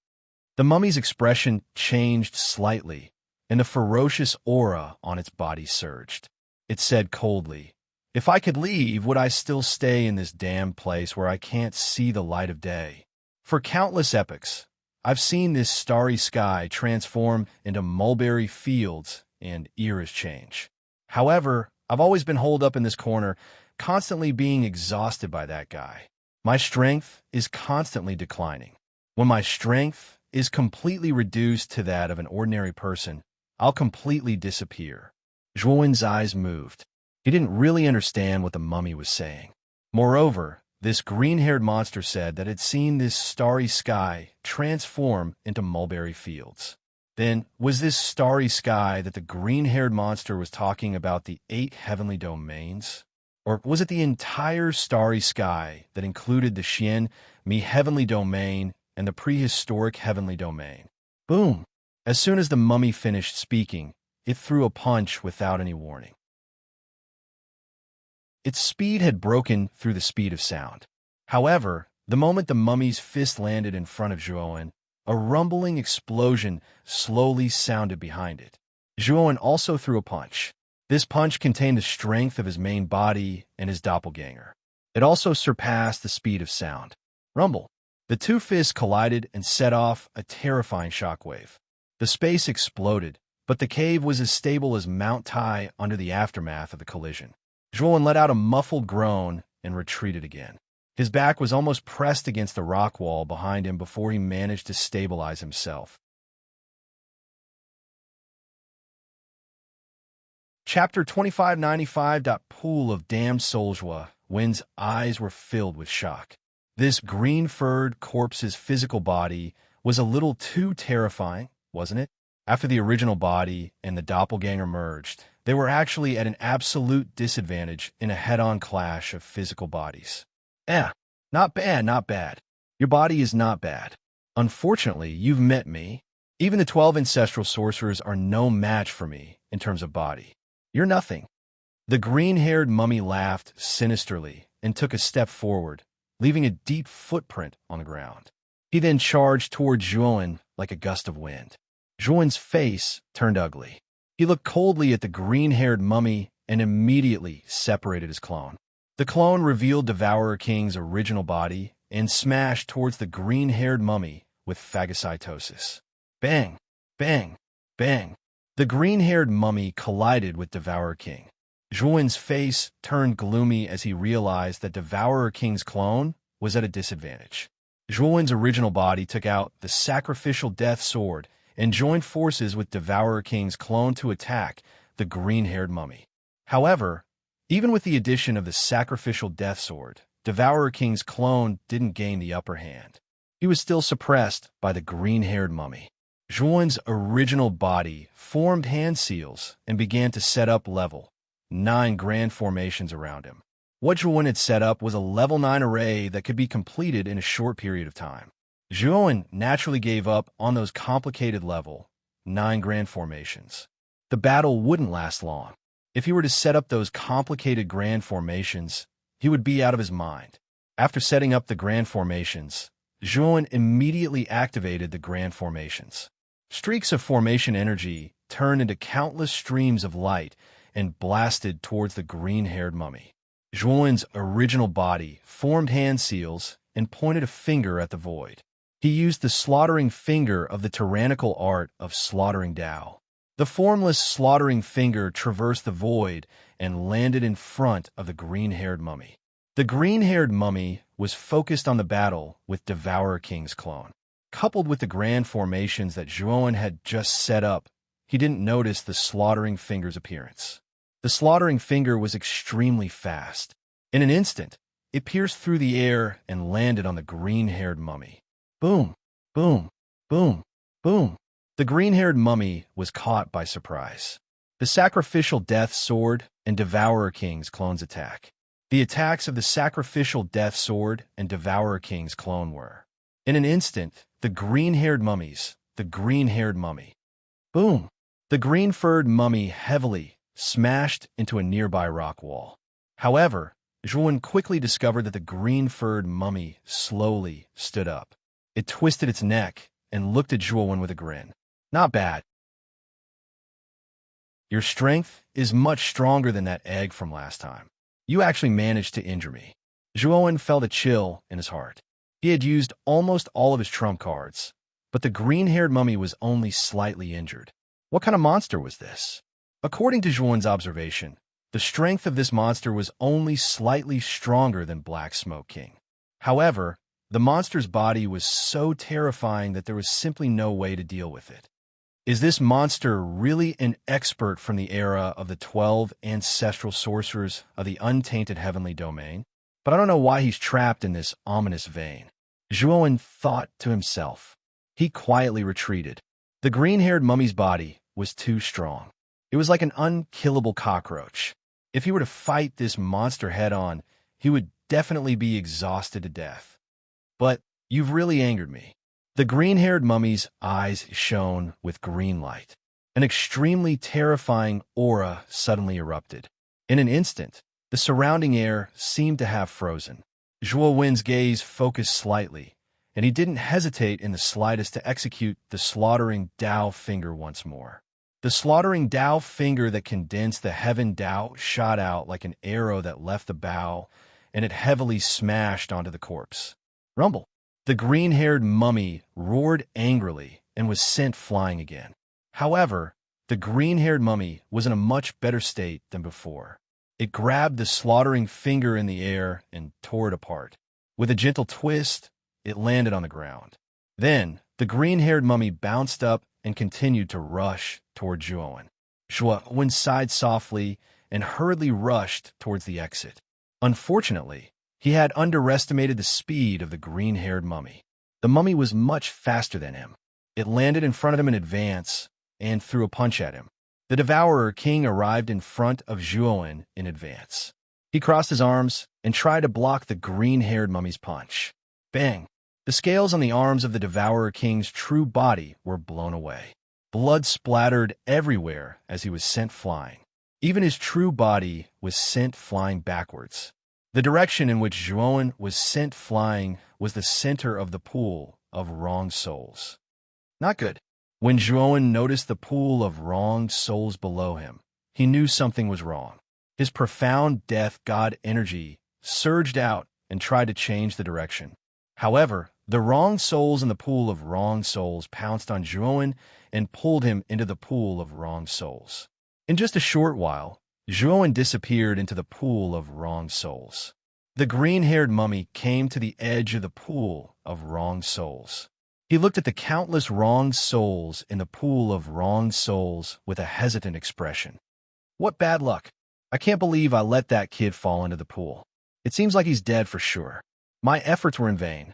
The mummy's expression changed slightly, and a ferocious aura on its body surged. It said coldly, If I could leave, would I still stay in this damned place where I can't see the light of day? For countless epochs, I've seen this starry sky transform into mulberry fields and eras change. However, I've always been holed up in this corner, constantly being exhausted by that guy. My strength is constantly declining. When my strength is completely reduced to that of an ordinary person, I'll completely disappear. Zhuowen's eyes moved. He didn't really understand what the mummy was saying. Moreover, this green-haired monster said that it had seen this starry sky transform into mulberry fields. Then, was this starry sky that the green-haired monster was talking about the 8 heavenly domains? Or was it the entire starry sky that included the Xian Mi heavenly domain and the prehistoric heavenly domain? Boom! As soon as the mummy finished speaking, it threw a punch without any warning. Its speed had broken through the speed of sound. However, the moment the mummy's fist landed in front of Zhuowen, a rumbling explosion slowly sounded behind it. Zhuowen also threw a punch. This punch contained the strength of his main body and his doppelganger. It also surpassed the speed of sound. Rumble. The two fists collided and set off a terrifying shockwave. The space exploded, but the cave was as stable as Mount Tai under the aftermath of the collision. Zhuowen let out a muffled groan and retreated again. His back was almost pressed against the rock wall behind him before he managed to stabilize himself. Chapter 2595. Pool of Damned Souljwa. Wen's eyes were filled with shock. This green-furred corpse's physical body was a little too terrifying, wasn't it? After the original body and the doppelganger merged, they were actually at an absolute disadvantage in a head-on clash of physical bodies. Not bad, not bad. Your body is not bad. Unfortunately, you've met me. Even the 12 ancestral sorcerers are no match for me in terms of body. You're nothing. The green-haired mummy laughed sinisterly and took a step forward, leaving a deep footprint on the ground. He then charged toward Zhuowen like a gust of wind. Zhuowen's face turned ugly. He looked coldly at the green-haired mummy and immediately separated his clone. The clone revealed Devourer King's original body and smashed towards the green-haired mummy with phagocytosis. Bang! Bang! Bang! The green-haired mummy collided with Devourer King. Zhuan's face turned gloomy as he realized that Devourer King's clone was at a disadvantage. Zhuan's original body took out the sacrificial death sword and joined forces with Devourer King's clone to attack the green-haired mummy. However, even with the addition of the sacrificial death sword, Devourer King's clone didn't gain the upper hand. He was still suppressed by the green-haired mummy. Zhuan's original body formed hand seals and began to set up level 9 grand formations around him. What Zhuan had set up was a level 9 array that could be completed in a short period of time. Zhuan naturally gave up on those complicated level 9 grand formations. The battle wouldn't last long. If he were to set up those complicated grand formations, he would be out of his mind. After setting up the grand formations, Zhuan immediately activated the grand formations. Streaks of formation energy turned into countless streams of light and blasted towards the green-haired mummy. Zhuan's original body formed hand seals and pointed a finger at the void. He used the slaughtering finger of the tyrannical art of slaughtering Tao. The formless slaughtering finger traversed the void and landed in front of the green-haired mummy. The green-haired mummy was focused on the battle with Devourer King's clone. Coupled with the grand formations that Zhuan had just set up, he didn't notice the slaughtering finger's appearance. The slaughtering finger was extremely fast. In an instant, it pierced through the air and landed on the green-haired mummy. Boom, boom, boom, boom. The green-haired mummy was caught by surprise. The sacrificial death sword and Devourer King's clone's attack. The attacks of the sacrificial death sword and Devourer King's clone were. In an instant, the green-haired mummy. Boom! The green-furred mummy heavily smashed into a nearby rock wall. However, Zhuan quickly discovered that the green-furred mummy slowly stood up. It twisted its neck and looked at Zhuan with a grin. Not bad. Your strength is much stronger than that egg from last time. You actually managed to injure me. Zhuan felt a chill in his heart. He had used almost all of his trump cards, but the green-haired mummy was only slightly injured. What kind of monster was this? According to Zhuan's observation, the strength of this monster was only slightly stronger than Black Smoke King. However, the monster's body was so terrifying that there was simply no way to deal with it. Is this monster really an expert from the era of the 12 ancestral sorcerers of the untainted heavenly domain? But I don't know why he's trapped in this ominous vein. Zhuan thought to himself. He quietly retreated. The green-haired mummy's body was too strong. It was like an unkillable cockroach. If he were to fight this monster head-on, he would definitely be exhausted to death. But you've really angered me. The green-haired mummy's eyes shone with green light. An extremely terrifying aura suddenly erupted. In an instant, the surrounding air seemed to have frozen. Zhuowen's gaze focused slightly, and he didn't hesitate in the slightest to execute the slaughtering Dao finger once more. The slaughtering Dao finger that condensed the heaven Dao shot out like an arrow that left the bow, and it heavily smashed onto the corpse. Rumble! The green-haired mummy roared angrily and was sent flying again. However, the green-haired mummy was in a much better state than before. It grabbed the slaughtering finger in the air and tore it apart. With a gentle twist, it landed on the ground. Then, the green-haired mummy bounced up and continued to rush toward Zhuowen. Zhuowen sighed softly and hurriedly rushed towards the exit. Unfortunately, he had underestimated the speed of the green-haired mummy. The mummy was much faster than him. It landed in front of him in advance and threw a punch at him. The Devourer King arrived in front of Zhuowen in advance. He crossed his arms and tried to block the green-haired mummy's punch. Bang! The scales on the arms of the Devourer King's true body were blown away. Blood splattered everywhere as he was sent flying. Even his true body was sent flying backwards. The direction in which Zhuowen was sent flying was the center of the pool of wrong souls. Not good. When Zhuowen noticed the pool of wrong souls below him, he knew something was wrong. His profound death god energy surged out and tried to change the direction. However, The wrong souls in the pool of wrong souls pounced on Zhuowen and pulled him into the pool of wrong souls. In just a short while, Zhuowen disappeared into the pool of wrong souls. The green-haired mummy came to the edge of the pool of wrong souls. He looked at the countless wrong souls in the pool of wrong souls with a hesitant expression. What bad luck! I can't believe I let that kid fall into the pool. It seems like he's dead for sure. My efforts were in vain.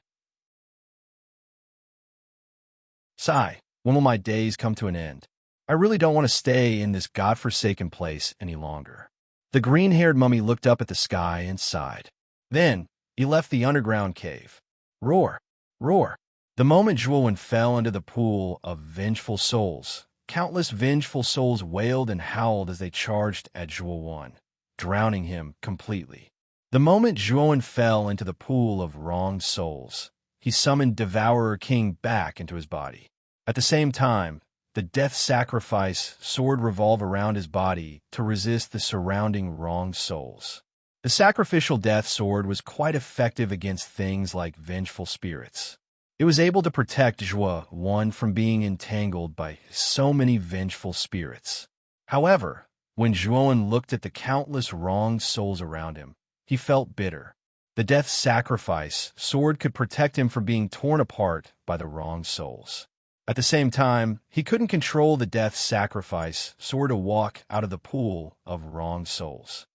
Sigh, when will my days come to an end? I really don't want to stay in this godforsaken place any longer. The green-haired mummy looked up at the sky and sighed. Then, he left the underground cave. Roar! Roar! The moment Zhuowen fell into the pool of vengeful souls, countless vengeful souls wailed and howled as they charged at Zhuowen, drowning him completely. The moment Zhuowen fell into the pool of wrong souls, he summoned Devourer King back into his body. At the same time, the death sacrifice sword revolved around his body to resist the surrounding wrong souls. The sacrificial death sword was quite effective against things like vengeful spirits. It was able to protect Zhuowen from being entangled by so many vengeful spirits. However, when Zhuowen looked at the countless wrong souls around him, he felt bitter. The death sacrifice sword could protect him from being torn apart by the wrong souls. At the same time, he couldn't control the death sacrifice sword to walk out of the pool of wrong souls.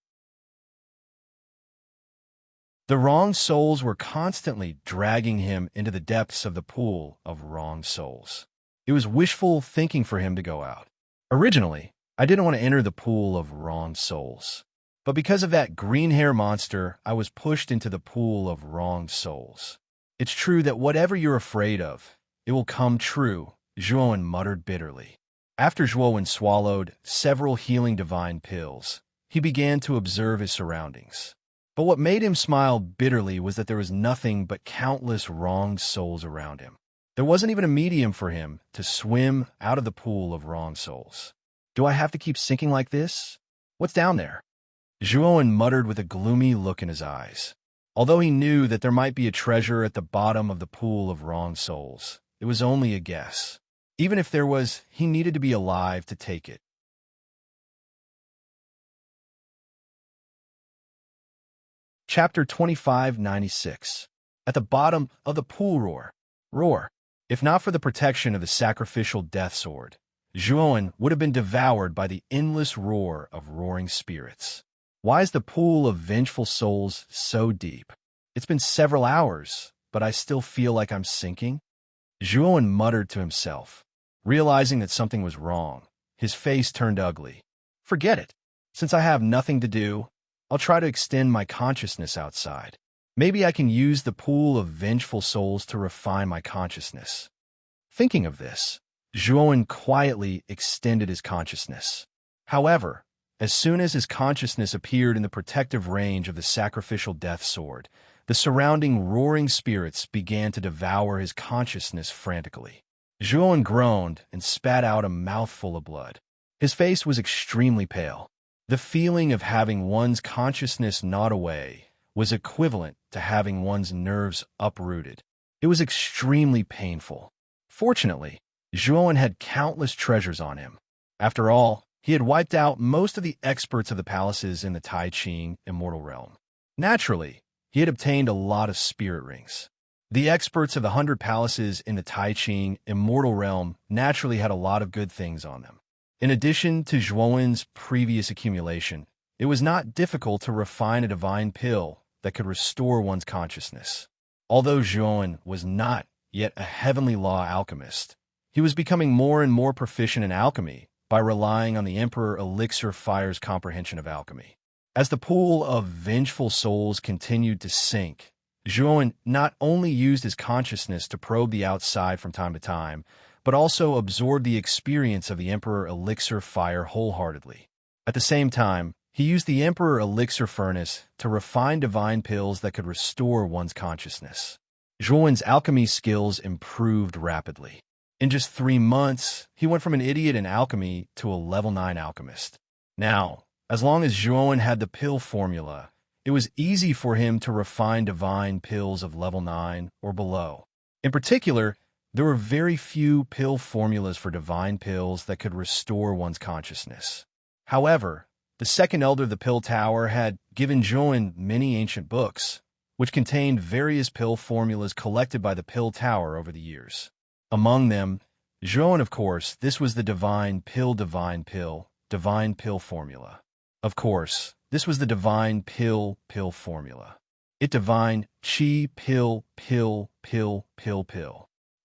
The wrong souls were constantly dragging him into the depths of the pool of wrong souls. It was wishful thinking for him to go out. Originally, I didn't want to enter the pool of wrong souls. But because of that green hair monster, I was pushed into the pool of wrong souls. It's true that whatever you're afraid of, it will come true, Zhuowen muttered bitterly. After Zhuowen swallowed several healing divine pills, he began to observe his surroundings. But what made him smile bitterly was that there was nothing but countless wrong souls around him. There wasn't even a medium for him to swim out of the pool of wrong souls. Do I have to keep sinking like this? What's down there? Zhuowen muttered with a gloomy look in his eyes. Although he knew that there might be a treasure at the bottom of the pool of wrong souls, it was only a guess. Even if there was, he needed to be alive to take it. Chapter 2596. At the bottom of the pool roar. Roar. If not for the protection of the sacrificial death sword, Zhuowen would have been devoured by the endless roar of roaring spirits. Why is the pool of vengeful souls so deep? It's been several hours, but I still feel like I'm sinking. Zhuowen muttered to himself. Realizing that something was wrong, his face turned ugly. Forget it. Since I have nothing to do, I'll try to extend my consciousness outside. Maybe I can use the pool of vengeful souls to refine my consciousness. Thinking of this, Zhuowen quietly extended his consciousness. However, as soon as his consciousness appeared in the protective range of the sacrificial death sword, the surrounding roaring spirits began to devour his consciousness frantically. Zhuowen groaned and spat out a mouthful of blood. His face was extremely pale. The feeling of having one's consciousness gnawed away was equivalent to having one's nerves uprooted. It was extremely painful. Fortunately, Zhuowen had countless treasures on him. After all, he had wiped out most of the experts of the palaces in the Tai Ching immortal realm. Naturally, he had obtained a lot of spirit rings. The experts of the 100 palaces in the Tai Ching immortal realm naturally had a lot of good things on them. In addition to Zhuowen's previous accumulation, it was not difficult to refine a divine pill that could restore one's consciousness. Although Zhuowen was not yet a heavenly law alchemist, he was becoming more and more proficient in alchemy by relying on the Emperor Elixir Fire's comprehension of alchemy. As the pool of vengeful souls continued to sink, Zhuowen not only used his consciousness to probe the outside from time to time, but also absorbed the experience of the Emperor Elixir Fire wholeheartedly. At the same time, he used the Emperor Elixir Furnace to refine divine pills that could restore one's consciousness. Zhuowen's alchemy skills improved rapidly. In just 3 months, he went from an idiot in alchemy to a level 9 alchemist. Now, as long as Zhuowen had the pill formula, it was easy for him to refine divine pills of level 9 or below. In particular, there were very few pill formulas for divine pills that could restore one's consciousness. However, the second elder of the Pill Tower had given Joan many ancient books, which contained various pill formulas collected by the Pill Tower over the years. Among them, Joan, of course, this was the divine pill formula. Of course, this was the divine pill formula. It divine chi pill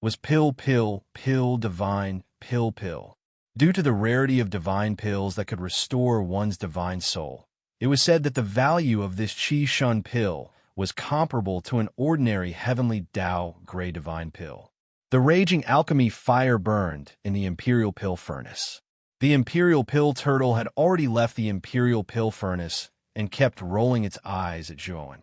was pill divine pill. Due to the rarity of divine pills that could restore one's divine soul, it was said that the value of this Qi Shun pill was comparable to an ordinary heavenly Tao gray divine pill. The raging alchemy fire burned in the imperial pill furnace. The imperial pill turtle had already left the imperial pill furnace and kept rolling its eyes at Joan.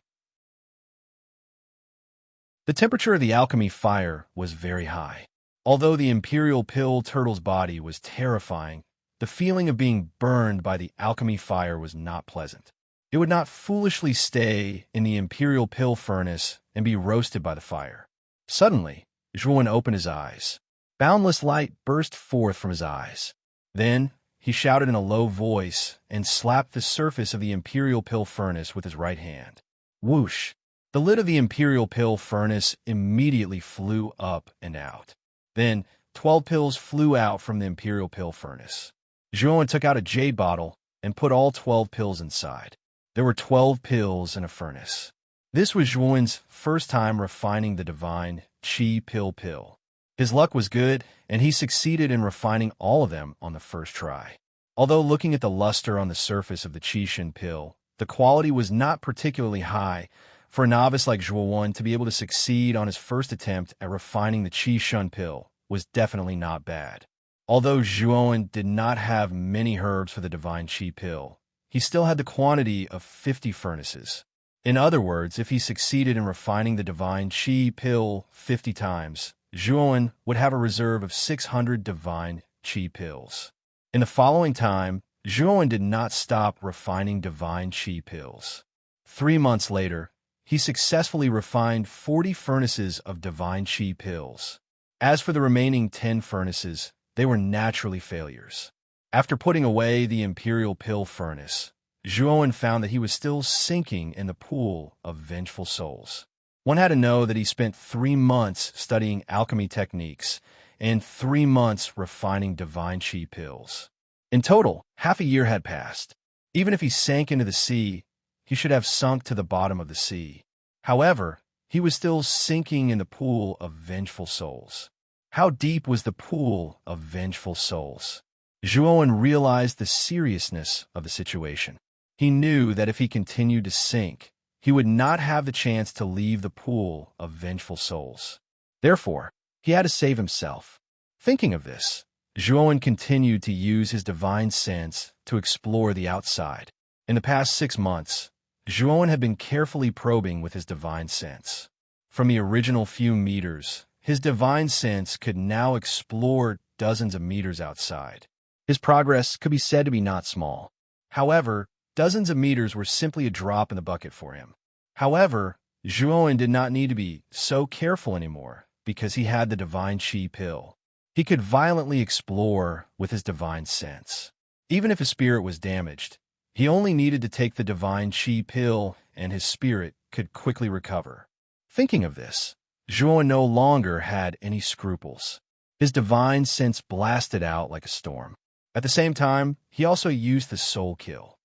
The temperature of the alchemy fire was very high. Although the imperial pill turtle's body was terrifying, the feeling of being burned by the alchemy fire was not pleasant. It would not foolishly stay in the imperial pill furnace and be roasted by the fire. Suddenly, Joan opened his eyes. Boundless light burst forth from his eyes. Then, he shouted in a low voice and slapped the surface of the imperial pill furnace with his right hand. Whoosh! The lid of the imperial pill furnace immediately flew up and out. Then, 12 pills flew out from the imperial pill furnace. Joan took out a jade bottle and put all 12 pills inside. There were 12 pills in a furnace. This was Joan's first time refining the divine Qi pill. His luck was good, and he succeeded in refining all of them on the first try. Although looking at the luster on the surface of the Qi Shin pill, the quality was not particularly high. For a novice like Joan to be able to succeed on his first attempt at refining the Qi Shun pill was definitely not bad. Although Joan did not have many herbs for the divine Qi pill, he still had the quantity of 50 furnaces. In other words, if he succeeded in refining the divine Qi pill 50 times, Joan would have a reserve of 600 divine Qi pills. In the following time, Joan did not stop refining divine Qi pills. 3 months later, he successfully refined 40 furnaces of divine Qi pills. As for the remaining 10 furnaces, they were naturally failures. After putting away the imperial pill furnace, Joan found that he was still sinking in the pool of vengeful souls. One had to know that he spent 3 months studying alchemy techniques and 3 months refining divine Qi pills. In total, half a year had passed. Even if he sank into the sea, he should have sunk to the bottom of the sea. However, he was still sinking in the pool of vengeful souls. How deep was the pool of vengeful souls? Joan realized the seriousness of the situation. He knew that if he continued to sink, he would not have the chance to leave the pool of vengeful souls. Therefore, he had to save himself. Thinking of this, Joan continued to use his divine sense to explore the outside. In the past 6 months, Joan had been carefully probing with his divine sense. From the original few meters, his divine sense could now explore dozens of meters outside. His progress could be said to be not small. However, dozens of meters were simply a drop in the bucket for him. However, Joan did not need to be so careful anymore because he had the divine Qi pill. He could violently explore with his divine sense. Even if his spirit was damaged, he only needed to take the divine Qi pill and his spirit could quickly recover. Thinking of this, Joan no longer had any scruples. His divine sense blasted out like a storm. At the same time, he also used the soul kill.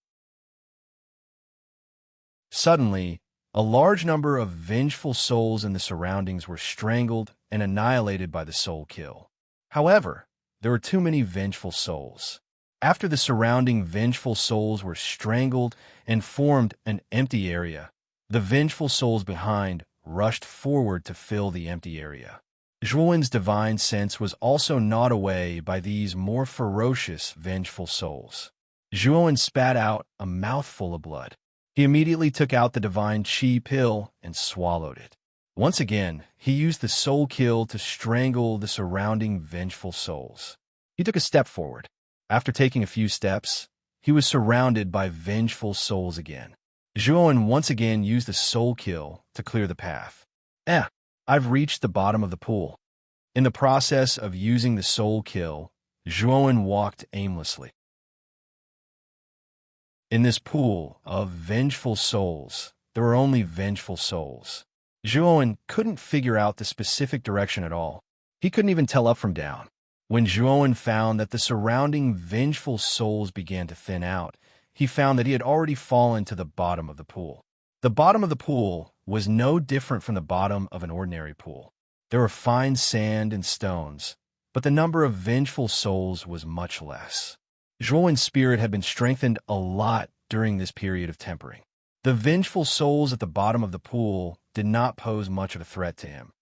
Suddenly, a large number of vengeful souls in the surroundings were strangled and annihilated by the soul kill. However, there were too many vengeful souls. After the surrounding vengeful souls were strangled and formed an empty area, the vengeful souls behind rushed forward to fill the empty area. Joan's divine sense was also gnawed away by these more ferocious, vengeful souls. Joan spat out a mouthful of blood. He immediately took out the divine Qi pill and swallowed it. Once again, he used the soul kill to strangle the surrounding vengeful souls. He took a step forward. After taking a few steps, he was surrounded by vengeful souls again. Joan once again used the soul kill to clear the path. I've reached the bottom of the pool. In the process of using the soul kill, Zhuan walked aimlessly. In this pool of vengeful souls, there were only vengeful souls. Zhuan couldn't figure out the specific direction at all. He couldn't even tell up from down. When Zhuan found that the surrounding vengeful souls began to thin out, he found that he had already fallen to the bottom of the pool. The bottom of the pool was no different from the bottom of an ordinary pool. There were fine sand and stones, but the number of vengeful souls was much less. Zhuan's spirit had been strengthened a lot during this period of tempering. The vengeful souls at the bottom of the pool did not pose much of a threat to him.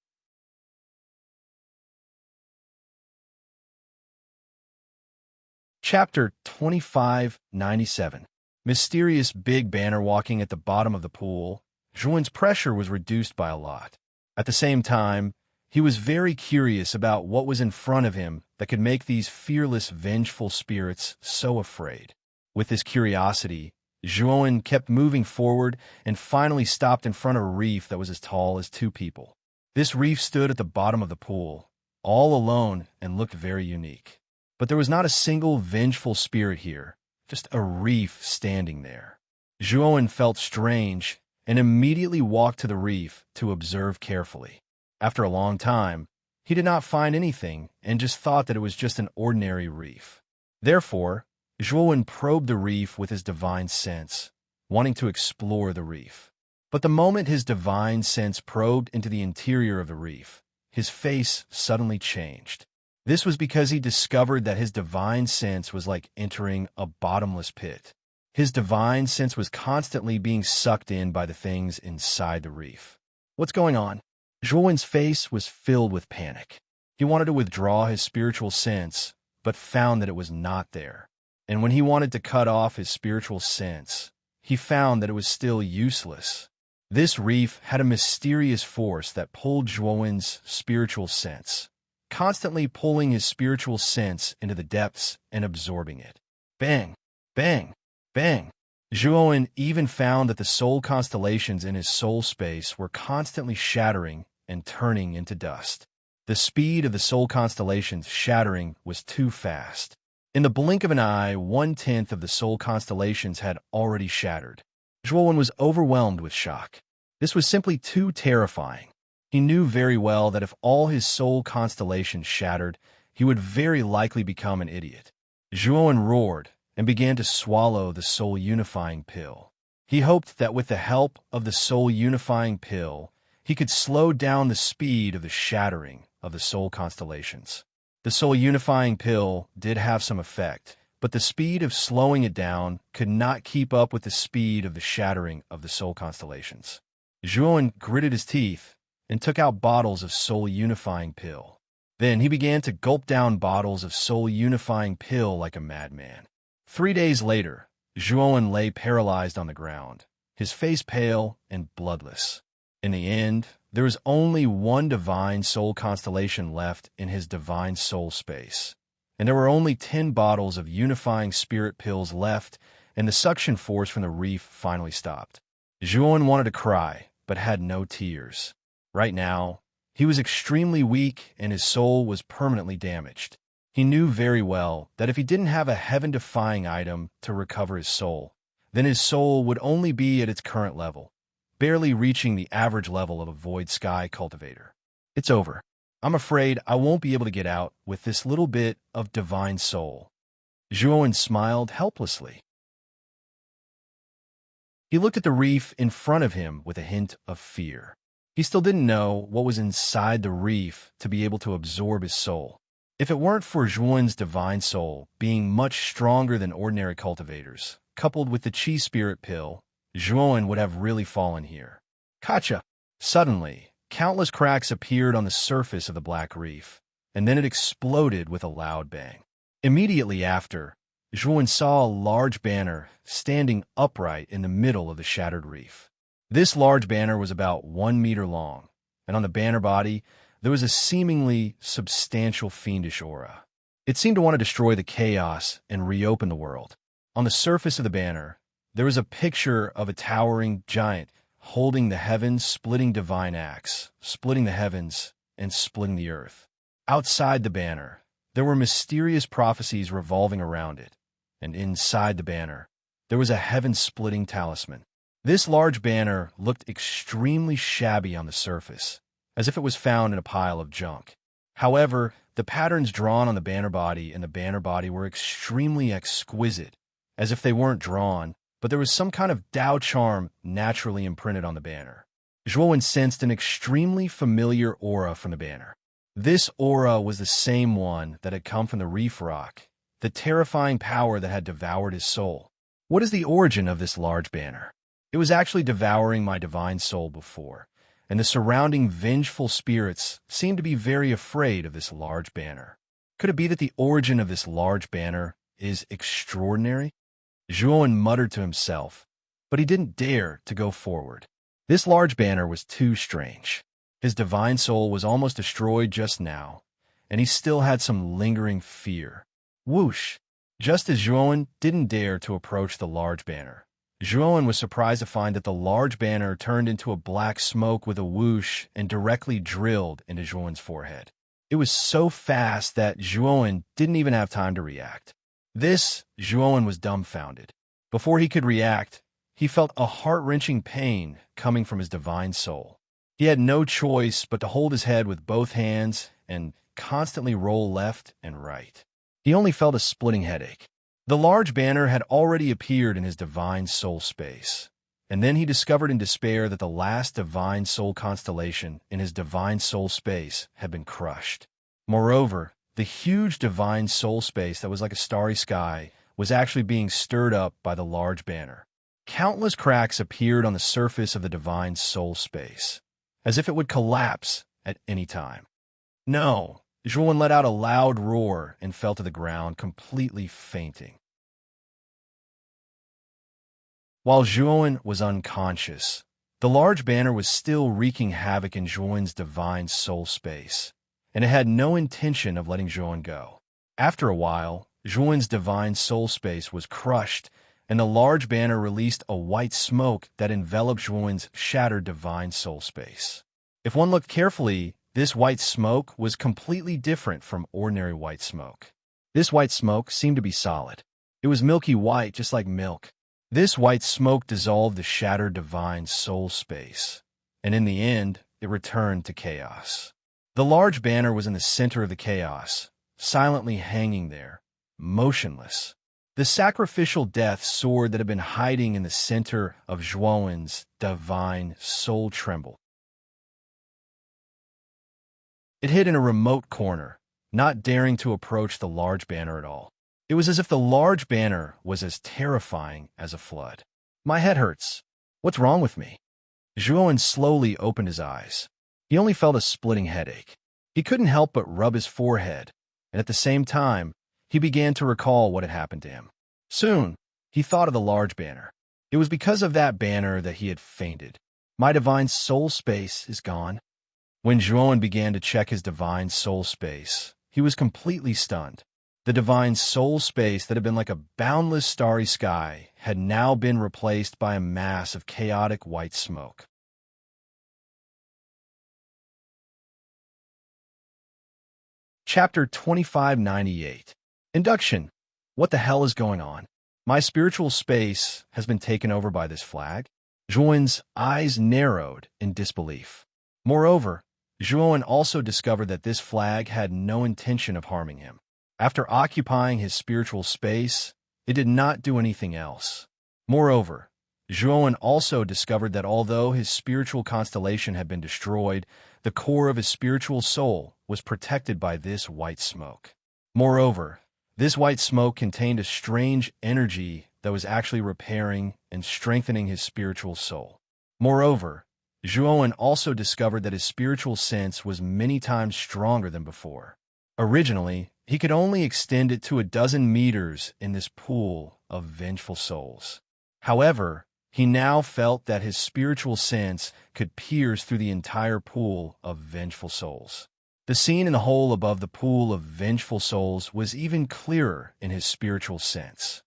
Chapter 2597. Mysterious big banner walking at the bottom of the pool. Zhuan's pressure was reduced by a lot. At the same time, he was very curious about what was in front of him that could make these fearless, vengeful spirits so afraid. With this curiosity, Zhuan kept moving forward and finally stopped in front of a reef that was as tall as two people. This reef stood at the bottom of the pool, all alone, and looked very unique. But there was not a single vengeful spirit here, just a reef standing there. Zhuan felt strange and immediately walked to the reef to observe carefully. After a long time, he did not find anything and just thought that it was just an ordinary reef. Therefore, Zhuan probed the reef with his divine sense, wanting to explore the reef. But the moment his divine sense probed into the interior of the reef, his face suddenly changed. This was because he discovered that his divine sense was like entering a bottomless pit. His divine sense was constantly being sucked in by the things inside the reef. What's going on? Zhuan's face was filled with panic. He wanted to withdraw his spiritual sense, but found that it was not there. And when he wanted to cut off his spiritual sense, he found that it was still useless. This reef had a mysterious force that pulled Zhuan's spiritual sense, constantly pulling his spiritual sense into the depths and absorbing it. Bang, bang, bang. Zhuan even found that the soul constellations in his soul space were constantly shattering and turning into dust. The speed of the soul constellations shattering was too fast. In the blink of an eye, 1/10 of the soul constellations had already shattered. Zhuan was overwhelmed with shock. This was simply too terrifying. He knew very well that if all his soul constellations shattered, he would very likely become an idiot. Zhuan roared and began to swallow the soul-unifying pill. He hoped that with the help of the soul-unifying pill, he could slow down the speed of the shattering of the soul constellations. The soul-unifying pill did have some effect, but the speed of slowing it down could not keep up with the speed of the shattering of the soul constellations. Zhuan gritted his teeth and took out bottles of soul-unifying pill. Then he began to gulp down bottles of soul-unifying pill like a madman. 3 days later, Zhuan lay paralyzed on the ground, his face pale and bloodless. In the end, there was only one divine soul constellation left in his divine soul space, and there were only 10 bottles of unifying spirit pills left, and the suction force from the reef finally stopped. Zhuan wanted to cry, but had no tears. Right now, he was extremely weak and his soul was permanently damaged. He knew very well that if he didn't have a heaven-defying item to recover his soul, then his soul would only be at its current level, barely reaching the average level of a void sky cultivator. It's over. I'm afraid I won't be able to get out with this little bit of divine soul. Zhuan smiled helplessly. He looked at the reef in front of him with a hint of fear. He still didn't know what was inside the reef to be able to absorb his soul. If it weren't for Zhuan's divine soul being much stronger than ordinary cultivators, coupled with the chi spirit pill, Zhuan would have really fallen here. Gotcha! Suddenly, countless cracks appeared on the surface of the black reef, and then it exploded with a loud bang. Immediately after, Zhuan saw a large banner standing upright in the middle of the shattered reef. This large banner was about 1 meter long, and on the banner body, there was a seemingly substantial fiendish aura. It seemed to want to destroy the chaos and reopen the world. On the surface of the banner, there was a picture of a towering giant holding the heavens, splitting divine axe, splitting the heavens, and splitting the earth. Outside the banner, there were mysterious prophecies revolving around it, and inside the banner, there was a heaven-splitting talisman. This large banner looked extremely shabby on the surface, as if it was found in a pile of junk. However, the patterns drawn on the banner body and the banner body were extremely exquisite, as if they weren't drawn, but there was some kind of Tao charm naturally imprinted on the banner. Zhuowen sensed an extremely familiar aura from the banner. This aura was the same one that had come from the reef rock, the terrifying power that had devoured his soul. What is the origin of this large banner? It was actually devouring my divine soul before, and the surrounding vengeful spirits seemed to be very afraid of this large banner. Could it be that the origin of this large banner is extraordinary? Zhuowen muttered to himself, but he didn't dare to go forward. This large banner was too strange. His divine soul was almost destroyed just now, and he still had some lingering fear. Whoosh! Just as Zhuowen didn't dare to approach the large banner, Zhuowen was surprised to find that the large banner turned into a black smoke with a whoosh and directly drilled into Zhuowen's forehead. It was so fast that Zhuowen didn't even have time to react. Zhuowen was dumbfounded. Before he could react, he felt a heart-wrenching pain coming from his divine soul. He had no choice but to hold his head with both hands and constantly roll left and right. He only felt a splitting headache. The large banner had already appeared in his divine soul space, and then he discovered in despair that the last divine soul constellation in his divine soul space had been crushed. Moreover, the huge divine soul space that was like a starry sky was actually being stirred up by the large banner. Countless cracks appeared on the surface of the divine soul space, as if it would collapse at any time. No! Zhuowen let out a loud roar and fell to the ground, completely fainting. While Zhuowen was unconscious, the large banner was still wreaking havoc in Zhuowen's divine soul space, and it had no intention of letting Zhuowen go. After a while, Zhuowen's divine soul space was crushed, and the large banner released a white smoke that enveloped Zhuowen's shattered divine soul space. If one looked carefully, this white smoke was completely different from ordinary white smoke. This white smoke seemed to be solid. It was milky white, just like milk. This white smoke dissolved the shattered divine soul space, and in the end, it returned to chaos. The large banner was in the center of the chaos, silently hanging there, motionless. The sacrificial death sword that had been hiding in the center of Zhuowen's divine soul trembled. It hid in a remote corner, not daring to approach the large banner at all. It was as if the large banner was as terrifying as a flood. My head hurts. What's wrong with me? Zhuowen slowly opened his eyes. He only felt a splitting headache. He couldn't help but rub his forehead, and at the same time, he began to recall what had happened to him. Soon, he thought of the large banner. It was because of that banner that he had fainted. My divine soul space is gone. When Zhuowen began to check his divine soul space, he was completely stunned. The divine soul space that had been like a boundless starry sky had now been replaced by a mass of chaotic white smoke. Chapter 2598. Induction. What the hell is going on? My spiritual space has been taken over by this flag? Zhuowen's eyes narrowed in disbelief. Moreover, Zhuowen also discovered that this flag had no intention of harming him. After occupying his spiritual space, it did not do anything else. Moreover, Zhuowen also discovered that although his spiritual constellation had been destroyed, the core of his spiritual soul was protected by this white smoke. Moreover, this white smoke contained a strange energy that was actually repairing and strengthening his spiritual soul. Moreover, Zhuowen also discovered that his spiritual sense was many times stronger than before. Originally, he could only extend it to a dozen meters in this pool of vengeful souls. However, he now felt that his spiritual sense could pierce through the entire pool of vengeful souls. The scene in the hole above the pool of vengeful souls was even clearer in his spiritual sense.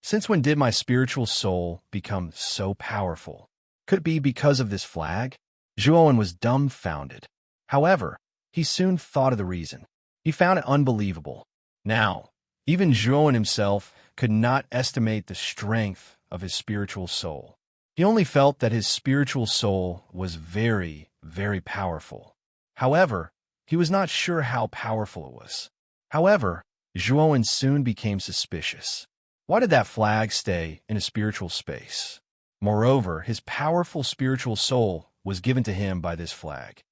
Since when did my spiritual soul become so powerful? Could it be because of this flag? Zhuowen was dumbfounded. However, he soon thought of the reason. He found it unbelievable. Now, even Zhuowen himself could not estimate the strength of his spiritual soul. He only felt that his spiritual soul was very, very powerful. However, he was not sure how powerful it was. However, Zhuowen soon became suspicious. Why did that flag stay in a spiritual space? Moreover, his powerful spiritual soul was given to him by this flag.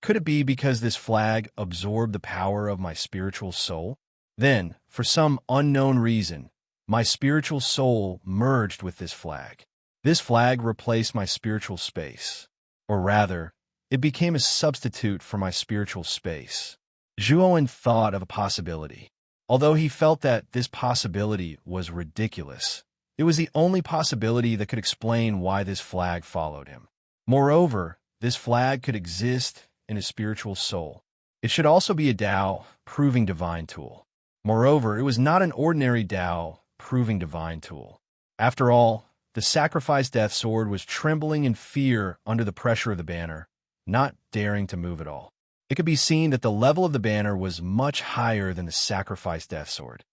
Could it be because this flag absorbed the power of my spiritual soul? Then, for some unknown reason, my spiritual soul merged with this flag. This flag replaced my spiritual space. Or rather, it became a substitute for my spiritual space. Zhuowen thought of a possibility. Although he felt that this possibility was ridiculous, it was the only possibility that could explain why this flag followed him. Moreover, this flag could exist in his spiritual soul. It should also be a Tao proving divine tool. Moreover, it was not an ordinary Tao proving divine tool. After all, the sacrificed death sword was trembling in fear under the pressure of the banner, not daring to move at all. It could be seen that the level of the banner was much higher than the sacrificed death sword.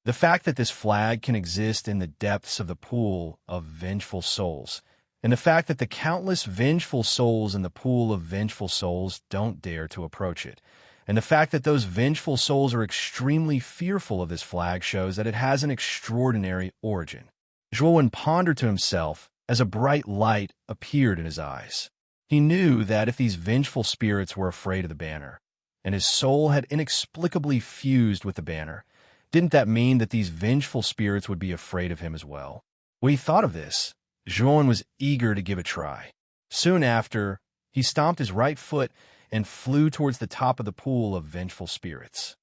The fact that this flag can exist in the depths of the pool of vengeful souls, and the fact that the countless vengeful souls in the pool of vengeful souls don't dare to approach it, and the fact that those vengeful souls are extremely fearful of this flag shows that it has an extraordinary origin. Zhuowen pondered to himself as a bright light appeared in his eyes. He knew that if these vengeful spirits were afraid of the banner, and his soul had inexplicably fused with the banner, didn't that mean that these vengeful spirits would be afraid of him as well? When he thought of this, Zhuowen was eager to give a try. Soon after, he stomped his right foot and flew towards the top of the pool of vengeful spirits.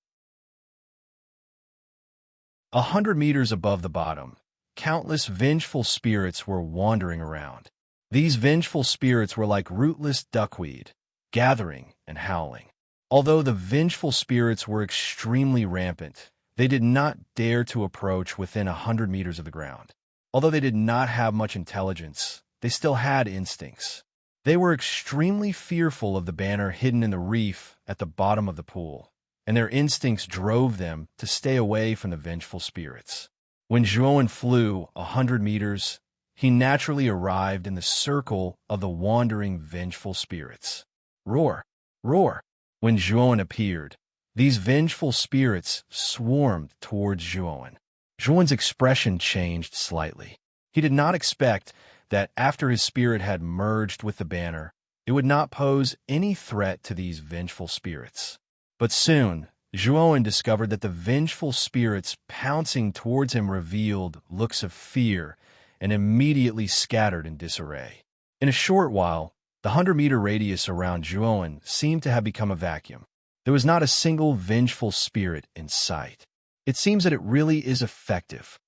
100 meters above the bottom, countless vengeful spirits were wandering around. These vengeful spirits were like rootless duckweed, gathering and howling. Although the vengeful spirits were extremely rampant, they did not dare to approach within 100 meters of the ground. Although they did not have much intelligence, they still had instincts. They were extremely fearful of the banner hidden in the reef at the bottom of the pool, and their instincts drove them to stay away from the vengeful spirits. When Zhuowen flew 100 meters, he naturally arrived in the circle of the wandering vengeful spirits. Roar! Roar! When Zhuowen appeared, these vengeful spirits swarmed towards Zhuowen. Zhuowen's expression changed slightly. He did not expect that after his spirit had merged with the banner, it would not pose any threat to these vengeful spirits. But soon, Zhuowen discovered that the vengeful spirits pouncing towards him revealed looks of fear and immediately scattered in disarray. In a short while, the 100-meter radius around Zhuowen seemed to have become a vacuum. There was not a single vengeful spirit in sight. It seems that it really is effective.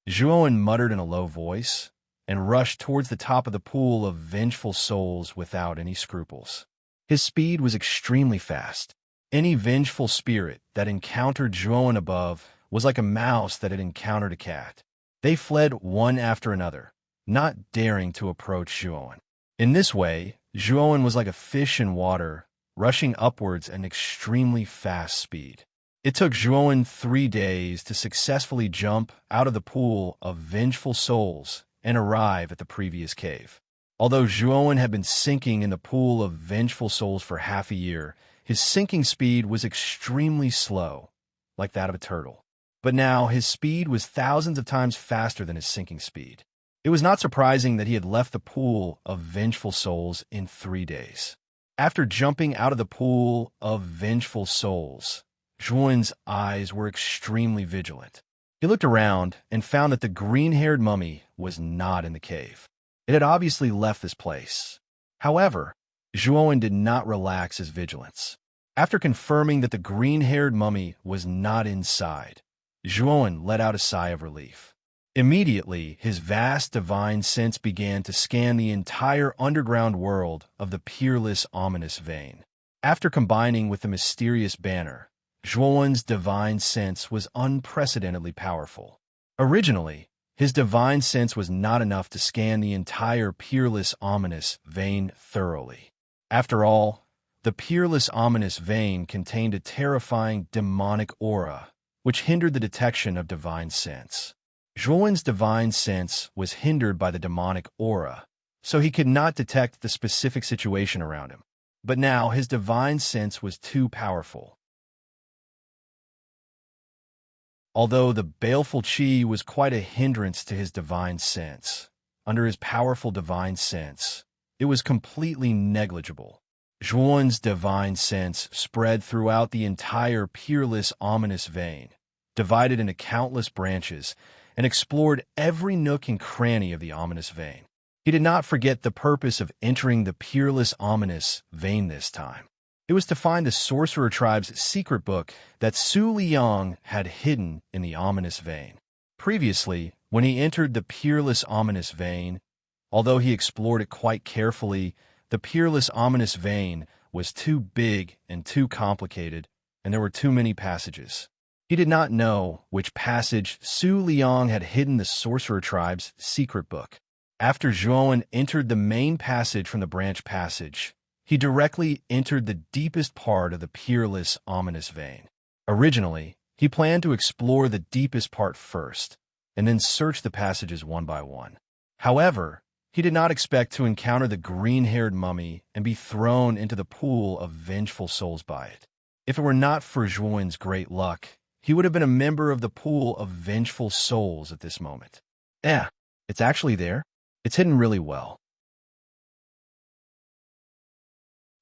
Zhuowen muttered in a low voice and rushed towards the top of the pool of vengeful souls without any scruples. His speed was extremely fast. Any vengeful spirit that encountered Zhuowen above was like a mouse that had encountered a cat. They fled one after another, not daring to approach Zhuowen. In this way, Zhuowen was like a fish in water, rushing upwards at an extremely fast speed. It took Zhuowen 3 days to successfully jump out of the pool of vengeful souls and arrive at the previous cave. Although Zhuowen had been sinking in the pool of vengeful souls for half a year, his sinking speed was extremely slow, like that of a turtle. But now his speed was thousands of times faster than his sinking speed. It was not surprising that he had left the pool of vengeful souls in 3 days. After jumping out of the pool of vengeful souls, Zhuowen's eyes were extremely vigilant. He looked around and found that the green-haired mummy was not in the cave. It had obviously left this place. However, Zhuowen did not relax his vigilance. After confirming that the green-haired mummy was not inside, Zhuowen let out a sigh of relief. Immediately, his vast divine sense began to scan the entire underground world of the peerless ominous vein. After combining with the mysterious banner, Zhuowen's divine sense was unprecedentedly powerful. Originally, His divine sense was not enough to scan the entire peerless ominous vein thoroughly. After all, the peerless ominous vein contained a terrifying demonic aura, which hindered the detection of divine sense. Zhuowen's divine sense was hindered by the demonic aura, so he could not detect the specific situation around him. But now his divine sense was too powerful. Although the baleful qi was quite a hindrance to his divine sense, under his powerful divine sense, it was completely negligible. Zhuowen's divine sense spread throughout the entire peerless ominous vein, divided into countless branches, and explored every nook and cranny of the ominous vein. He did not forget the purpose of entering the peerless ominous vein this time. It was to find the sorcerer tribe's secret book that Su Liang had hidden in the ominous vein. Previously, when he entered the peerless ominous vein, although he explored it quite carefully, the peerless ominous vein was too big and too complicated, and there were too many passages. He did not know which passage Su Liang had hidden the sorcerer tribe's secret book. After Zhuowen entered the main passage from the branch passage, he directly entered the deepest part of the peerless ominous vein. Originally, he planned to explore the deepest part first, and then search the passages one by one. However, he did not expect to encounter the green-haired mummy and be thrown into the pool of vengeful souls by it. If it were not for Zhuowen's great luck, he would have been a member of the pool of vengeful souls at this moment. It's actually there. It's hidden really well.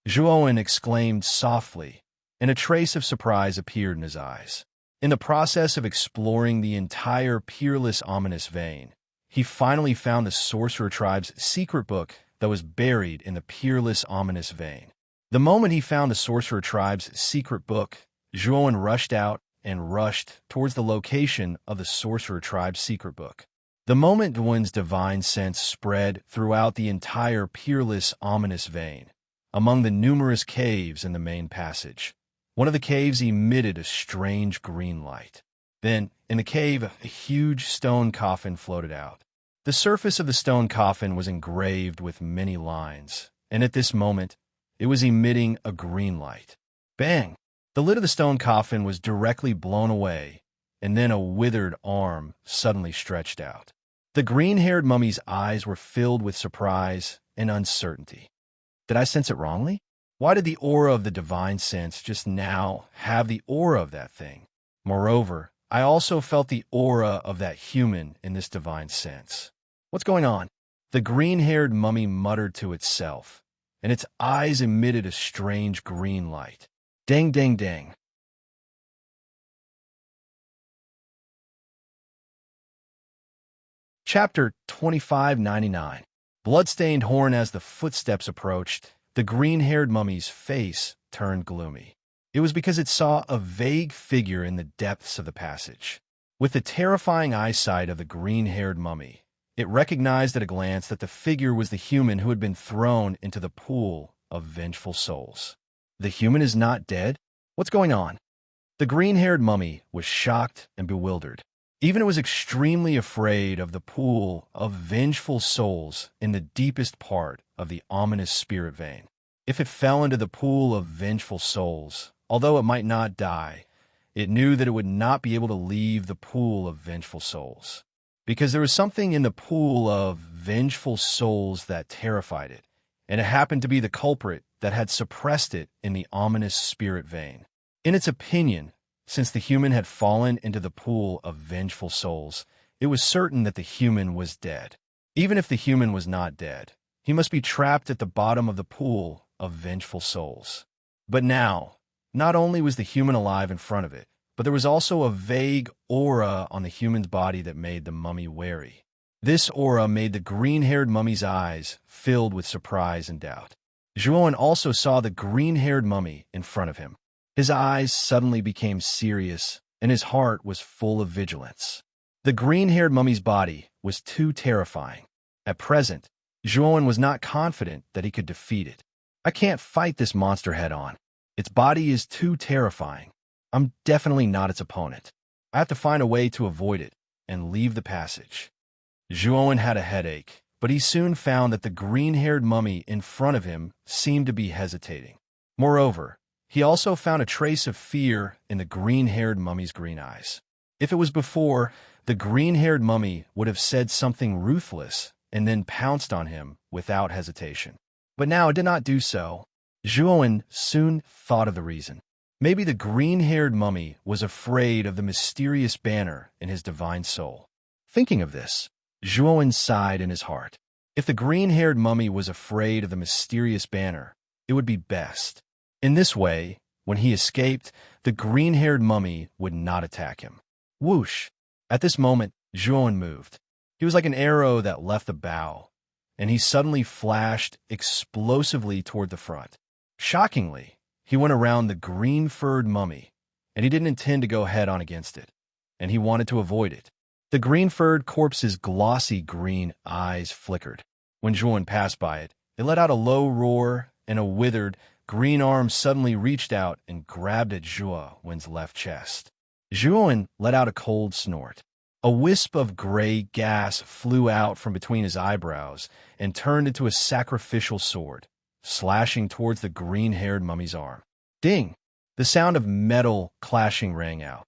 Zhuowen exclaimed softly, and a trace of surprise appeared in his eyes. In the process of exploring the entire peerless ominous vein, he finally found the sorcerer tribe's secret book that was buried in the peerless ominous vein. The moment he found the sorcerer tribe's secret book, Zhuowen rushed out and rushed towards the location of the sorcerer tribe's secret book. The moment Zhuowen's divine sense spread throughout the entire peerless ominous vein, among the numerous caves in the main passage, one of the caves emitted a strange green light. Then, in the cave, a huge stone coffin floated out. The surface of the stone coffin was engraved with many lines, and at this moment, it was emitting a green light. Bang! The lid of the stone coffin was directly blown away, and then a withered arm suddenly stretched out. The green-haired mummy's eyes were filled with surprise and uncertainty. Did I sense it wrongly? Why did the aura of the divine sense just now have the aura of that thing? Moreover, I also felt the aura of that human in this divine sense. What's going on? The green-haired mummy muttered to itself, and its eyes emitted a strange green light. Dang, dang, dang. Chapter 2599. Bloodstained horn. As the footsteps approached, the green-haired mummy's face turned gloomy. It was because it saw a vague figure in the depths of the passage. With the terrifying eyesight of the green-haired mummy, it recognized at a glance that the figure was the human who had been thrown into the pool of vengeful souls. The human is not dead? What's going on? The green-haired mummy was shocked and bewildered. Even it was extremely afraid of the pool of vengeful souls in the deepest part of the ominous spirit vein. If it fell into the pool of vengeful souls, although it might not die, it knew that it would not be able to leave the pool of vengeful souls, because there was something in the pool of vengeful souls that terrified it, and it happened to be the culprit that had suppressed it in the ominous spirit vein. In its opinion, since the human had fallen into the pool of vengeful souls, it was certain that the human was dead. Even if the human was not dead, he must be trapped at the bottom of the pool of vengeful souls. But now, not only was the human alive in front of it, but there was also a vague aura on the human's body that made the mummy wary. This aura made the green-haired mummy's eyes filled with surprise and doubt. Zhuowen also saw the green-haired mummy in front of him. His eyes suddenly became serious, and his heart was full of vigilance. The green-haired mummy's body was too terrifying. At present, Zhuowen was not confident that he could defeat it. I can't fight this monster head-on. Its body is too terrifying. I'm definitely not its opponent. I have to find a way to avoid it and leave the passage. Zhuowen had a headache, but he soon found that the green-haired mummy in front of him seemed to be hesitating. Moreover, he also found a trace of fear in the green-haired mummy's green eyes. If it was before, the green-haired mummy would have said something ruthless and then pounced on him without hesitation. But now it did not do so. Zhuowen soon thought of the reason. Maybe the green-haired mummy was afraid of the mysterious banner in his divine soul. Thinking of this, Zhuowen sighed in his heart. If the green-haired mummy was afraid of the mysterious banner, it would be best. In this way, when he escaped, the green-haired mummy would not attack him. Whoosh! At this moment, Zhuowen moved. He was like an arrow that left the bow, and he suddenly flashed explosively toward the front. Shockingly, he went around the green-furred mummy, and he didn't intend to go head-on against it, and he wanted to avoid it. The green-furred corpse's glossy green eyes flickered. When Zhuowen passed by it, it let out a low roar, and a withered, green arm suddenly reached out and grabbed at Zhuowen's left chest. Zhuowen let out a cold snort. A wisp of gray gas flew out from between his eyebrows and turned into a sacrificial sword, slashing towards the green-haired mummy's arm. Ding! The sound of metal clashing rang out.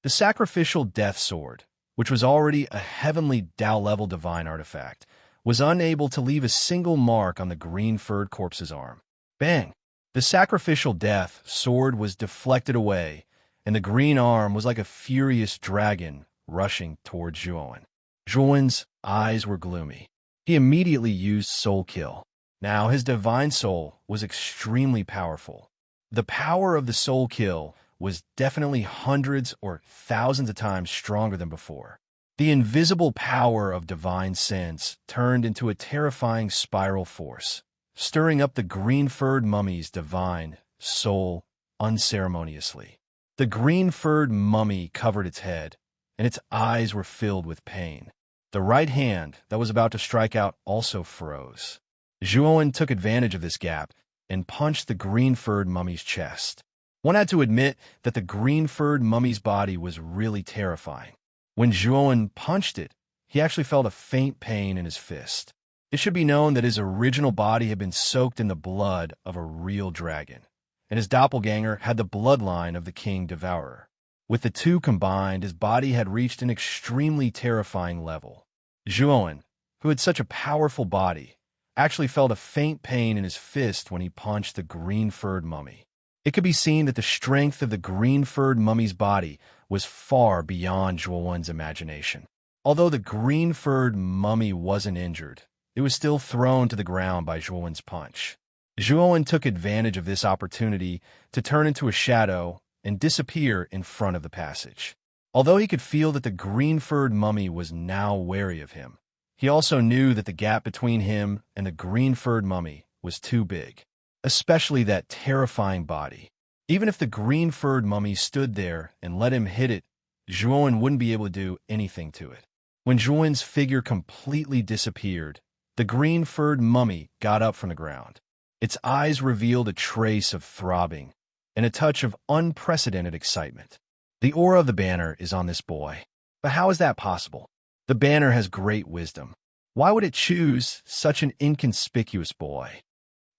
The sacrificial death sword, which was already a heavenly Tao-level divine artifact, was unable to leave a single mark on the green-furred corpse's arm. Bang! The sacrificial death sword was deflected away, and the green arm was like a furious dragon rushing toward Zhuowen. Zhuowen's eyes were gloomy. He immediately used soul kill. Now his divine soul was extremely powerful. The power of the soul kill was definitely hundreds or thousands of times stronger than before. The invisible power of divine sense turned into a terrifying spiral force, stirring up the green-furred mummy's divine soul unceremoniously. The green-furred mummy covered its head, and its eyes were filled with pain. The right hand that was about to strike out also froze. Zhuowen took advantage of this gap and punched the green-furred mummy's chest. One had to admit that the green-furred mummy's body was really terrifying. When Zhuowen punched it, he actually felt a faint pain in his fist. It should be known that his original body had been soaked in the blood of a real dragon, and his doppelganger had the bloodline of the King Devourer. With the two combined, his body had reached an extremely terrifying level. Zhuowen, who had such a powerful body, actually felt a faint pain in his fist when he punched the green-furred mummy. It could be seen that the strength of the green-furred mummy's body was far beyond Zhuowen's imagination. Although the green-furred mummy wasn't injured, it was still thrown to the ground by Zhuowen's punch. Zhuowen took advantage of this opportunity to turn into a shadow and disappear in front of the passage. Although he could feel that the green-furred mummy was now wary of him, he also knew that the gap between him and the green-furred mummy was too big, especially that terrifying body. Even if the green-furred mummy stood there and let him hit it, Zhuowen wouldn't be able to do anything to it. When Zhuowen's figure completely disappeared, the green-furred mummy got up from the ground. Its eyes revealed a trace of throbbing and a touch of unprecedented excitement. The aura of the banner is on this boy. But how is that possible? The banner has great wisdom. Why would it choose such an inconspicuous boy?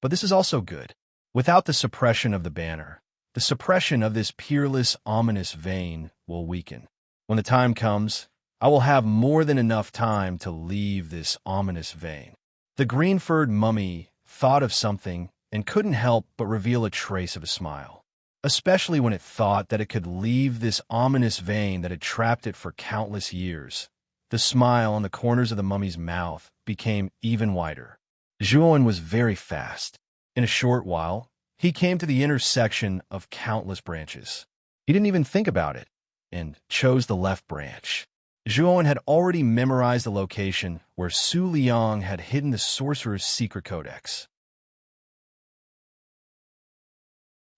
But this is also good. Without the suppression of the banner, the suppression of this peerless, ominous vein will weaken. When the time comes, I will have more than enough time to leave this ominous vein. The green-furred mummy thought of something and couldn't help but reveal a trace of a smile, especially when it thought that it could leave this ominous vein that had trapped it for countless years. The smile on the corners of the mummy's mouth became even wider. Zhuowen was very fast. In a short while, he came to the intersection of countless branches. He didn't even think about it and chose the left branch. Zhuowen had already memorized the location where Su Liang had hidden the sorcerer's secret codex.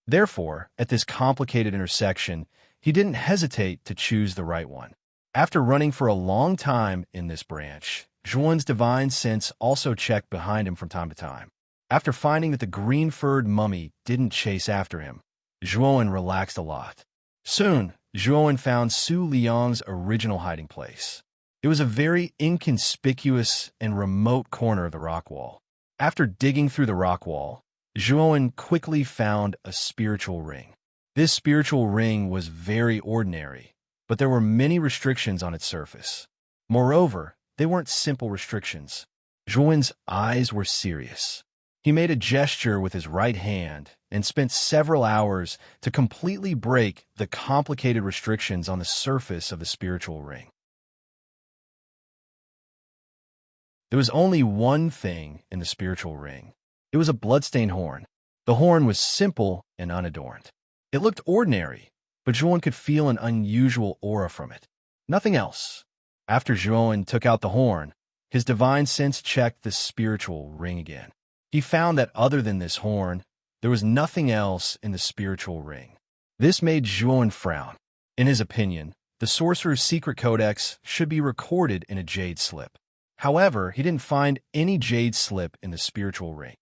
Therefore, at this complicated intersection, he didn't hesitate to choose the right one. After running for a long time in this branch, Zhuowen's divine sense also checked behind him from time to time. After finding that the green-furred mummy didn't chase after him, Zhuowen relaxed a lot. Soon, Zhuowen found Su Liang's original hiding place. It was a very inconspicuous and remote corner of the rock wall. After digging through the rock wall, Zhuowen quickly found a spiritual ring. This spiritual ring was very ordinary, but there were many restrictions on its surface. Moreover, they weren't simple restrictions. Zhuowen's eyes were serious. He made a gesture with his right hand and spent several hours to completely break the complicated restrictions on the surface of the spiritual ring. There was only one thing in the spiritual ring. It was a bloodstained horn. The horn was simple and unadorned. It looked ordinary, but Zhuowen could feel an unusual aura from it. Nothing else. After Zhuowen took out the horn, his divine sense checked the spiritual ring again. He found that other than this horn, there was nothing else in the spiritual ring. This made Zhuowen frown. In his opinion, the Sorcerer's Secret Codex should be recorded in a jade slip. However, he didn't find any jade slip in the spiritual ring.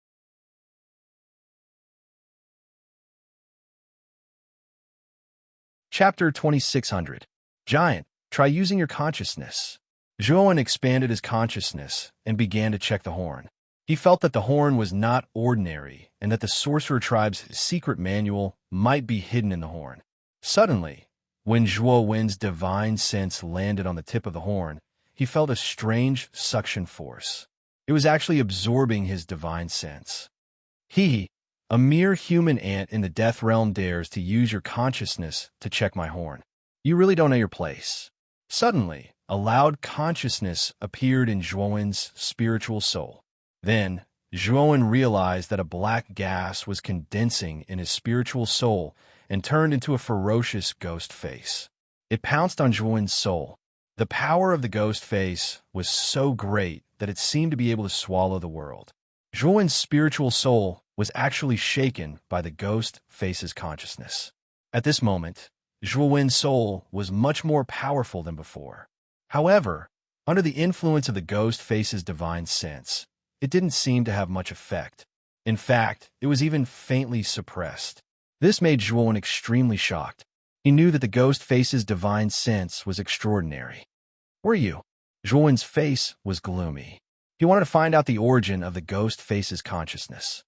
Chapter 2600. Giant, try using your consciousness. Zhuowen expanded his consciousness and began to check the horn. He felt that the horn was not ordinary and that the Sorcerer Tribe's secret manual might be hidden in the horn. Suddenly, when Zhuowen's divine sense landed on the tip of the horn, he felt a strange suction force. It was actually absorbing his divine sense. He, a mere human ant in the Death Realm, dares to use your consciousness to check my horn. You really don't know your place. Suddenly, a loud consciousness appeared in Zhuowen's spiritual soul. Then, Zhuowen realized that a black gas was condensing in his spiritual soul and turned into a ferocious ghost face. It pounced on Zhuowen's soul. The power of the ghost face was so great that it seemed to be able to swallow the world. Zhuowen's spiritual soul was actually shaken by the ghost face's consciousness. At this moment, Zhuowen's soul was much more powerful than before. However, under the influence of the ghost face's divine sense, it didn't seem to have much effect. In fact, it was even faintly suppressed. This made Zhuowen extremely shocked. He knew that the ghost face's divine sense was extraordinary. "Who are you?" Zhuowen's face was gloomy. He wanted to find out the origin of the ghost face's consciousness.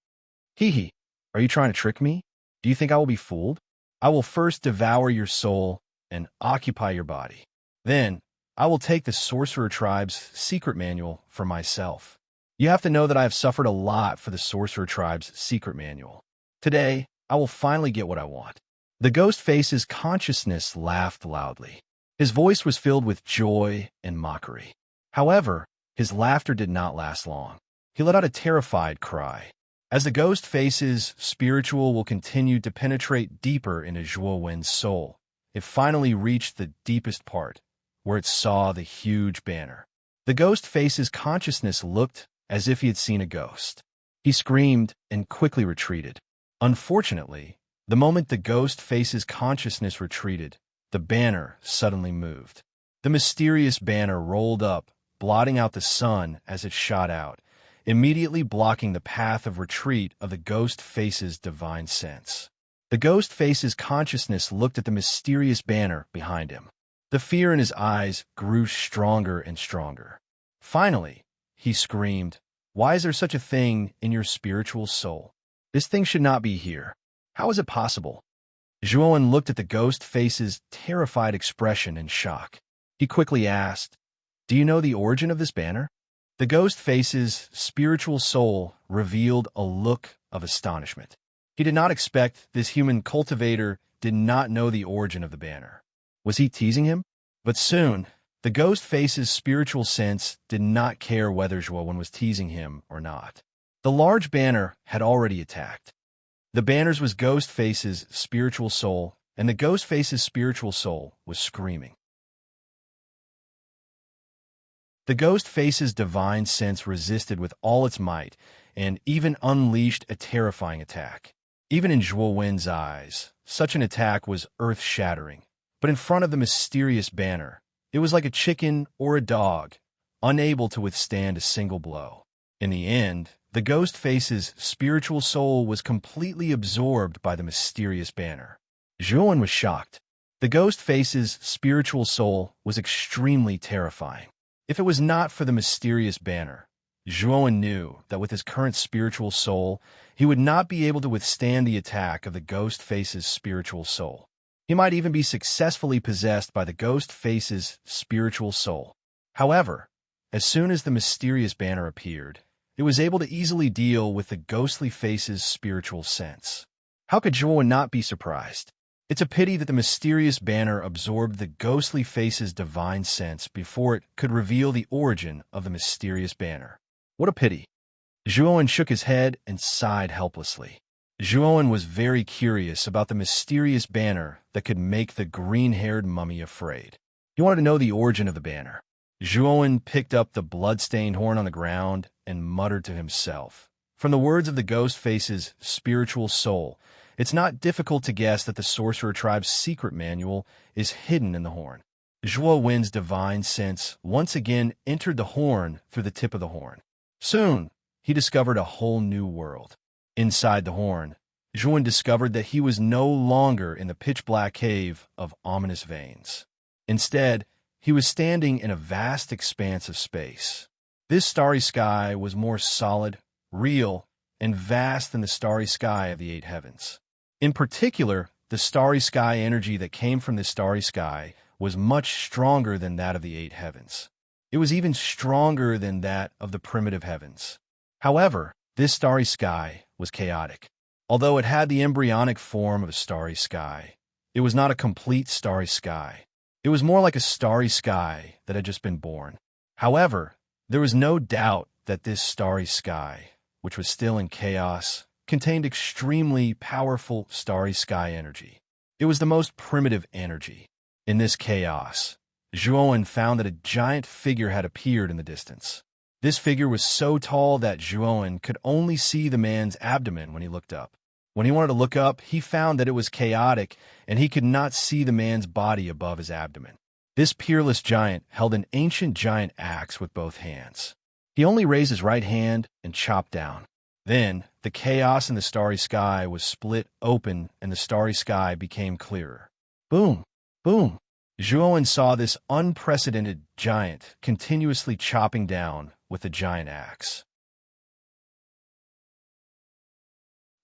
"Hee, are you trying to trick me? Do you think I will be fooled? I will first devour your soul and occupy your body. Then, I will take the Sorcerer Tribe's secret manual for myself. You have to know that I have suffered a lot for the Sorcerer Tribe's secret manual. Today, I will finally get what I want." The ghost face's consciousness laughed loudly. His voice was filled with joy and mockery. However, his laughter did not last long. He let out a terrified cry. As the ghost face's spiritual will continued to penetrate deeper into Zhuowen's soul, it finally reached the deepest part, where it saw the huge banner. The ghost face's consciousness looked as if he had seen a ghost. He screamed and quickly retreated. Unfortunately, the moment the ghost face's consciousness retreated, the banner suddenly moved. The mysterious banner rolled up, blotting out the sun as it shot out, immediately blocking the path of retreat of the ghost face's divine sense. The ghost face's consciousness looked at the mysterious banner behind him. The fear in his eyes grew stronger and stronger. Finally, he screamed, "Why is there such a thing in your spiritual soul? This thing should not be here. How is it possible?" Zhuowen looked at the ghost face's terrified expression in shock. He quickly asked, "Do you know the origin of this banner?" The ghost face's spiritual soul revealed a look of astonishment. He did not expect this human cultivator did not know the origin of the banner. Was he teasing him? But soon, the ghost face's spiritual sense did not care whether Zhuowen was teasing him or not. The large banner had already attacked. The banner's was ghost face's spiritual soul, and the ghost face's spiritual soul was screaming. The ghost face's divine sense resisted with all its might and even unleashed a terrifying attack. Even in Zhuowen's eyes, such an attack was earth-shattering. But in front of the mysterious banner, it was like a chicken or a dog, unable to withstand a single blow. In the end, the ghost face's spiritual soul was completely absorbed by the mysterious banner. Zhuowen was shocked. The ghost face's spiritual soul was extremely terrifying. If it was not for the mysterious banner, Zhuowen knew that with his current spiritual soul, he would not be able to withstand the attack of the ghost face's spiritual soul. He might even be successfully possessed by the ghost face's spiritual soul. However, as soon as the mysterious banner appeared, it was able to easily deal with the ghostly face's spiritual sense. How could Zhuowen not be surprised? It's a pity that the mysterious banner absorbed the ghostly face's divine sense before it could reveal the origin of the mysterious banner. What a pity. Zhuowen shook his head and sighed helplessly. Zhuowen was very curious about the mysterious banner that could make the green-haired mummy afraid. He wanted to know the origin of the banner. Zhuowen picked up the blood-stained horn on the ground and muttered to himself. From the words of the ghost face's spiritual soul, it's not difficult to guess that the sorcerer tribe's secret manual is hidden in the horn. Zhuowen's divine sense once again entered the horn through the tip of the horn. Soon, he discovered a whole new world. Inside the horn, Zhuowen discovered that he was no longer in the pitch-black cave of ominous veins. Instead, he was standing in a vast expanse of space. This starry sky was more solid, real, and vast than the starry sky of the eight heavens. In particular, the starry sky energy that came from this starry sky was much stronger than that of the eight heavens. It was even stronger than that of the primitive heavens. However, this starry sky was chaotic. Although it had the embryonic form of a starry sky, it was not a complete starry sky. It was more like a starry sky that had just been born. However, there was no doubt that this starry sky, which was still in chaos, contained extremely powerful starry sky energy. It was the most primitive energy. In this chaos, Zhuowen found that a giant figure had appeared in the distance. This figure was so tall that Zhuowen could only see the man's abdomen when he looked up. When he wanted to look up, he found that it was chaotic and he could not see the man's body above his abdomen. This peerless giant held an ancient giant axe with both hands. He only raised his right hand and chopped down. Then, the chaos in the starry sky was split open and the starry sky became clearer. Boom! Boom! Zhuowen saw this unprecedented giant continuously chopping down with a giant axe.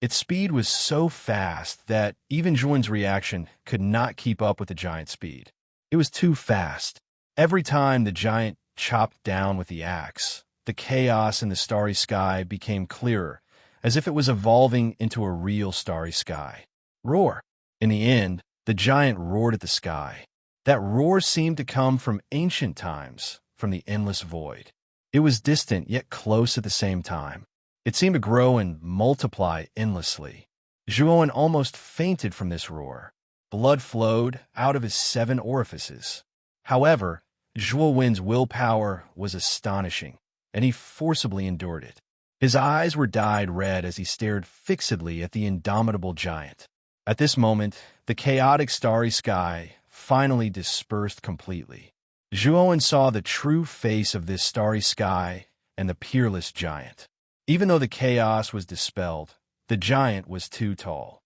Its speed was so fast that even Zhuowen's reaction could not keep up with the giant's speed. It was too fast. Every time the giant chopped down with the axe, the chaos in the starry sky became clearer, as if it was evolving into a real starry sky. Roar! In the end, the giant roared at the sky. That roar seemed to come from ancient times, from the endless void. It was distant yet close at the same time. It seemed to grow and multiply endlessly. Zhuowen almost fainted from this roar. Blood flowed out of his 7 orifices. However, Zhuowen's willpower was astonishing, and he forcibly endured it. His eyes were dyed red as he stared fixedly at the indomitable giant. At this moment, the chaotic starry sky finally dispersed completely. Zhuowen saw the true face of this starry sky and the peerless giant. Even though the chaos was dispelled, the giant was too tall.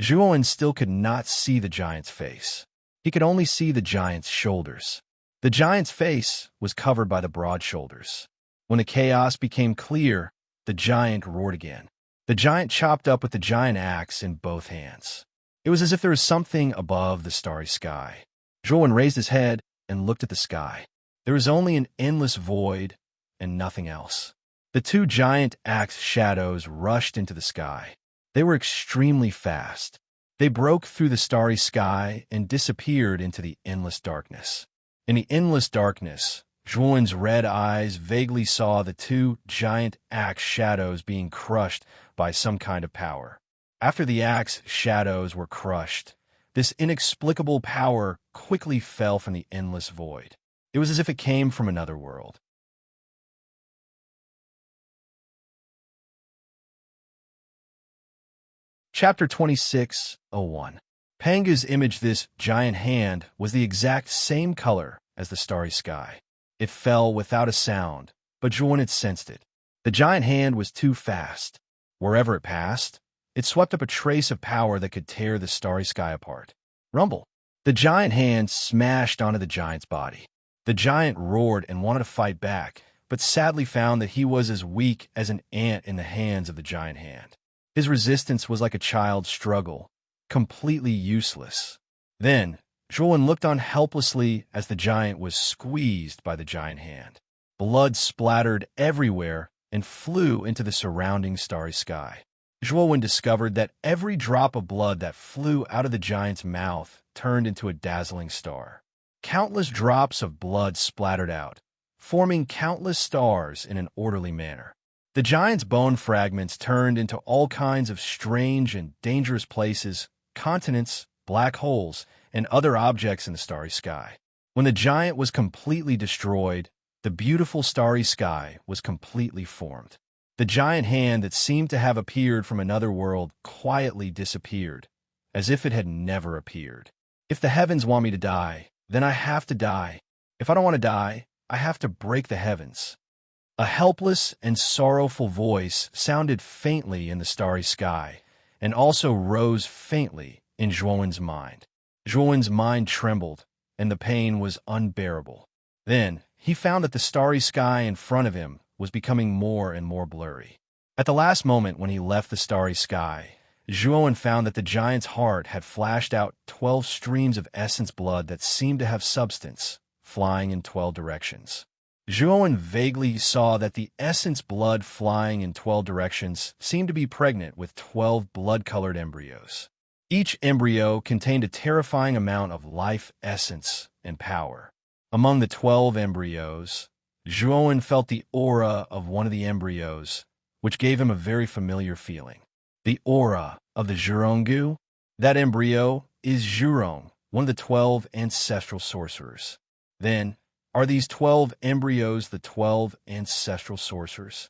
Zhuowen still could not see the giant's face. He could only see the giant's shoulders. The giant's face was covered by the broad shoulders. When the chaos became clear, the giant roared again. The giant chopped up with the giant axe in both hands. It was as if there was something above the starry sky. Zhuowen raised his head and looked at the sky. There was only an endless void and nothing else. The 2 giant axe shadows rushed into the sky. They were extremely fast. They broke through the starry sky and disappeared into the endless darkness. In the endless darkness, Zhuowen's red eyes vaguely saw the 2 giant axe shadows being crushed by some kind of power. After the axe shadows were crushed, this inexplicable power quickly fell from the endless void. It was as if it came from another world. Chapter 26:01. Panga's image. This giant hand was the exact same color as the starry sky. It fell without a sound, but Zhuowen had sensed it. The giant hand was too fast. Wherever it passed, It swept up a trace of power that could tear the starry sky apart. Rumble. The giant hand smashed onto the giant's body. The giant roared and wanted to fight back, but sadly found that he was as weak as an ant in the hands of the giant hand. His resistance was like a child's struggle, completely useless. Then, Zhuan looked on helplessly as the giant was squeezed by the giant hand. Blood splattered everywhere and flew into the surrounding starry sky. Zhuan discovered that every drop of blood that flew out of the giant's mouth turned into a dazzling star. Countless drops of blood splattered out, forming countless stars in an orderly manner. The giant's bone fragments turned into all kinds of strange and dangerous places, continents, black holes, and other objects in the starry sky. When the giant was completely destroyed, the beautiful starry sky was completely formed. The giant hand that seemed to have appeared from another world quietly disappeared, as if it had never appeared. If the heavens want me to die, then I have to die. If I don't want to die, I have to break the heavens. A helpless and sorrowful voice sounded faintly in the starry sky, and also rose faintly in Zhuan's mind. Zhuan's mind trembled, and the pain was unbearable. Then, he found that the starry sky in front of him was becoming more and more blurry. At the last moment when he left the starry sky, Zhuan found that the giant's heart had flashed out 12 streams of essence blood that seemed to have substance, flying in 12 directions. Zhuan vaguely saw that the essence blood flying in 12 directions seemed to be pregnant with 12 blood-colored embryos. Each embryo contained a terrifying amount of life essence and power. Among the 12 embryos, Zhuan felt the aura of one of the embryos, which gave him a very familiar feeling. The aura of the Zhurongu? That embryo is Zhurong, one of the 12 ancestral sorcerers. Then, are these 12 embryos the 12 ancestral sorcerers?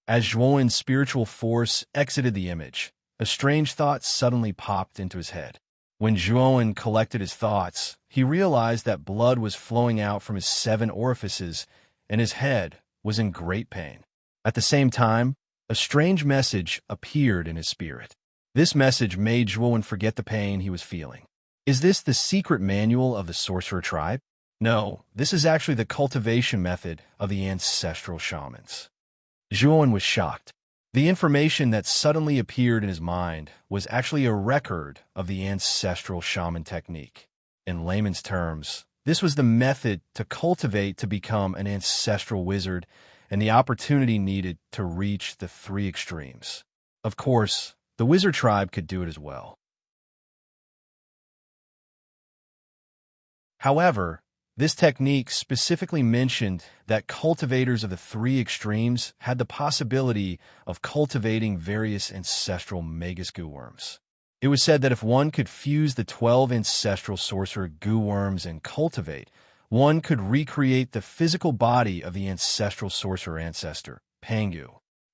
As Zhuan's spiritual force exited the image, a strange thought suddenly popped into his head. When Zhuan collected his thoughts, he realized that blood was flowing out from his 7 orifices, and his head was in great pain. At the same time, a strange message appeared in his spirit. This message made Zhuan forget the pain he was feeling. Is this the secret manual of the sorcerer tribe? No, this is actually the cultivation method of the ancestral shamans. Zhuan was shocked. The information that suddenly appeared in his mind was actually a record of the ancestral shaman technique. In layman's terms, this was the method to cultivate to become an ancestral wizard and the opportunity needed to reach the 3 extremes. Of course, the wizard tribe could do it as well. However, this technique specifically mentioned that cultivators of the 3 extremes had the possibility of cultivating various ancestral magus goo worms. It was said that if one could fuse the 12 ancestral sorcerer goo worms and cultivate, one could recreate the physical body of the ancestral sorcerer ancestor, Pangu.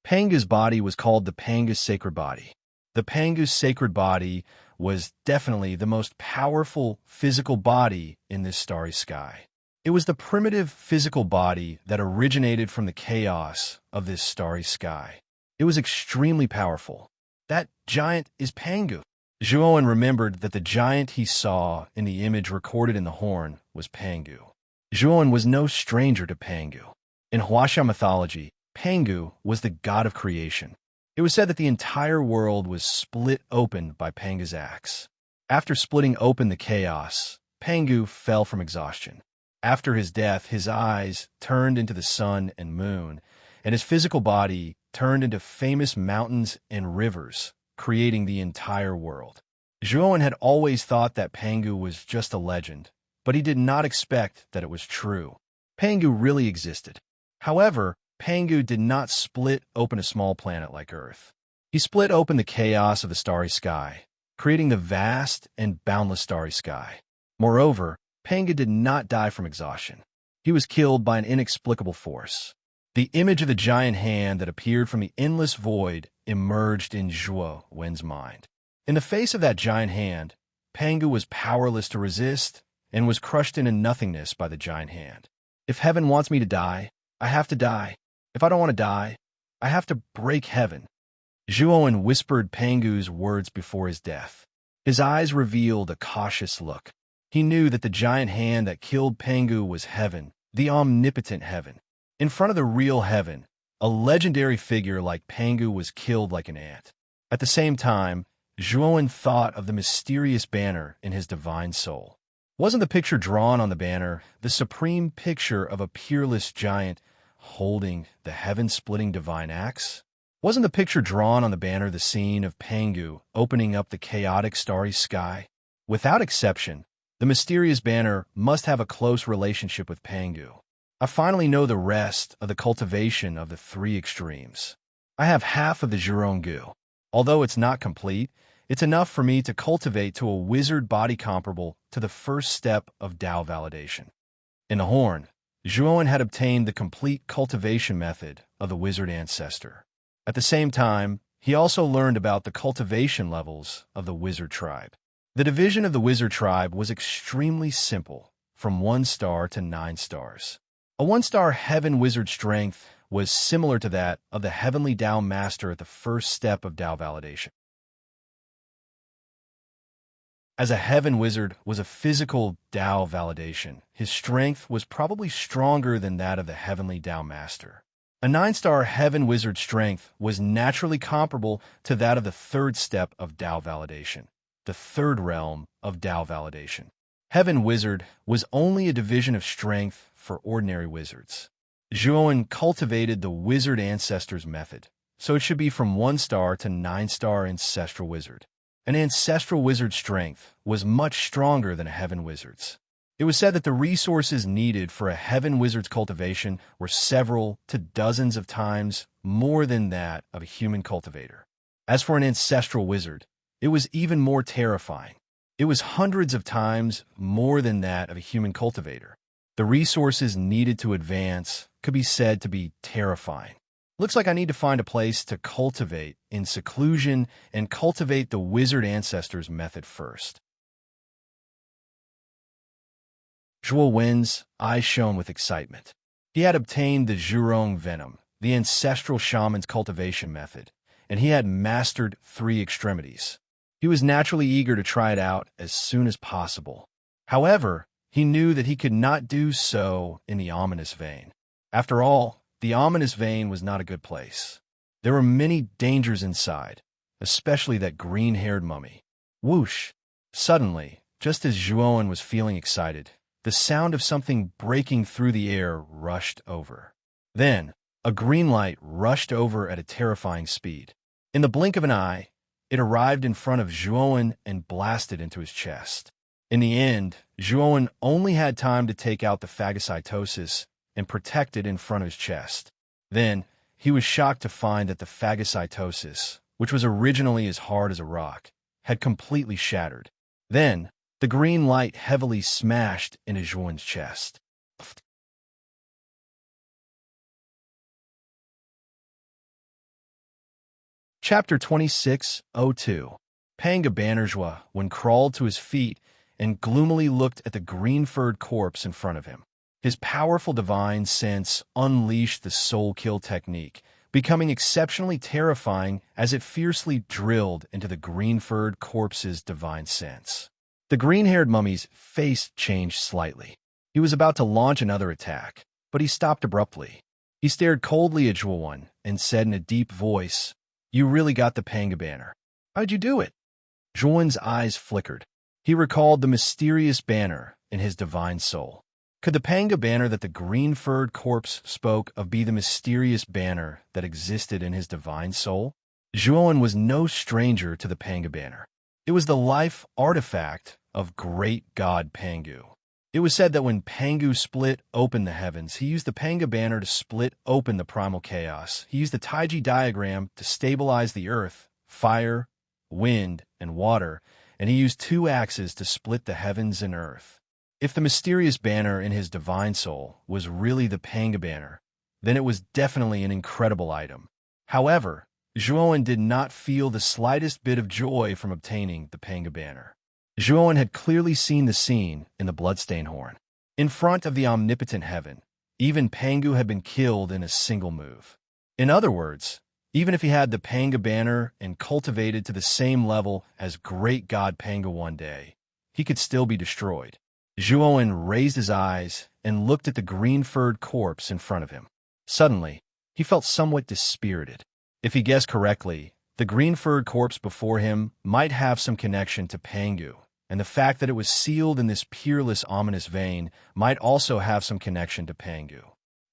Pangu's body was called the Pangu's sacred body. The Pangu's sacred body was definitely the most powerful physical body in this starry sky. It was the primitive physical body that originated from the chaos of this starry sky. It was extremely powerful. That giant is Pangu. Zhuan remembered that the giant he saw in the image recorded in the horn was Pangu. Zhuan was no stranger to Pangu. In Huaxia mythology, Pangu was the god of creation. It was said that the entire world was split open by Pangu's axe. After splitting open the chaos, Pangu fell from exhaustion. After his death, his eyes turned into the sun and moon, and his physical body turned into famous mountains and rivers, creating the entire world. Zhuan had always thought that Pangu was just a legend, but he did not expect that it was true. Pangu really existed. However, Pangu did not split open a small planet like Earth. He split open the chaos of the starry sky, creating the vast and boundless starry sky. Moreover, Pangu did not die from exhaustion. He was killed by an inexplicable force. The image of the giant hand that appeared from the endless void emerged in Zhuo Wen's mind. In the face of that giant hand, Pangu was powerless to resist and was crushed into nothingness by the giant hand. If heaven wants me to die, I have to die. If I don't want to die, I have to break heaven. Zhuowen whispered Pangu's words before his death. His eyes revealed a cautious look. He knew that the giant hand that killed Pangu was heaven, the omnipotent heaven. In front of the real heaven, a legendary figure like Pangu was killed like an ant. At the same time, Zhuowen thought of the mysterious banner in his divine soul. Wasn't the picture drawn on the banner the supreme picture of a peerless giant holding the heaven-splitting divine axe? Wasn't the picture drawn on the banner the scene of Pangu opening up the chaotic starry sky? Without exception, the mysterious banner must have a close relationship with Pangu. I finally know the rest of the cultivation of the three extremes. I have half of the Zhurongu. Although it's not complete, it's enough for me to cultivate to a wizard body comparable to the first step of Tao validation. In the horn, Zhuowen had obtained the complete cultivation method of the wizard ancestor. At the same time, he also learned about the cultivation levels of the wizard tribe. The division of the wizard tribe was extremely simple, from 1 star to 9 stars. A 1-star heaven wizard strength was similar to that of the heavenly Tao master at the first step of Tao validation. As a heaven wizard was a physical Tao validation, his strength was probably stronger than that of the heavenly Tao master. A 9-star heaven wizard strength was naturally comparable to that of the third step of Tao validation, the third realm of Tao validation. Heaven wizard was only a division of strength for ordinary wizards. Zhuowen cultivated the wizard ancestor's method, so it should be from 1 star to 9-star ancestral wizard. An ancestral wizard's strength was much stronger than a heaven wizard's. It was said that the resources needed for a heaven wizard's cultivation were several to dozens of times more than that of a human cultivator. As for an ancestral wizard, it was even more terrifying. It was hundreds of times more than that of a human cultivator. The resources needed to advance could be said to be terrifying. Looks like I need to find a place to cultivate in seclusion and cultivate the wizard ancestor's method first. Zhuowen's eyes shone with excitement. He had obtained the Zhurong venom, the ancestral shaman's cultivation method, and he had mastered 3 extremities. He was naturally eager to try it out as soon as possible. However, he knew that he could not do so in the ominous vein. After all, the ominous vein was not a good place. There were many dangers inside, especially that green-haired mummy. Whoosh! Suddenly, just as Zhuowen was feeling excited, the sound of something breaking through the air rushed over. Then, a green light rushed over at a terrifying speed. In the blink of an eye, it arrived in front of Zhuowen and blasted into his chest. In the end, Zhuowen only had time to take out the phagocytosis and protect it in front of his chest. Then, he was shocked to find that the phagocytosis, which was originally as hard as a rock, had completely shattered. Then, the green light heavily smashed into Zhuowen's chest. Chapter 26:02. Panga Banerjwa, when crawled to his feet and gloomily looked at the green-furred corpse in front of him. His powerful divine sense unleashed the soul kill technique, becoming exceptionally terrifying as it fiercely drilled into the green-furred corpse's divine sense. The green-haired mummy's face changed slightly. He was about to launch another attack, but he stopped abruptly. He stared coldly at Zhuowen and said in a deep voice, "You really got the Panga banner. How'd you do it?" Zhuowen's eyes flickered. He recalled the mysterious banner in his divine soul. Could the Panga banner that the green-furred corpse spoke of be the mysterious banner that existed in his divine soul? Zhuowen was no stranger to the Panga banner. It was the life artifact of great god Pangu. It was said that when Pangu split open the heavens, he used the Panga banner to split open the primal chaos. He used the Taiji diagram to stabilize the earth, fire, wind, and water, and he used 2 axes to split the heavens and earth. If the mysterious banner in his divine soul was really the Panga banner, then it was definitely an incredible item. However, Zhuowen did not feel the slightest bit of joy from obtaining the Panga banner. Zhuowen had clearly seen the scene in the bloodstained horn. In front of the omnipotent heaven, even Pangu had been killed in a single move. In other words, Even if he had the Panga banner and cultivated to the same level as great god Panga one day, he could still be destroyed. Zhuowen raised his eyes and looked at the green-furred corpse in front of him. Suddenly, he felt somewhat dispirited. If he guessed correctly, the green-furred corpse before him might have some connection to Pangu, and the fact that it was sealed in this peerless, ominous vein might also have some connection to Pangu.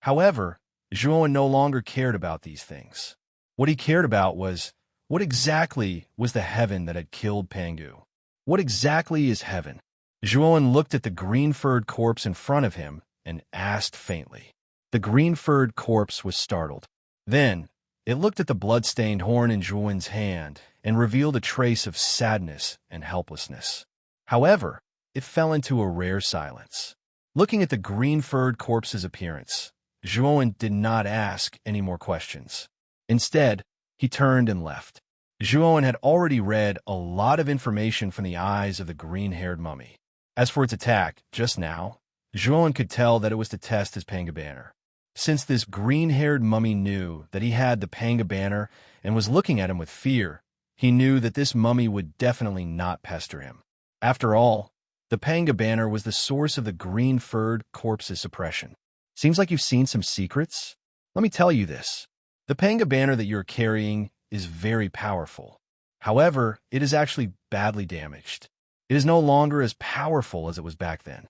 However, Zhuowen no longer cared about these things. What he cared about was, what exactly was the heaven that had killed Pangu? What exactly is heaven? Zhuowen looked at the green-furred corpse in front of him and asked faintly. The green-furred corpse was startled. Then, it looked at the blood-stained horn in Zhuowen's hand and revealed a trace of sadness and helplessness. However, it fell into a rare silence. Looking at the green-furred corpse's appearance, Zhuowen did not ask any more questions. Instead, he turned and left. Zhuowen had already read a lot of information from the eyes of the green-haired mummy. As for its attack, just now, Zhuowen could tell that it was to test his Panga banner. Since this green-haired mummy knew that he had the Panga banner and was looking at him with fear, he knew that this mummy would definitely not pester him. After all, the Panga banner was the source of the green-furred corpse's suppression. Seems like you've seen some secrets? Let me tell you this. The Panga banner that you're carrying is very powerful. However, it is actually badly damaged. It is no longer as powerful as it was back then.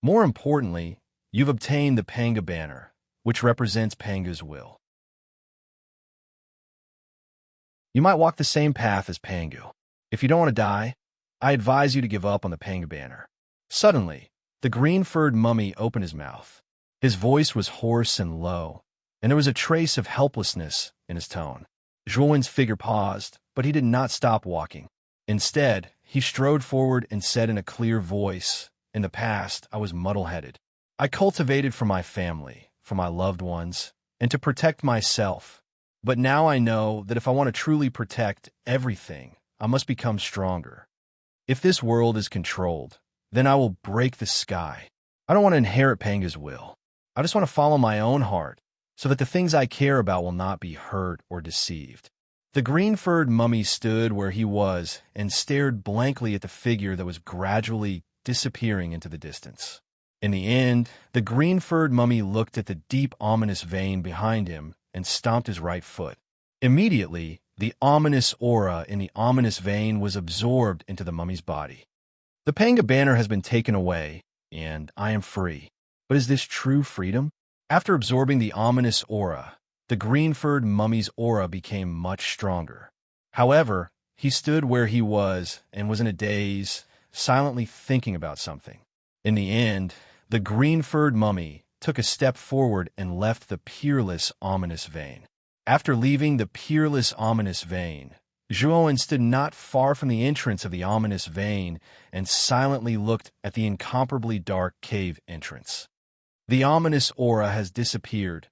More importantly, you've obtained the Panga banner, which represents Panga's will. You might walk the same path as Pangu. If you don't want to die, I advise you to give up on the Panga banner. Suddenly, the green-furred mummy opened his mouth. His voice was hoarse and low, and there was a trace of helplessness in his tone. Zhuowen's figure paused, but he did not stop walking. Instead, he strode forward and said in a clear voice, "In the past, I was muddle-headed. I cultivated for my family, for my loved ones, and to protect myself. But now I know that if I want to truly protect everything, I must become stronger. If this world is controlled, then I will break the sky. I don't want to inherit Panga's will. I just want to follow my own heart, so that the things I care about will not be hurt or deceived." The green-furred mummy stood where he was and stared blankly at the figure that was gradually disappearing into the distance. In the end, the green-furred mummy looked at the deep, ominous vein behind him and stomped his right foot. Immediately, the ominous aura in the ominous vein was absorbed into the mummy's body. The Panga banner has been taken away, and I am free. But is this true freedom? After absorbing the ominous aura, the green-furred mummy's aura became much stronger. However, he stood where he was and was in a daze, silently thinking about something. In the end, the green-furred mummy took a step forward and left the peerless, ominous vein. After leaving the peerless, ominous vein, Zhuowen stood not far from the entrance of the ominous vein and silently looked at the incomparably dark cave entrance. The ominous aura has disappeared,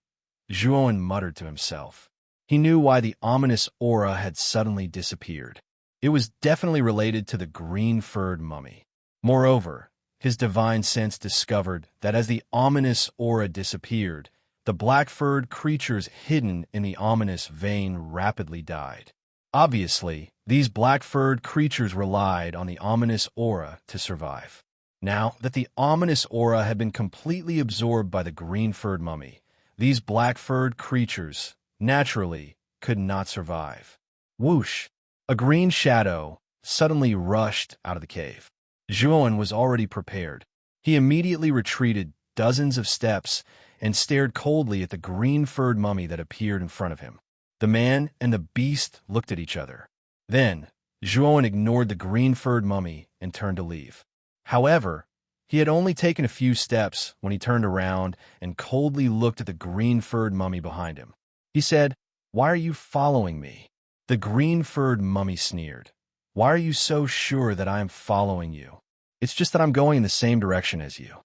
Zhuowen muttered to himself. He knew why the ominous aura had suddenly disappeared. It was definitely related to the green-furred mummy. Moreover, his divine sense discovered that as the ominous aura disappeared, the black-furred creatures hidden in the ominous vein rapidly died. Obviously, these black-furred creatures relied on the ominous aura to survive. Now that the ominous aura had been completely absorbed by the green-furred mummy, these black-furred creatures, naturally, could not survive. Whoosh! A green shadow suddenly rushed out of the cave. Zhuowen was already prepared. He immediately retreated dozens of steps and stared coldly at the green-furred mummy that appeared in front of him. The man and the beast looked at each other. Then, Zhuowen ignored the green-furred mummy and turned to leave. However, he had only taken a few steps when he turned around and coldly looked at the green-furred mummy behind him. He said, "Why are you following me?" The green-furred mummy sneered. "Why are you so sure that I am following you? It's just that I'm going in the same direction as you."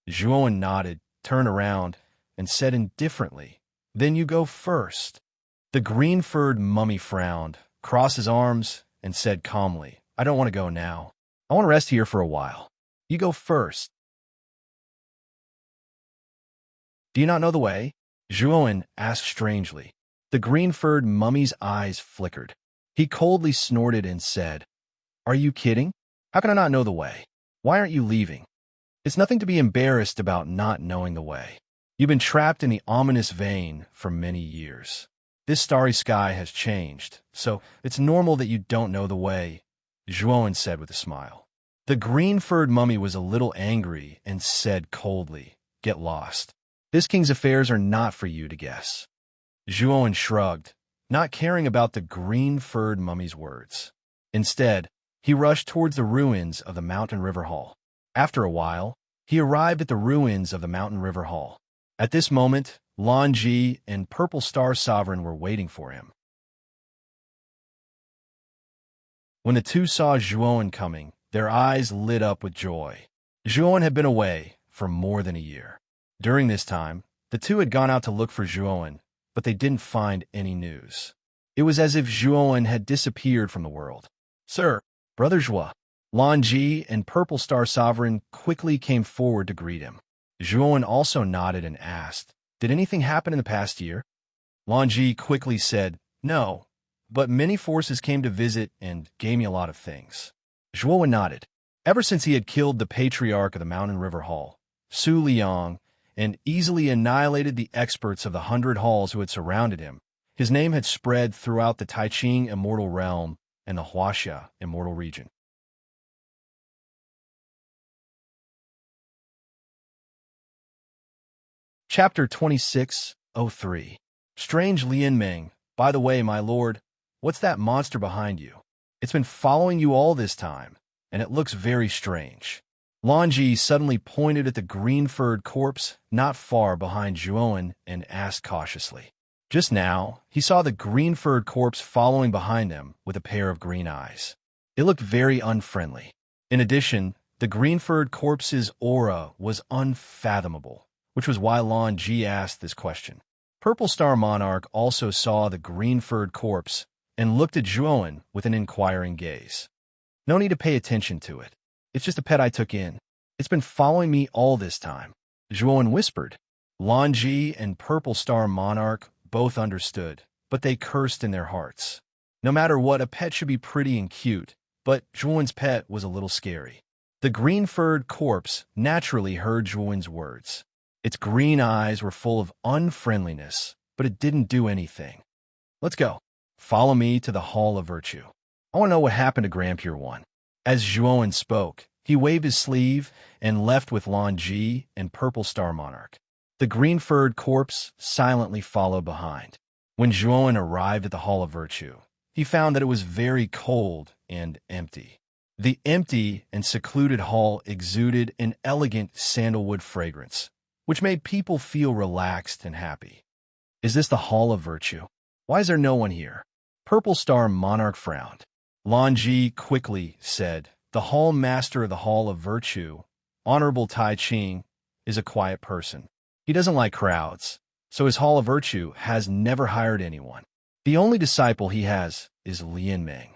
Zhuowen nodded, turned around, and said indifferently, "Then you go first." The green-furred mummy frowned, crossed his arms, and said calmly, "I don't want to go now. I want to rest here for a while. You go first." "Do you not know the way?" Zhuowen asked strangely. The green-furred mummy's eyes flickered. He coldly snorted and said, "Are you kidding? How can I not know the way? Why aren't you leaving? It's nothing to be embarrassed about not knowing the way. You've been trapped in the ominous vein for many years. This starry sky has changed, so it's normal that you don't know the way," Zhuowen said with a smile. The green-furred mummy was a little angry and said coldly, "Get lost. This king's affairs are not for you to guess." Zhuowen shrugged, not caring about the green-furred mummy's words. Instead, he rushed towards the ruins of the Mountain River Hall. After a while, he arrived at the ruins of the Mountain River Hall. At this moment, Lan Ji and Purple Star Sovereign were waiting for him. When the two saw Zhuowen coming, their eyes lit up with joy. Zhuowen had been away for more than a year. During this time, the two had gone out to look for Zhuowen, but they didn't find any news. It was as if Zhuowen had disappeared from the world. "Sir, Brother Zhuo," Lan Ji and Purple Star Sovereign quickly came forward to greet him. Zhuowen also nodded and asked, "Did anything happen in the past year?" Lan Ji quickly said, "No, but many forces came to visit and gave me a lot of things." Zhuowen nodded. Ever since he had killed the patriarch of the Mountain River Hall, Su Liang, and easily annihilated the experts of the 100 halls who had surrounded him, his name had spread throughout the Taiqing Immortal Realm and the Huaxia Immortal Region. Chapter 26:03. Strange Lianmeng, by the way, my lord, what's that monster behind you? It's been following you all this time, and it looks very strange. Lan Ji suddenly pointed at the green-furred corpse not far behind Zhuowen and asked cautiously. Just now, he saw the green-furred corpse following behind him with a pair of green eyes. It looked very unfriendly. In addition, the green-furred corpse's aura was unfathomable, which was why Lan Ji asked this question. Purple Star Monarch also saw the green-furred corpse and looked at Zhuowen with an inquiring gaze. "No need to pay attention to it. It's just a pet I took in. It's been following me all this time," Zhuowen whispered. Lan Ji and Purple Star Monarch both understood, but they cursed in their hearts. No matter what, a pet should be pretty and cute, but Zhuowen's pet was a little scary. The green-furred corpse naturally heard Zhuowen's words. Its green eyes were full of unfriendliness, but it didn't do anything. "Let's go. Follow me to the Hall of Virtue. I want to know what happened to Grampier 1. As Zhuowen spoke, he waved his sleeve and left with Lan Ji and Purple Star Monarch. The green-furred corpse silently followed behind. When Zhuowen arrived at the Hall of Virtue, he found that it was very cold and empty. The empty and secluded hall exuded an elegant sandalwood fragrance, which made people feel relaxed and happy. "Is this the Hall of Virtue? Why is there no one here?" Purple Star Monarch frowned. Lan Ji quickly said, "The Hall Master of the Hall of Virtue, Honorable Tai Ching, is a quiet person. He doesn't like crowds, so his Hall of Virtue has never hired anyone. The only disciple he has is Lianmeng."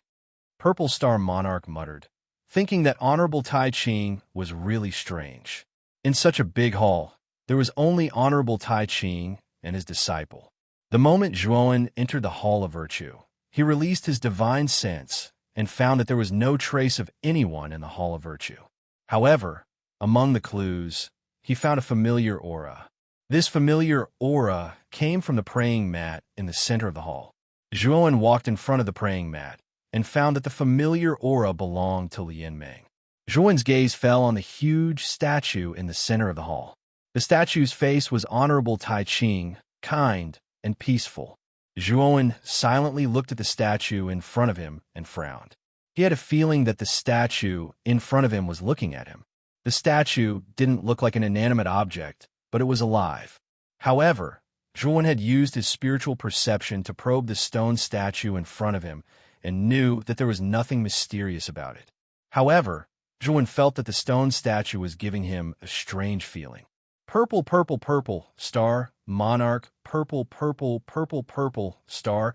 Purple Star Monarch muttered, thinking that Honorable Tai Ching was really strange. In such a big hall, there was only Honorable Tai Ching and his disciple. The moment Zhuowen entered the Hall of Virtue, he released his divine sense and found that there was no trace of anyone in the Hall of Virtue. However, among the clues, he found a familiar aura. This familiar aura came from the praying mat in the center of the hall. Zhuowen walked in front of the praying mat and found that the familiar aura belonged to Lianmeng. Zhuowen's gaze fell on the huge statue in the center of the hall. The statue's face was Honorable Tai Ching, kind and peaceful. Zhuowen silently looked at the statue in front of him and frowned. He had a feeling that the statue in front of him was looking at him. The statue didn't look like an inanimate object, but it was alive. However, Zhuowen had used his spiritual perception to probe the stone statue in front of him and knew that there was nothing mysterious about it. However, Zhuowen felt that the stone statue was giving him a strange feeling. Purple, purple, purple, star, monarch, purple, purple, purple, purple, star,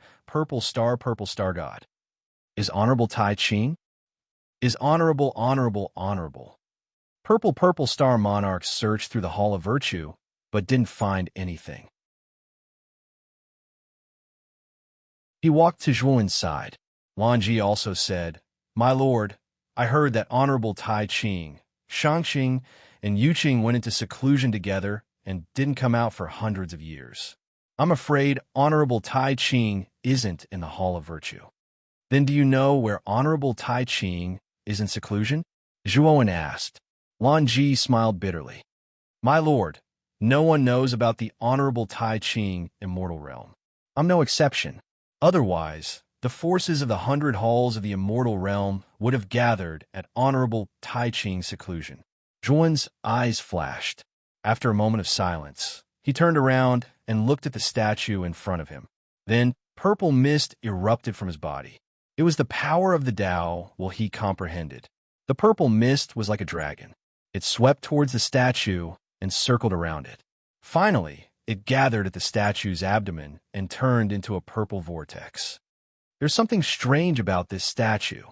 god. Is Honorable Tai Ching? Is honorable, honorable, honorable. Purple, purple star monarch searched through the Hall of Virtue, but didn't find anything. He walked to Zhuowen's side. Lanji also said, "My lord, I heard that Honorable Tai Ching, Shangxing, and Yuqing went into seclusion together and didn't come out for hundreds of years. I'm afraid Honorable Tai Ching isn't in the Hall of Virtue." "Then do you know where Honorable Tai Ching is in seclusion?" Zhuowen asked. Lanji smiled bitterly. "My lord, no one knows about the Honorable Tai Ching Immortal Realm. I'm no exception. Otherwise, the forces of the 100 halls of the Immortal Realm would have gathered at Honorable Tai Ching's seclusion." Zhuowen's eyes flashed. After a moment of silence, he turned around and looked at the statue in front of him. Then, purple mist erupted from his body. It was the power of the Tao, well, he comprehended. The purple mist was like a dragon. It swept towards the statue and circled around it. Finally, it gathered at the statue's abdomen and turned into a purple vortex. "There's something strange about this statue."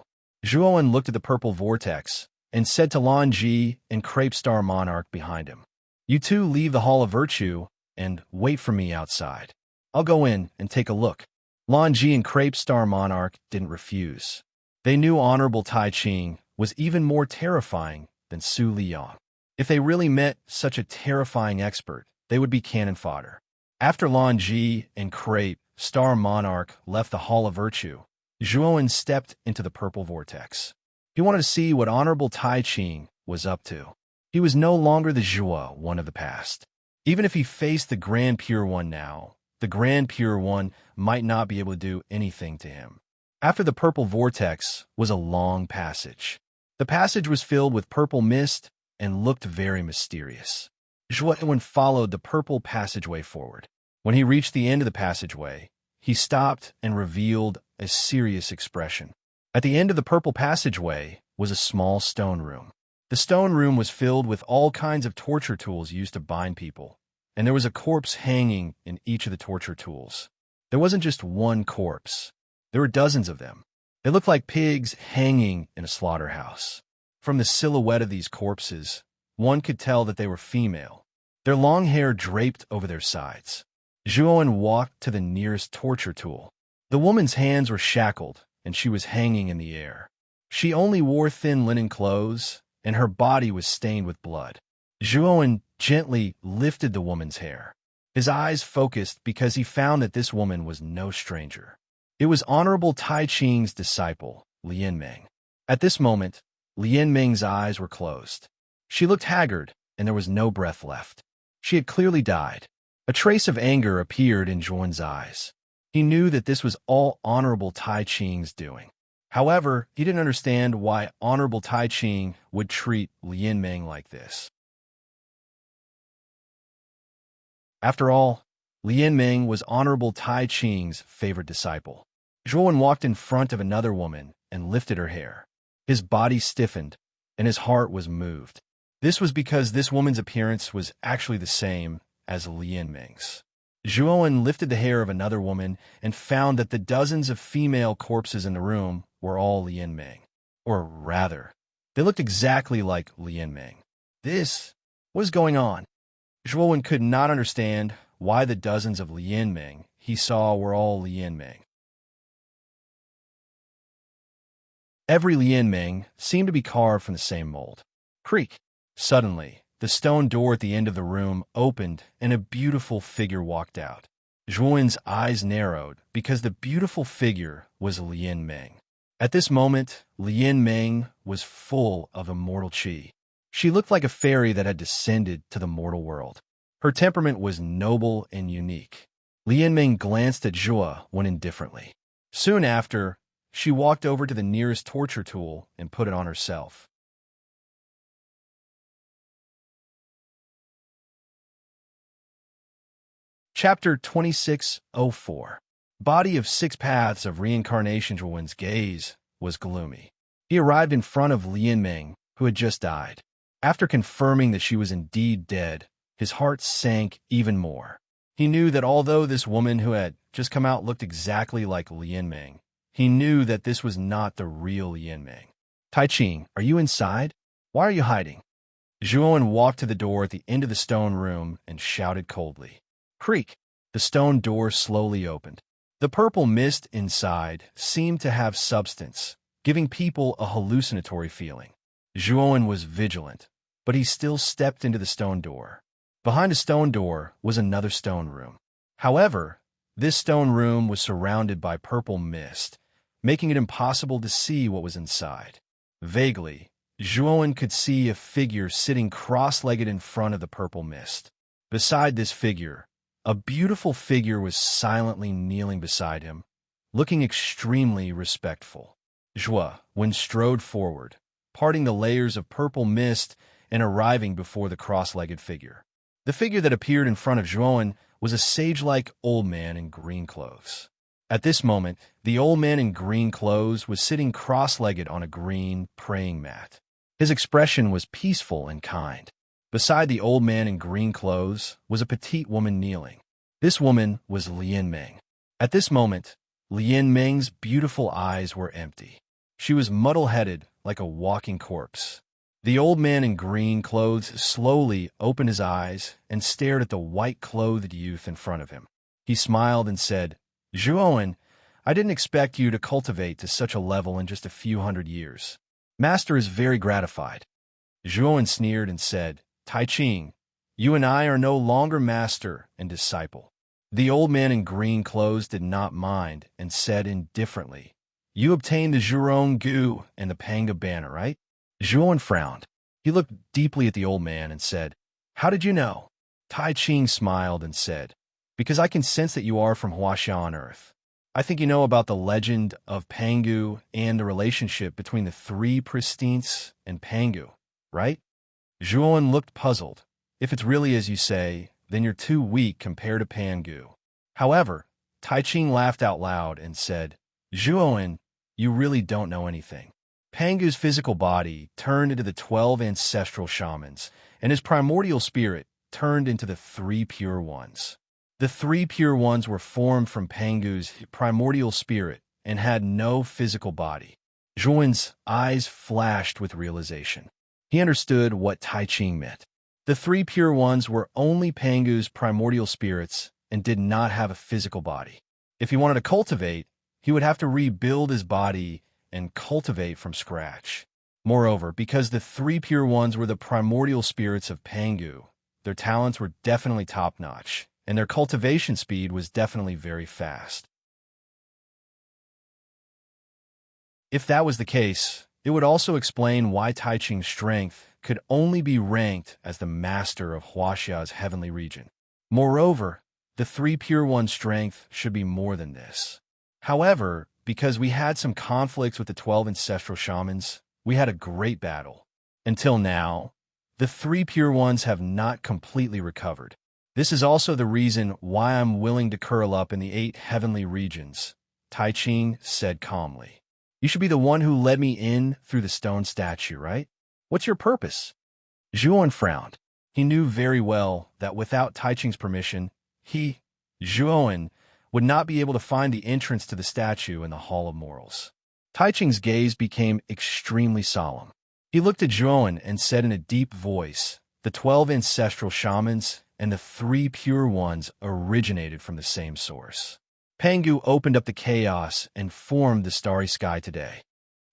Zhuowen looked at the purple vortex and said to Lanji and Crepe Star Monarch behind him, "You two leave the Hall of Virtue and wait for me outside. I'll go in and take a look." Lanji and Crepe Star Monarch didn't refuse. They knew Honorable Tai Ching was even more terrifying than Su Liang. If they really met such a terrifying expert, they would be cannon fodder. After Lanji and Crepe Star Monarch left the Hall of Virtue, Zhuowen stepped into the purple vortex. He wanted to see what Honorable Tai Ching was up to. He was no longer the Zhuo one of the past. Even if he faced the Grand Pure One now, the Grand Pure One might not be able to do anything to him. After the purple vortex was a long passage. The passage was filled with purple mist and looked very mysterious. Zhuowen followed the purple passageway forward. When he reached the end of the passageway, he stopped and revealed a serious expression. At the end of the purple passageway was a small stone room. The stone room was filled with all kinds of torture tools used to bind people, and there was a corpse hanging in each of the torture tools. There wasn't just one corpse. There were dozens of them. They looked like pigs hanging in a slaughterhouse. From the silhouette of these corpses, one could tell that they were female. Their long hair draped over their sides. Zhuowen walked to the nearest torture tool. The woman's hands were shackled, and she was hanging in the air. She only wore thin linen clothes, and her body was stained with blood. Zhuowen gently lifted the woman's hair. His eyes focused because he found that this woman was no stranger. It was Honorable Tai Ching's disciple, Lian Meng. At this moment, Lian Meng's eyes were closed. She looked haggard, and there was no breath left. She had clearly died. A trace of anger appeared in Zhuowen's eyes. He knew that this was all Honorable Tai Ching's doing. However, he didn't understand why Honorable Tai Ching would treat Lian Meng like this. After all, Lian Meng was Honorable Tai Ching's favorite disciple. Zhuowen walked in front of another woman and lifted her hair. His body stiffened, and his heart was moved. This was because this woman's appearance was actually the same as Lian Meng's. Zhuowen lifted the hair of another woman and found that the dozens of female corpses in the room were all Lian Meng. Or rather, they looked exactly like Lian Meng. This was going on. Zhuowen could not understand why the dozens of Lian Meng he saw were all Lian Meng. Every Lian Meng seemed to be carved from the same mold. Creak! Suddenly, the stone door at the end of the room opened and a beautiful figure walked out. Zhuowen's eyes narrowed because the beautiful figure was Lian Meng. At this moment, Lian Meng was full of immortal qi. She looked like a fairy that had descended to the mortal world. Her temperament was noble and unique. Lian Meng glanced at Zhuowen indifferently. Soon after, she walked over to the nearest torture tool and put it on herself. Chapter 2604. Body of Six Paths of Reincarnation. Zhuowen's gaze was gloomy. He arrived in front of Lian Meng, who had just died. After confirming that she was indeed dead, his heart sank even more. He knew that although this woman who had just come out looked exactly like Lian Meng, he knew that this was not the real Lian Meng. "Tai Ching, are you inside? Why are you hiding?" Zhuowen walked to the door at the end of the stone room and shouted coldly. Creak! The stone door slowly opened. The purple mist inside seemed to have substance, giving people a hallucinatory feeling. Zhuowen was vigilant, but he still stepped into the stone door. Behind a stone door was another stone room. However, this stone room was surrounded by purple mist, making it impossible to see what was inside. Vaguely, Zhuowen could see a figure sitting cross-legged in front of the purple mist. Beside this figure, a beautiful figure was silently kneeling beside him, looking extremely respectful. Zhuowen strode forward, parting the layers of purple mist and arriving before the cross-legged figure. The figure that appeared in front of Zhuowen was a sage-like old man in green clothes. At this moment, the old man in green clothes was sitting cross-legged on a green praying mat. His expression was peaceful and kind. Beside the old man in green clothes was a petite woman kneeling. This woman was Lian Meng. At this moment, Lian Meng's beautiful eyes were empty. She was muddle-headed like a walking corpse. The old man in green clothes slowly opened his eyes and stared at the white-clothed youth in front of him. He smiled and said, "Zhuowen, I didn't expect you to cultivate to such a level in just a few hundred years. Master is very gratified." Zhuowen sneered and said, "Tai Ching, you and I are no longer master and disciple." The old man in green clothes did not mind and said indifferently, "You obtained the Zhurong Gu and the Panga banner, right?" Zhuowen frowned. He looked deeply at the old man and said, "How did you know?" Tai Ching smiled and said, "Because I can sense that you are from Huaxia on Earth. I think you know about the legend of Pangu and the relationship between the three pristines and Pangu, right?" Zhuowen looked puzzled. "If it's really as you say, then you're too weak compared to Pangu." However, Tai Ching laughed out loud and said, "Zhuowen, you really don't know anything. Pangu's physical body turned into the 12 ancestral shamans, and his primordial spirit turned into the 3 pure ones. The 3 pure ones were formed from Pangu's primordial spirit and had no physical body." Zhuowen's eyes flashed with realization. He understood what Tai Ching meant. The 3 pure ones were only Pangu's primordial spirits and did not have a physical body. If he wanted to cultivate, he would have to rebuild his body and cultivate from scratch. Moreover, because the 3 pure ones were the primordial spirits of Pangu, their talents were definitely top-notch, and their cultivation speed was definitely very fast. If that was the case, it would also explain why Tai Ching's strength could only be ranked as the master of Huaxia's heavenly region. Moreover, the 3 pure ones' strength should be more than this. However, because we had some conflicts with the 12 ancestral shamans, we had a great battle. Until now, the 3 pure ones have not completely recovered. This is also the reason why I'm willing to curl up in the 8 heavenly regions, Tai Ching said calmly. "You should be the one who led me in through the stone statue, right? What's your purpose?" Zhuowen frowned. He knew very well that without Tai Ching's permission, Zhuowen, would not be able to find the entrance to the statue in the Hall of Morals. Tai Ching's gaze became extremely solemn. He looked at Zhuowen and said in a deep voice, "The 12 ancestral shamans and the 3 pure ones originated from the same source. Pangu opened up the chaos and formed the starry sky today.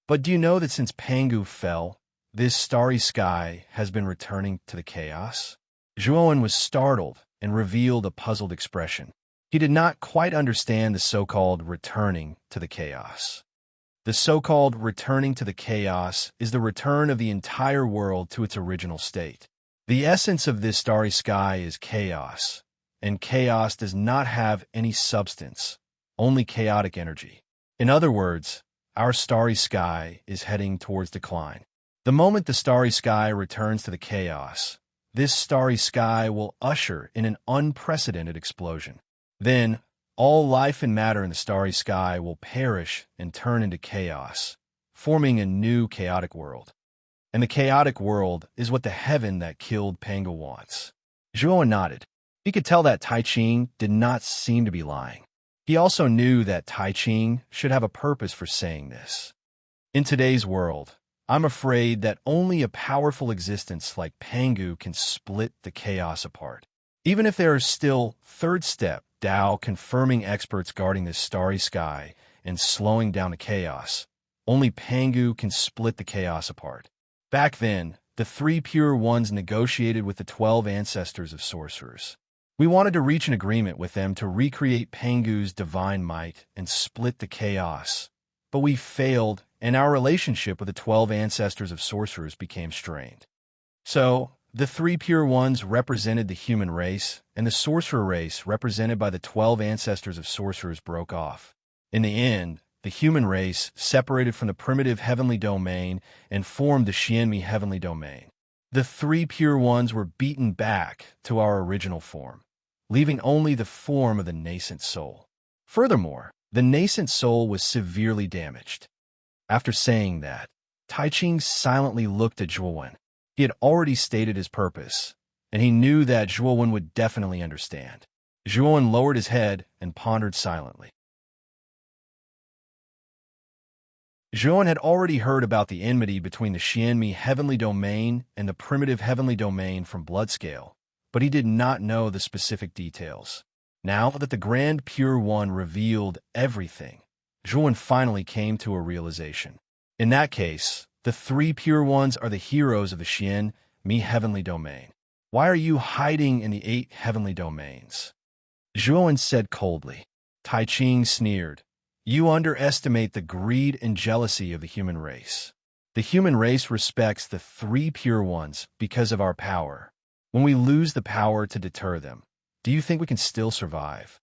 But do you know that since Pangu fell, this starry sky has been returning to the chaos?" Zhuowen was startled and revealed a puzzled expression. He did not quite understand the so-called returning to the chaos. The so-called returning to the chaos is the return of the entire world to its original state. The essence of this starry sky is chaos, and chaos does not have any substance, only chaotic energy. In other words, our starry sky is heading towards decline. The moment the starry sky returns to the chaos, this starry sky will usher in an unprecedented explosion. Then, all life and matter in the starry sky will perish and turn into chaos, forming a new chaotic world. And the chaotic world is what the heaven that killed Pangu wants. Zhuowen nodded. He could tell that Tai Ching did not seem to be lying. He also knew that Tai Ching should have a purpose for saying this. In today's world, I'm afraid that only a powerful existence like Pangu can split the chaos apart. Even if there is still third step Tao confirming experts guarding this starry sky and slowing down the chaos. Only Pangu can split the chaos apart. Back then, the three pure ones negotiated with the 12 ancestors of sorcerers. We wanted to reach an agreement with them to recreate Pangu's divine might and split the chaos. But we failed, and our relationship with the 12 ancestors of sorcerers became strained. So, the three pure ones represented the human race, and the sorcerer race, represented by the 12 ancestors of sorcerers, broke off. In the end, the human race separated from the primitive heavenly domain and formed the Xianmi heavenly domain. The three pure ones were beaten back to our original form, leaving only the form of the nascent soul. Furthermore, the nascent soul was severely damaged. After saying that, Tai Ching silently looked at Zhuowen. He had already stated his purpose, and he knew that Zhuowen would definitely understand. Zhuowen lowered his head and pondered silently. Zhuowen had already heard about the enmity between the Xianmi heavenly domain and the primitive heavenly domain from Bloodscale, but he did not know the specific details. Now that the Grand Pure One revealed everything, Zhuowen finally came to a realization. In that case, the three pure ones are the heroes of the Xianmi heavenly domain. Why are you hiding in the 8 heavenly domains? Zhuowen said coldly. Tai Ching sneered. You underestimate the greed and jealousy of the human race. The human race respects the three pure ones because of our power. When we lose the power to deter them, do you think we can still survive?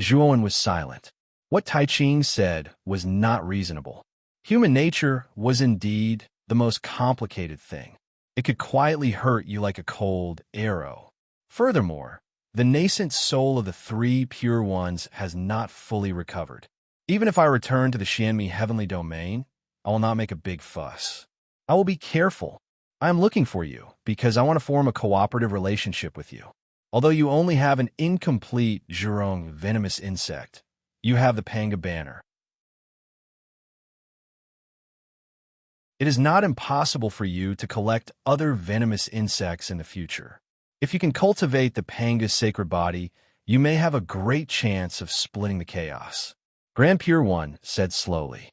Zhuowen was silent. What Tai Ching said was not reasonable. Human nature was indeed the most complicated thing. It could quietly hurt you like a cold arrow. Furthermore, the nascent soul of the three pure ones has not fully recovered. Even if I return to the Xianmi heavenly domain, I will not make a big fuss. I will be careful. I am looking for you because I want to form a cooperative relationship with you. Although you only have an incomplete Zhurong venomous insect, you have the Panga banner. It is not impossible for you to collect other venomous insects in the future. If you can cultivate the Panga's sacred body, you may have a great chance of splitting the chaos. Grand Pure One said slowly.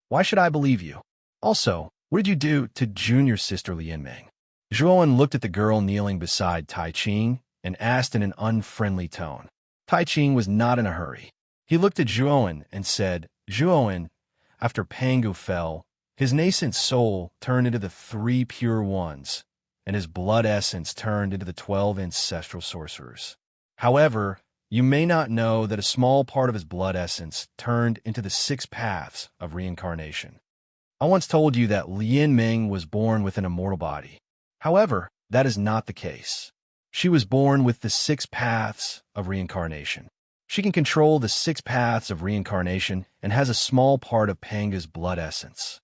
Why should I believe you? Also, what did you do to junior sister Lianmeng? Zhuowen looked at the girl kneeling beside Tai Ching and asked in an unfriendly tone. Tai Ching was not in a hurry. He looked at Zhuowen and said, Zhuowen, after Pangu fell, his nascent soul turned into the three pure ones, and his blood essence turned into the 12 ancestral sorcerers. However, you may not know that a small part of his blood essence turned into the 6 paths of reincarnation. I once told you that Lianmeng was born with an immortal body. However, that is not the case. She was born with the 6 paths of reincarnation. She can control the 6 paths of reincarnation and has a small part of Panga's blood essence.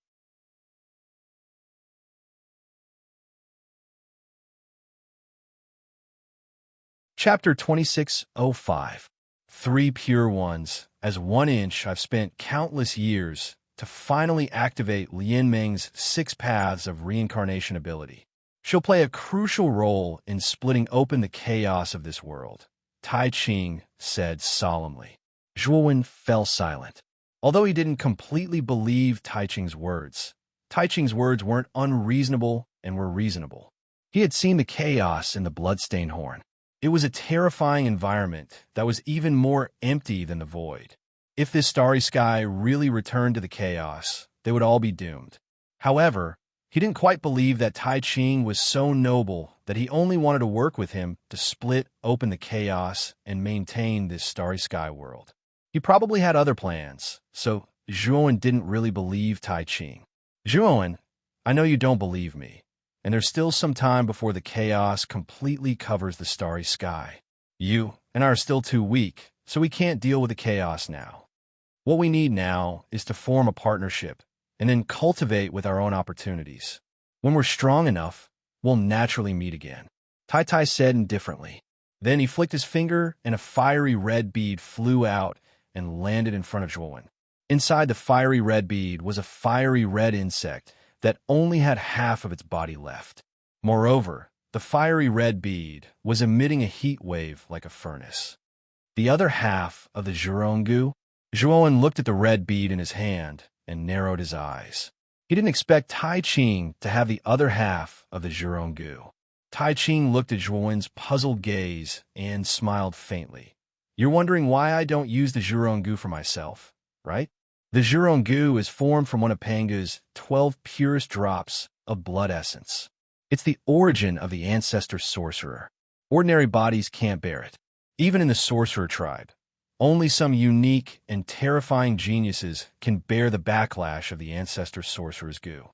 Chapter 2605. 3 Pure Ones. As 1 inch, I've spent countless years to finally activate Lianmeng's 6 paths of reincarnation ability. She'll play a crucial role in splitting open the chaos of this world, Tai Ching said solemnly. Zhuowen fell silent. Although he didn't completely believe Tai Ching's words weren't unreasonable and were reasonable. He had seen the chaos in the bloodstained horn. It was a terrifying environment that was even more empty than the void. If this starry sky really returned to the chaos, they would all be doomed. However, he didn't quite believe that Tai Ching was so noble that he only wanted to work with him to split open the chaos and maintain this starry sky world. He probably had other plans, so Zhuowen didn't really believe Tai Ching. Zhuowen, I know you don't believe me, and there's still some time before the chaos completely covers the starry sky. You and I are still too weak, so we can't deal with the chaos now. What we need now is to form a partnership and then cultivate with our own opportunities. When we're strong enough, we'll naturally meet again. Tai Tai said indifferently. Then he flicked his finger and a fiery red bead flew out and landed in front of Zhuowen. Inside the fiery red bead was a fiery red insect that only had half of its body left. Moreover, the fiery red bead was emitting a heat wave like a furnace. The other half of the Jurongu? Zhuowen looked at the red bead in his hand and narrowed his eyes. He didn't expect Tai Ching to have the other half of the Jurongu. Tai Ching looked at Zhuowen's puzzled gaze and smiled faintly. You're wondering why I don't use the Jurongu for myself, right? The Jurongu is formed from one of Panga's 12 purest drops of blood essence. It's the origin of the ancestor sorcerer. Ordinary bodies can't bear it. Even in the sorcerer tribe, only some unique and terrifying geniuses can bear the backlash of the ancestor sorcerer's goo.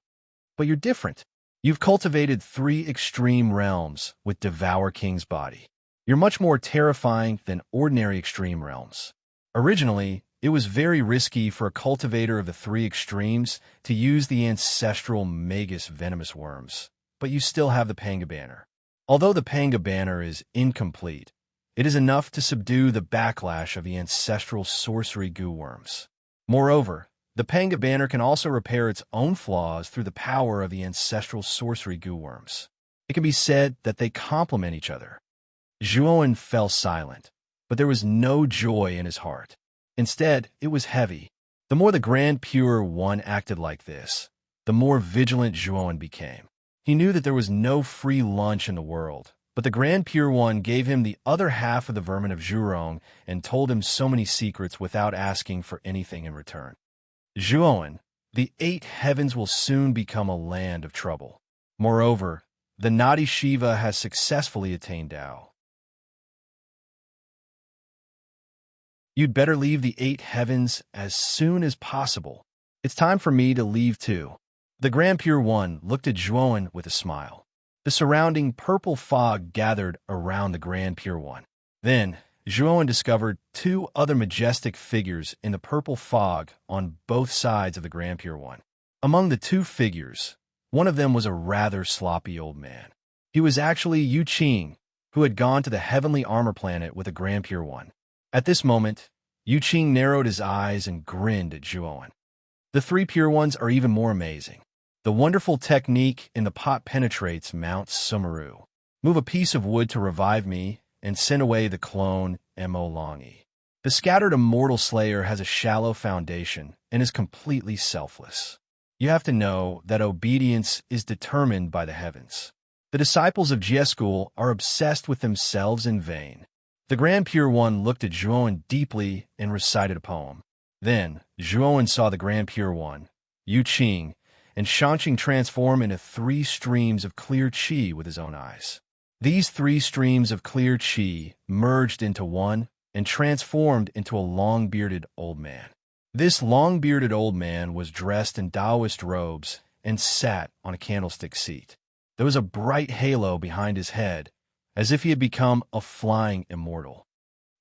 But you're different. You've cultivated 3 extreme realms with Devour King's body. You're much more terrifying than ordinary extreme realms. Originally, it was very risky for a cultivator of the 3 extremes to use the ancestral Magus venomous worms, but you still have the Panga banner. Although the Panga banner is incomplete, it is enough to subdue the backlash of the ancestral sorcery goo worms. Moreover, the Panga banner can also repair its own flaws through the power of the ancestral sorcery goo worms. It can be said that they complement each other. Zhuowen fell silent, but there was no joy in his heart. Instead, it was heavy. The more the Grand Pure One acted like this, the more vigilant Zhuowen became. He knew that there was no free lunch in the world, but the Grand Pure One gave him the other half of the vermin of Zhurong and told him so many secrets without asking for anything in return. Zhuowen, the 8 heavens will soon become a land of trouble. Moreover, the naughty Shiva has successfully attained Tao. You'd better leave the 8 heavens as soon as possible. It's time for me to leave too. The Grand Pure One looked at Zhuowen with a smile. The surrounding purple fog gathered around the Grand Pure One. Then, Zhuowen discovered 2 other majestic figures in the purple fog on both sides of the Grand Pure One. Among the 2 figures, one of them was a rather sloppy old man. He was actually Yu Qing, who had gone to the heavenly armor planet with the Grand Pure One. At this moment, Yu Qing narrowed his eyes and grinned at Zhuowen. The 3 Pure Ones are even more amazing. The wonderful technique in the pot penetrates Mount Sumeru. Move a piece of wood to revive me and send away the clone Mo Longi. The scattered immortal slayer has a shallow foundation and is completely selfless. You have to know that obedience is determined by the heavens. The disciples of Jie School are obsessed with themselves in vain. The Grand Pure One looked at Zhuowen deeply and recited a poem. Then, Zhuowen saw the Grand Pure One, Yu Qing, and Shanqing transform into 3 streams of clear qi with his own eyes. These 3 streams of clear qi merged into one and transformed into a long-bearded old man. This long-bearded old man was dressed in Taoist robes and sat on a candlestick seat. There was a bright halo behind his head, as if he had become a flying immortal.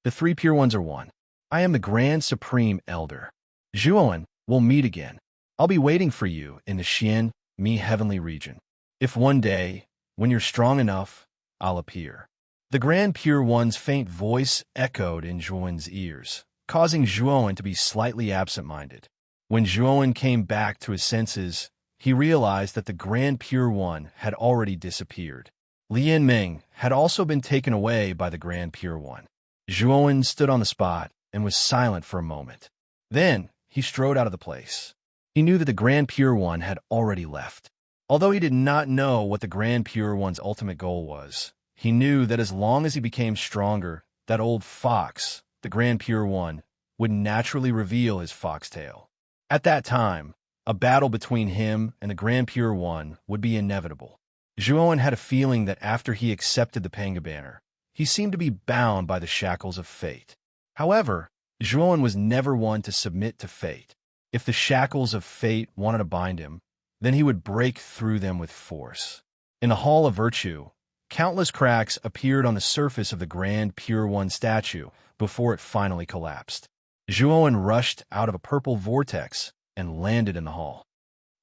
The 3 Pure Ones are one. I am the Grand Supreme Elder. Zhuowen, we'll meet again. I'll be waiting for you in the Xian, Mi heavenly region. If one day, when you're strong enough, I'll appear. The Grand Pure One's faint voice echoed in Zhuowen's ears, causing Zhuowen to be slightly absent-minded. When Zhuowen came back to his senses, he realized that the Grand Pure One had already disappeared. Lian Meng had also been taken away by the Grand Pure One. Zhuowen stood on the spot and was silent for a moment. Then, he strode out of the place. He knew that the Grand Pure One had already left. Although he did not know what the Grand Pure One's ultimate goal was, he knew that as long as he became stronger, that old fox, the Grand Pure One, would naturally reveal his foxtail. At that time, a battle between him and the Grand Pure One would be inevitable. Zhuowen had a feeling that after he accepted the Panga banner, he seemed to be bound by the shackles of fate. However, Zhuowen was never one to submit to fate. If the shackles of fate wanted to bind him, then he would break through them with force. In the Hall of Virtue, countless cracks appeared on the surface of the Grand Pure One statue before it finally collapsed. Zhuowen rushed out of a purple vortex and landed in the hall.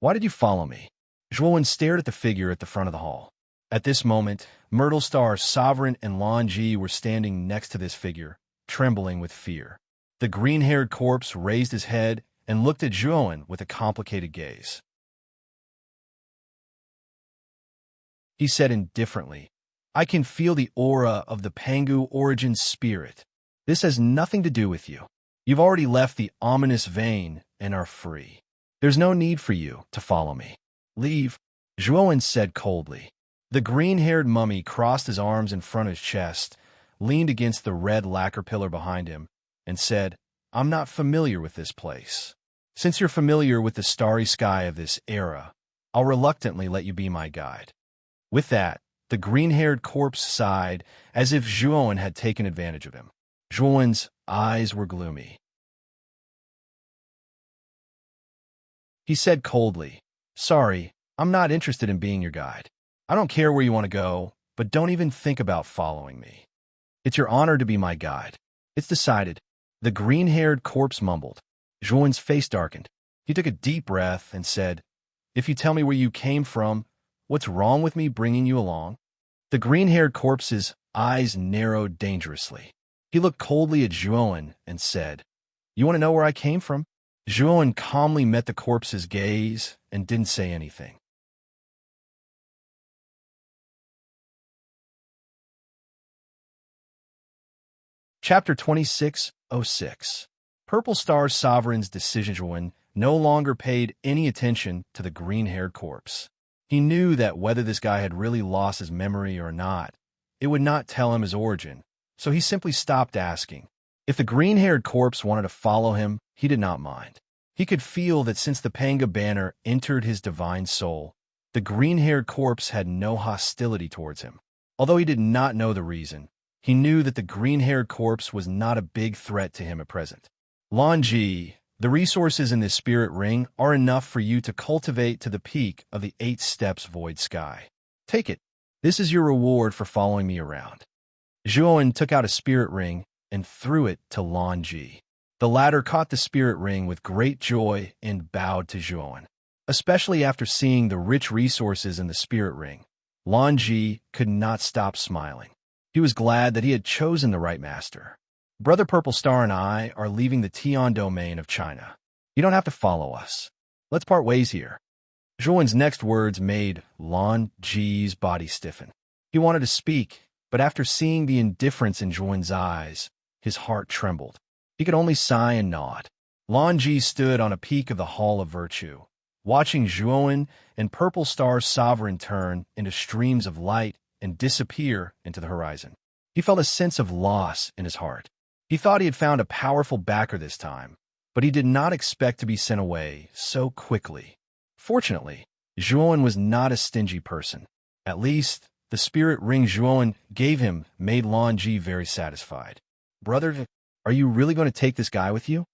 Why did you follow me? Zhuowen stared at the figure at the front of the hall. At this moment, Myrtle Star, Sovereign, and Lan Ji were standing next to this figure, trembling with fear. The green-haired corpse raised his head and looked at Zhuowen with a complicated gaze. He said indifferently, I can feel the aura of the Pangu origin spirit. This has nothing to do with you. You've already left the ominous vein and are free. There's no need for you to follow me. Leave, Zhuowen said coldly. The green-haired mummy crossed his arms in front of his chest, leaned against the red lacquer pillar behind him, and said, I'm not familiar with this place. Since you're familiar with the starry sky of this era, I'll reluctantly let you be my guide. With that, the green-haired corpse sighed as if Zhuowen had taken advantage of him. Zhuowen's eyes were gloomy. He said coldly, Sorry, I'm not interested in being your guide. I don't care where you want to go, but don't even think about following me. It's your honor to be my guide. It's decided. The green-haired corpse mumbled. Zhuowen's face darkened. He took a deep breath and said, If you tell me where you came from, what's wrong with me bringing you along? The green-haired corpse's eyes narrowed dangerously. He looked coldly at Zhuowen and said, You want to know where I came from? Zhuowen calmly met the corpse's gaze and didn't say anything. Chapter 26:06. Purple Star Sovereign's decision. Zhuowen no longer paid any attention to the green-haired corpse. He knew that whether this guy had really lost his memory or not, it would not tell him his origin, so he simply stopped asking. If the green-haired corpse wanted to follow him, he did not mind. He could feel that since the Panga banner entered his divine soul, the green-haired corpse had no hostility towards him. Although he did not know the reason, he knew that the green-haired corpse was not a big threat to him at present. Lanji, the resources in this spirit ring are enough for you to cultivate to the peak of the 8 steps void sky. Take it. This is your reward for following me around. Zhuowen took out a spirit ring and threw it to Lanji. The latter caught the spirit ring with great joy and bowed to Zhuowen. Especially after seeing the rich resources in the spirit ring, Lanji could not stop smiling. He was glad that he had chosen the right master. Brother Purple Star and I are leaving the Tian domain of China. You don't have to follow us. Let's part ways here. Zhuowen's next words made Lanji's body stiffen. He wanted to speak, but after seeing the indifference in Zhuowen's eyes, his heart trembled. He could only sigh and nod. Lanji stood on a peak of the Hall of Virtue, watching Zhuowen and Purple Star's sovereign turn into streams of light and disappear into the horizon. He felt a sense of loss in his heart. He thought he had found a powerful backer this time, but he did not expect to be sent away so quickly. Fortunately, Zhuowen was not a stingy person. At least, the spirit ring Zhuowen gave him made Lanji very satisfied. Brother, are you really going to take this guy with you?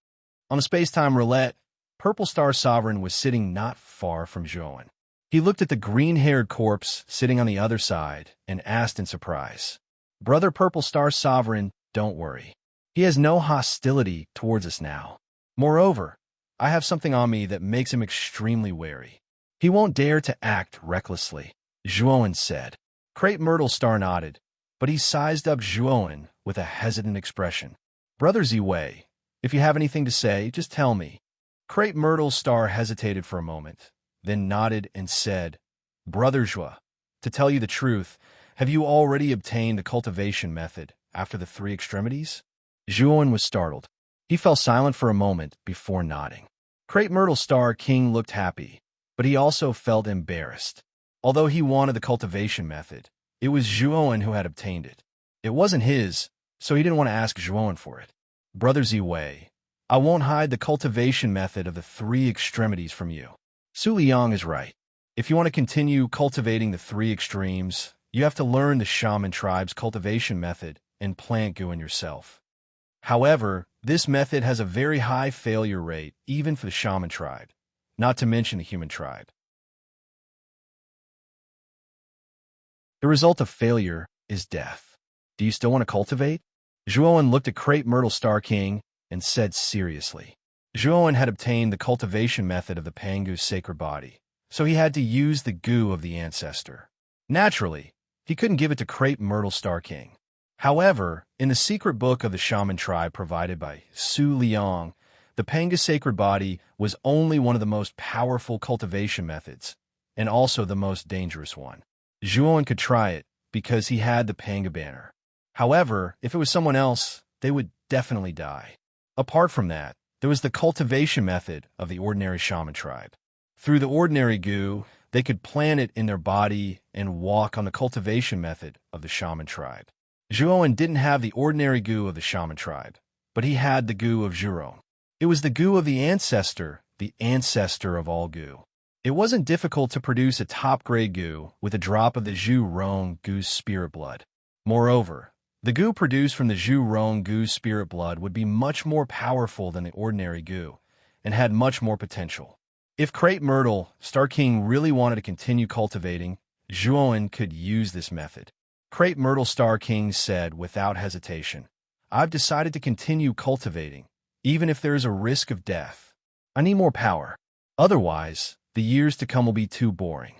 On the space-time roulette, Purple Star Sovereign was sitting not far from Zhuowen. He looked at the green-haired corpse sitting on the other side and asked in surprise, Brother Purple Star Sovereign, don't worry. He has no hostility towards us now. Moreover, I have something on me that makes him extremely wary. He won't dare to act recklessly, Zhuowen said. Crepe Myrtle Star nodded, but he sized up Zhuowen with a hesitant expression. Brother Ziwei, if you have anything to say, just tell me. Crepe Myrtle Star hesitated for a moment, then nodded and said, Brother Zhua, to tell you the truth, have you already obtained the cultivation method after the 3 extremities? Zhuowen was startled. He fell silent for a moment before nodding. Crepe Myrtle Star King looked happy, but he also felt embarrassed. Although he wanted the cultivation method, it was Zhuowen who had obtained it. It wasn't his, so he didn't want to ask Zhuowen for it. Brother Ziwei, I won't hide the cultivation method of the 3 extremities from you. Su Liang is right. If you want to continue cultivating the 3 extremes, you have to learn the shaman tribe's cultivation method and plant Guan yourself. However, this method has a very high failure rate even for the shaman tribe, not to mention the human tribe. The result of failure is death. Do you still want to cultivate? Zhuowen looked at Crepe Myrtle Star King and said seriously. Zhuowen had obtained the cultivation method of the Pangu's sacred body, so he had to use the goo of the ancestor. Naturally, he couldn't give it to Crepe Myrtle Star King. However, in the secret book of the shaman tribe provided by Su Liang, the Panga sacred body was only one of the most powerful cultivation methods, and also the most dangerous one. Zhuowen could try it because he had the Panga banner. However, if it was someone else, they would definitely die. Apart from that, there was the cultivation method of the ordinary shaman tribe. Through the ordinary goo, they could plant it in their body and walk on the cultivation method of the shaman tribe. Zhuowen didn't have the ordinary goo of the shaman tribe, but he had the goo of Zhuron. It was the goo of the ancestor of all goo. It wasn't difficult to produce a top-grade goo with a drop of the Zhuron goo's spirit blood. Moreover, the goo produced from the Zhuron goo's spirit blood would be much more powerful than the ordinary goo, and had much more potential. If Crepe Myrtle, Star King, really wanted to continue cultivating, Zhuowen could use this method. Crepe Myrtle Star King said without hesitation, "I've decided to continue cultivating, even if there is a risk of death. I need more power. Otherwise, the years to come will be too boring."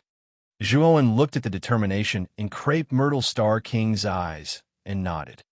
Zhuowen looked at the determination in Crepe Myrtle Star King's eyes and nodded.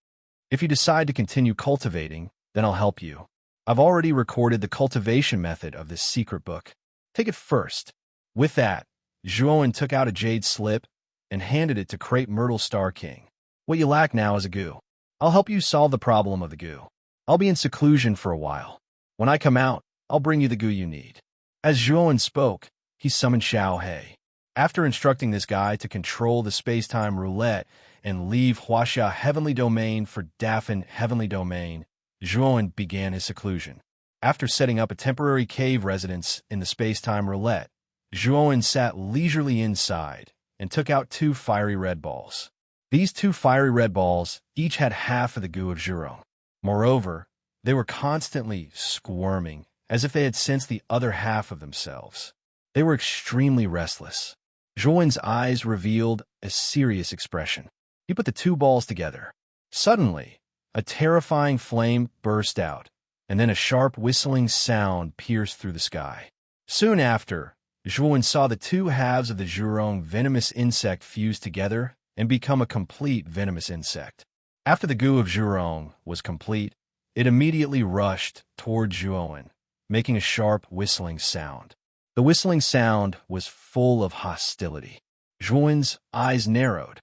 "If you decide to continue cultivating, then I'll help you. I've already recorded the cultivation method of this secret book. Take it first." With that, Zhuowen took out a jade slip and handed it to Crepe Myrtle Star King. "What you lack now is a goo. I'll help you solve the problem of the goo. I'll be in seclusion for a while. When I come out, I'll bring you the goo you need." As Zhuowen spoke, he summoned Xiao He. After instructing this guy to control the space-time roulette and leave Huaxia Heavenly Domain for Dafan Heavenly Domain, Zhuowen began his seclusion. After setting up a temporary cave residence in the space-time roulette, Zhuowen sat leisurely inside and took out 2 fiery red balls. These 2 fiery red balls each had half of the goo of Zhuron. Moreover, they were constantly squirming, as if they had sensed the other half of themselves. They were extremely restless. Zhuowen's eyes revealed a serious expression. He put the 2 balls together. Suddenly, a terrifying flame burst out, and then a sharp whistling sound pierced through the sky. Soon after, Zhuowen saw the 2 halves of the Zhuron venomous insect fuse together and become a complete venomous insect. After the goo of Zhuron was complete, it immediately rushed toward Zhuowen, making a sharp whistling sound. The whistling sound was full of hostility. Zhuowen's eyes narrowed.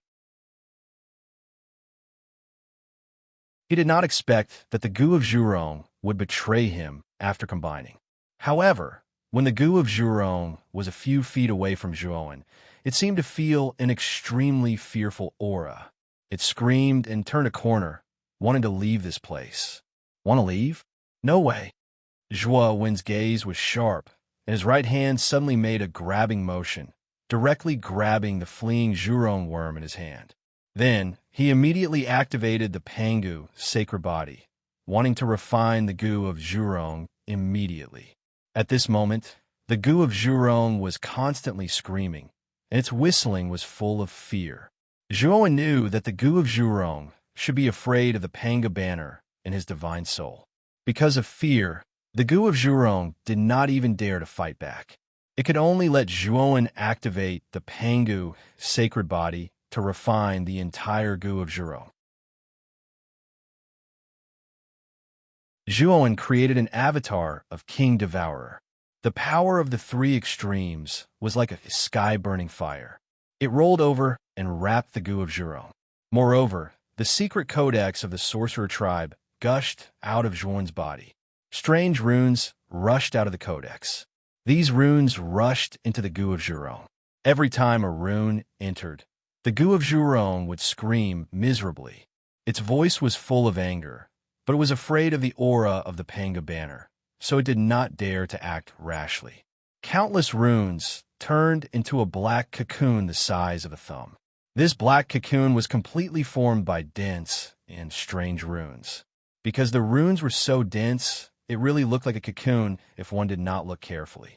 He did not expect that the goo of Zhuron would betray him after combining. However, when the goo of Zhuron was a few feet away from Zhuowen, it seemed to feel an extremely fearful aura. It screamed and turned a corner, wanting to leave this place. "Want to leave? No way." Zhuowen's gaze was sharp, and his right hand suddenly made a grabbing motion, directly grabbing the fleeing Zhuron worm in his hand. Then, he immediately activated the Pangu sacred body, wanting to refine the goo of Zhuron immediately. At this moment, the goo of Zhuron was constantly screaming, and its whistling was full of fear. Zhuowen knew that the goo of Zhuron should be afraid of the Panga banner in his divine soul. Because of fear, the goo of Zhuron did not even dare to fight back. It could only let Zhuowen activate the Pangu sacred body to refine the entire goo of Zhuron. Zhuowen created an avatar of King Devourer. The power of the 3 extremes was like a sky-burning fire. It rolled over and wrapped the goo of Zhuron. Moreover, the secret codex of the sorcerer tribe gushed out of Zhuowen's body. Strange runes rushed out of the codex. These runes rushed into the goo of Zhuron. Every time a rune entered, the goo of Zhuron would scream miserably. Its voice was full of anger, but it was afraid of the aura of the Panga banner, so it did not dare to act rashly. Countless runes turned into a black cocoon the size of a thumb. This black cocoon was completely formed by dense and strange runes. Because the runes were so dense, it really looked like a cocoon if one did not look carefully.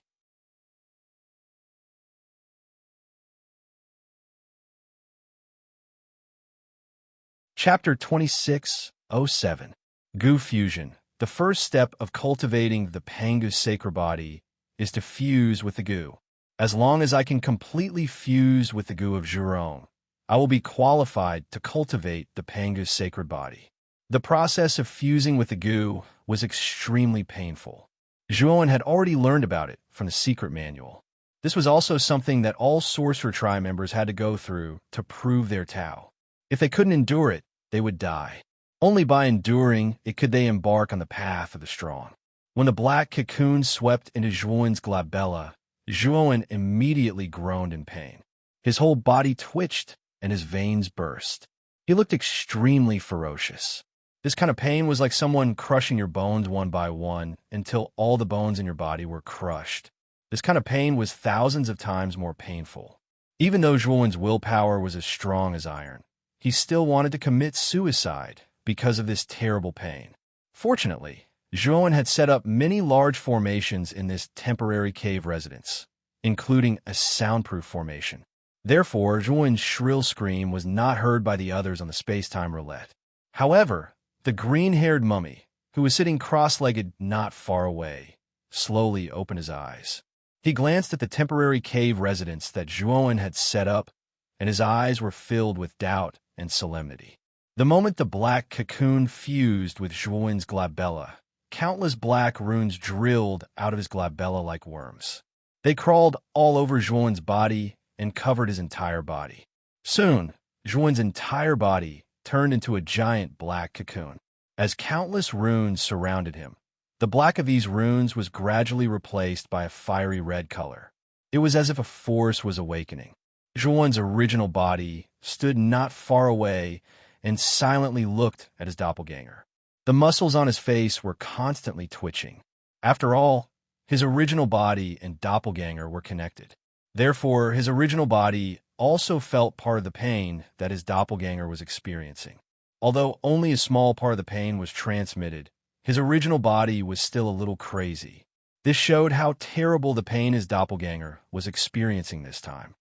Chapter 26:07 Goo Fusion. The first step of cultivating the Pangu sacred body is to fuse with the goo. As long as I can completely fuse with the goo of Zhuron, I will be qualified to cultivate the Pangu sacred body. The process of fusing with the goo was extremely painful. Zhuowen had already learned about it from the secret manual. This was also something that all Sorcerer Tribe members had to go through to prove their Tao. If they couldn't endure it, they would die. Only by enduring it could they embark on the path of the strong. When the black cocoon swept into Zhuowen's glabella, Zhuowen immediately groaned in pain. His whole body twitched and his veins burst. He looked extremely ferocious. This kind of pain was like someone crushing your bones one by one until all the bones in your body were crushed. This kind of pain was thousands of times more painful. Even though Zhuowen's willpower was as strong as iron, he still wanted to commit suicide because of this terrible pain. Fortunately, Zhuowen had set up many large formations in this temporary cave residence, including a soundproof formation. Therefore, Zhuowen's shrill scream was not heard by the others on the space-time roulette. However, the green-haired mummy, who was sitting cross-legged not far away, slowly opened his eyes. He glanced at the temporary cave residence that Zhuowen had set up, and his eyes were filled with doubt and solemnity. The moment the black cocoon fused with Zhuowen's glabella, countless black runes drilled out of his glabella like worms. They crawled all over Zhuowen's body and covered his entire body. Soon, Zhuowen's entire body turned into a giant black cocoon. As countless runes surrounded him, the black of these runes was gradually replaced by a fiery red color. It was as if a force was awakening. Zhuowen's original body stood not far away and silently looked at his doppelganger. The muscles on his face were constantly twitching. After all, his original body and doppelganger were connected. Therefore, his original body also felt part of the pain that his doppelganger was experiencing. Although only a small part of the pain was transmitted, his original body was still a little crazy. This showed how terrible the pain his doppelganger was experiencing this time.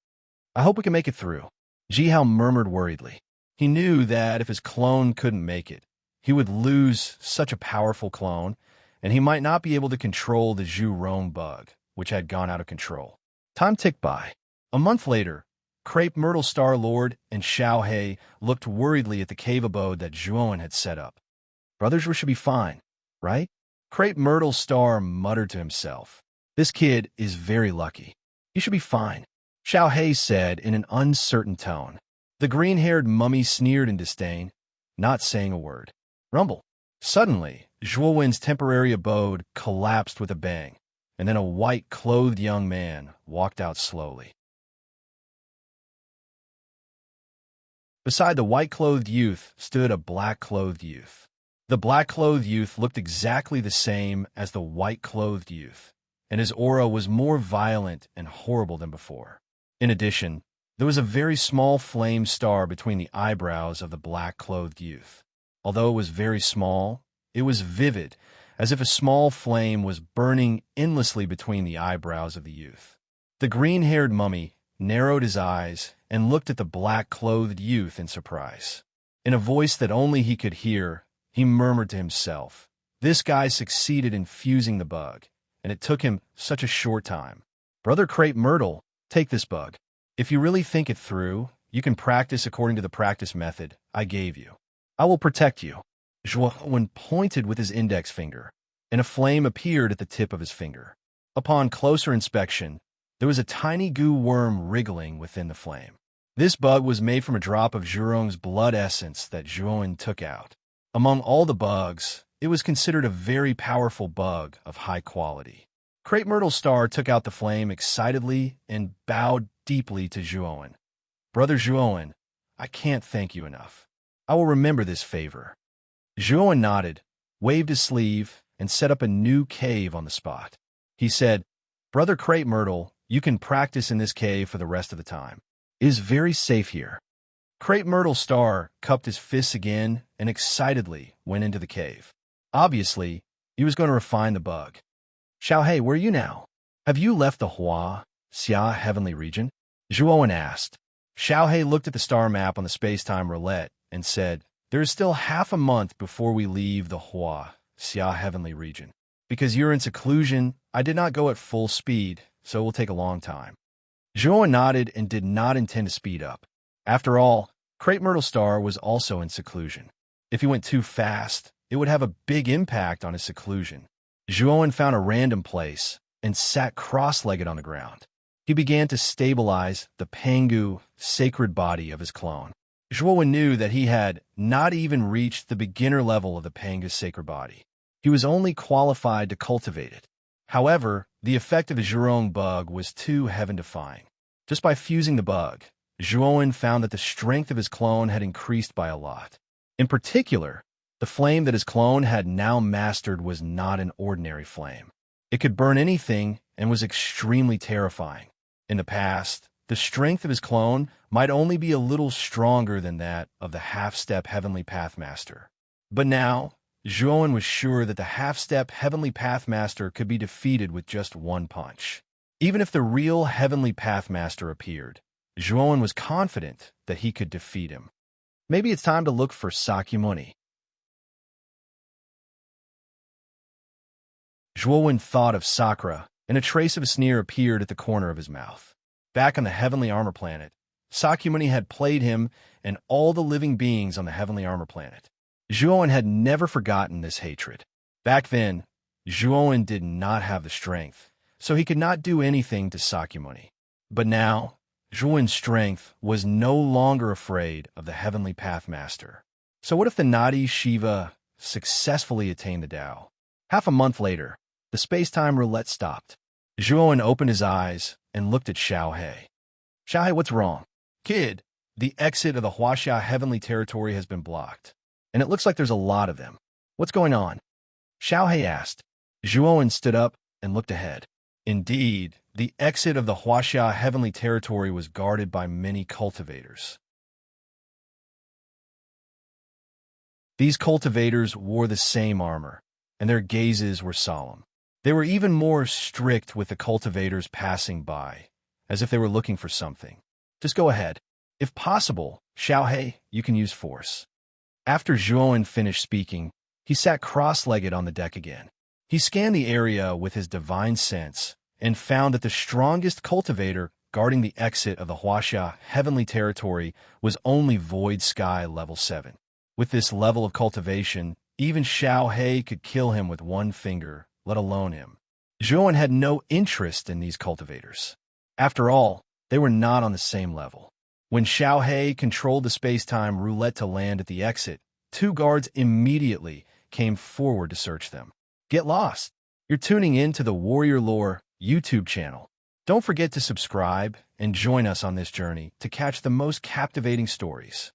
"I hope we can make it through," Jihao murmured worriedly. He knew that if his clone couldn't make it, he would lose such a powerful clone, and he might not be able to control the Zhu Rong bug, which had gone out of control. Time ticked by. A month later, Crepe Myrtle Star Lord and Xiao He looked worriedly at the cave abode that Zhuowen had set up. "Brothers, we should be fine, right?" Crepe Myrtle Star muttered to himself. "This kid is very lucky. He should be fine," Xiao He said in an uncertain tone. The green-haired mummy sneered in disdain, not saying a word. Rumble. Suddenly, Zhuowen's temporary abode collapsed with a bang, and then a white-clothed young man walked out slowly. Beside the white-clothed youth stood a black-clothed youth. The black-clothed youth looked exactly the same as the white-clothed youth, and his aura was more violent and horrible than before. In addition, there was a very small flame star between the eyebrows of the black-clothed youth. Although it was very small, it was vivid, as if a small flame was burning endlessly between the eyebrows of the youth. The green-haired mummy narrowed his eyes and looked at the black-clothed youth in surprise. In a voice that only he could hear, he murmured to himself, "This guy succeeded in fusing the bug, and it took him such a short time. Brother Crepe Myrtle, take this bug. If you really think it through, you can practice according to the practice method I gave you. I will protect you." Zhuowen pointed with his index finger, and a flame appeared at the tip of his finger. Upon closer inspection, there was a tiny goo worm wriggling within the flame. This bug was made from a drop of Zhurong's blood essence that Zhuowen took out. Among all the bugs, it was considered a very powerful bug of high quality. Crepe Myrtle Star took out the flame excitedly and bowed deeply to Zhuowen. "Brother Zhuowen, I can't thank you enough. I will remember this favor." Zhuowen nodded, waved his sleeve, and set up a new cave on the spot. He said, "Brother Crepe Myrtle, you can practice in this cave for the rest of the time. It is very safe here." Crepe Myrtle Star cupped his fists again and excitedly went into the cave. Obviously, he was going to refine the bug. "Xiao He, where are you now? Have you left the Hua, Xia heavenly region?" Zhuowen asked. Xiao He looked at the star map on the space-time roulette and said, "There is still half a month before we leave the Hua, Xia heavenly region. Because you're in seclusion, I did not go at full speed, so it will take a long time." Zhuowen nodded and did not intend to speed up. After all, Crepe Myrtle Star was also in seclusion. If he went too fast, it would have a big impact on his seclusion. Zhuowen found a random place and sat cross-legged on the ground. He began to stabilize the Pangu, sacred body of his clone. Zhuowen knew that he had not even reached the beginner level of the Panga's sacred body. He was only qualified to cultivate it. However, the effect of the Zhurong bug was too heaven-defying. Just by fusing the bug, Zhuowen found that the strength of his clone had increased by a lot. In particular, the flame that his clone had now mastered was not an ordinary flame. It could burn anything and was extremely terrifying. In the past, the strength of his clone might only be a little stronger than that of the half-step Heavenly Pathmaster. But now, Zhuowen was sure that the half-step Heavenly Pathmaster could be defeated with just one punch. Even if the real Heavenly Pathmaster appeared, Zhuowen was confident that he could defeat him. Maybe it's time to look for Sakyamuni. Zhuowen thought of Sakura, and a trace of a sneer appeared at the corner of his mouth. Back on the Heavenly Armor Planet, Sakyamuni had played him and all the living beings on the Heavenly Armor Planet. Zhuowen had never forgotten this hatred. Back then, Zhuowen did not have the strength, so he could not do anything to Sakyamuni. But now, Zhuowen's strength was no longer afraid of the Heavenly Pathmaster. So what if the Nadi Shiva successfully attained the Tao? Half a month later, the space-time roulette stopped. Zhuowen opened his eyes and looked at Xiaohei. Xiaohei, what's wrong? Kid, the exit of the Huaxia Heavenly Territory has been blocked, and it looks like there's a lot of them. What's going on? Xiaohei asked. Zhuowen stood up and looked ahead. Indeed, the exit of the Huaxia Heavenly Territory was guarded by many cultivators. These cultivators wore the same armor, and their gazes were solemn. They were even more strict with the cultivators passing by, as if they were looking for something. Just go ahead. If possible, Xiaohei, you can use force. After Zhuowen finished speaking, he sat cross-legged on the deck again. He scanned the area with his divine sense and found that the strongest cultivator guarding the exit of the Huaxia Heavenly Territory was only Void Sky Level 7. With this level of cultivation, even Xiaohei could kill him with one finger, let alone him. Zhuowen had no interest in these cultivators. After all, they were not on the same level. When Xiaohei controlled the space-time roulette to land at the exit, two guards immediately came forward to search them. Get lost! You're tuning in to the Warrior Lore YouTube channel. Don't forget to subscribe and join us on this journey to catch the most captivating stories.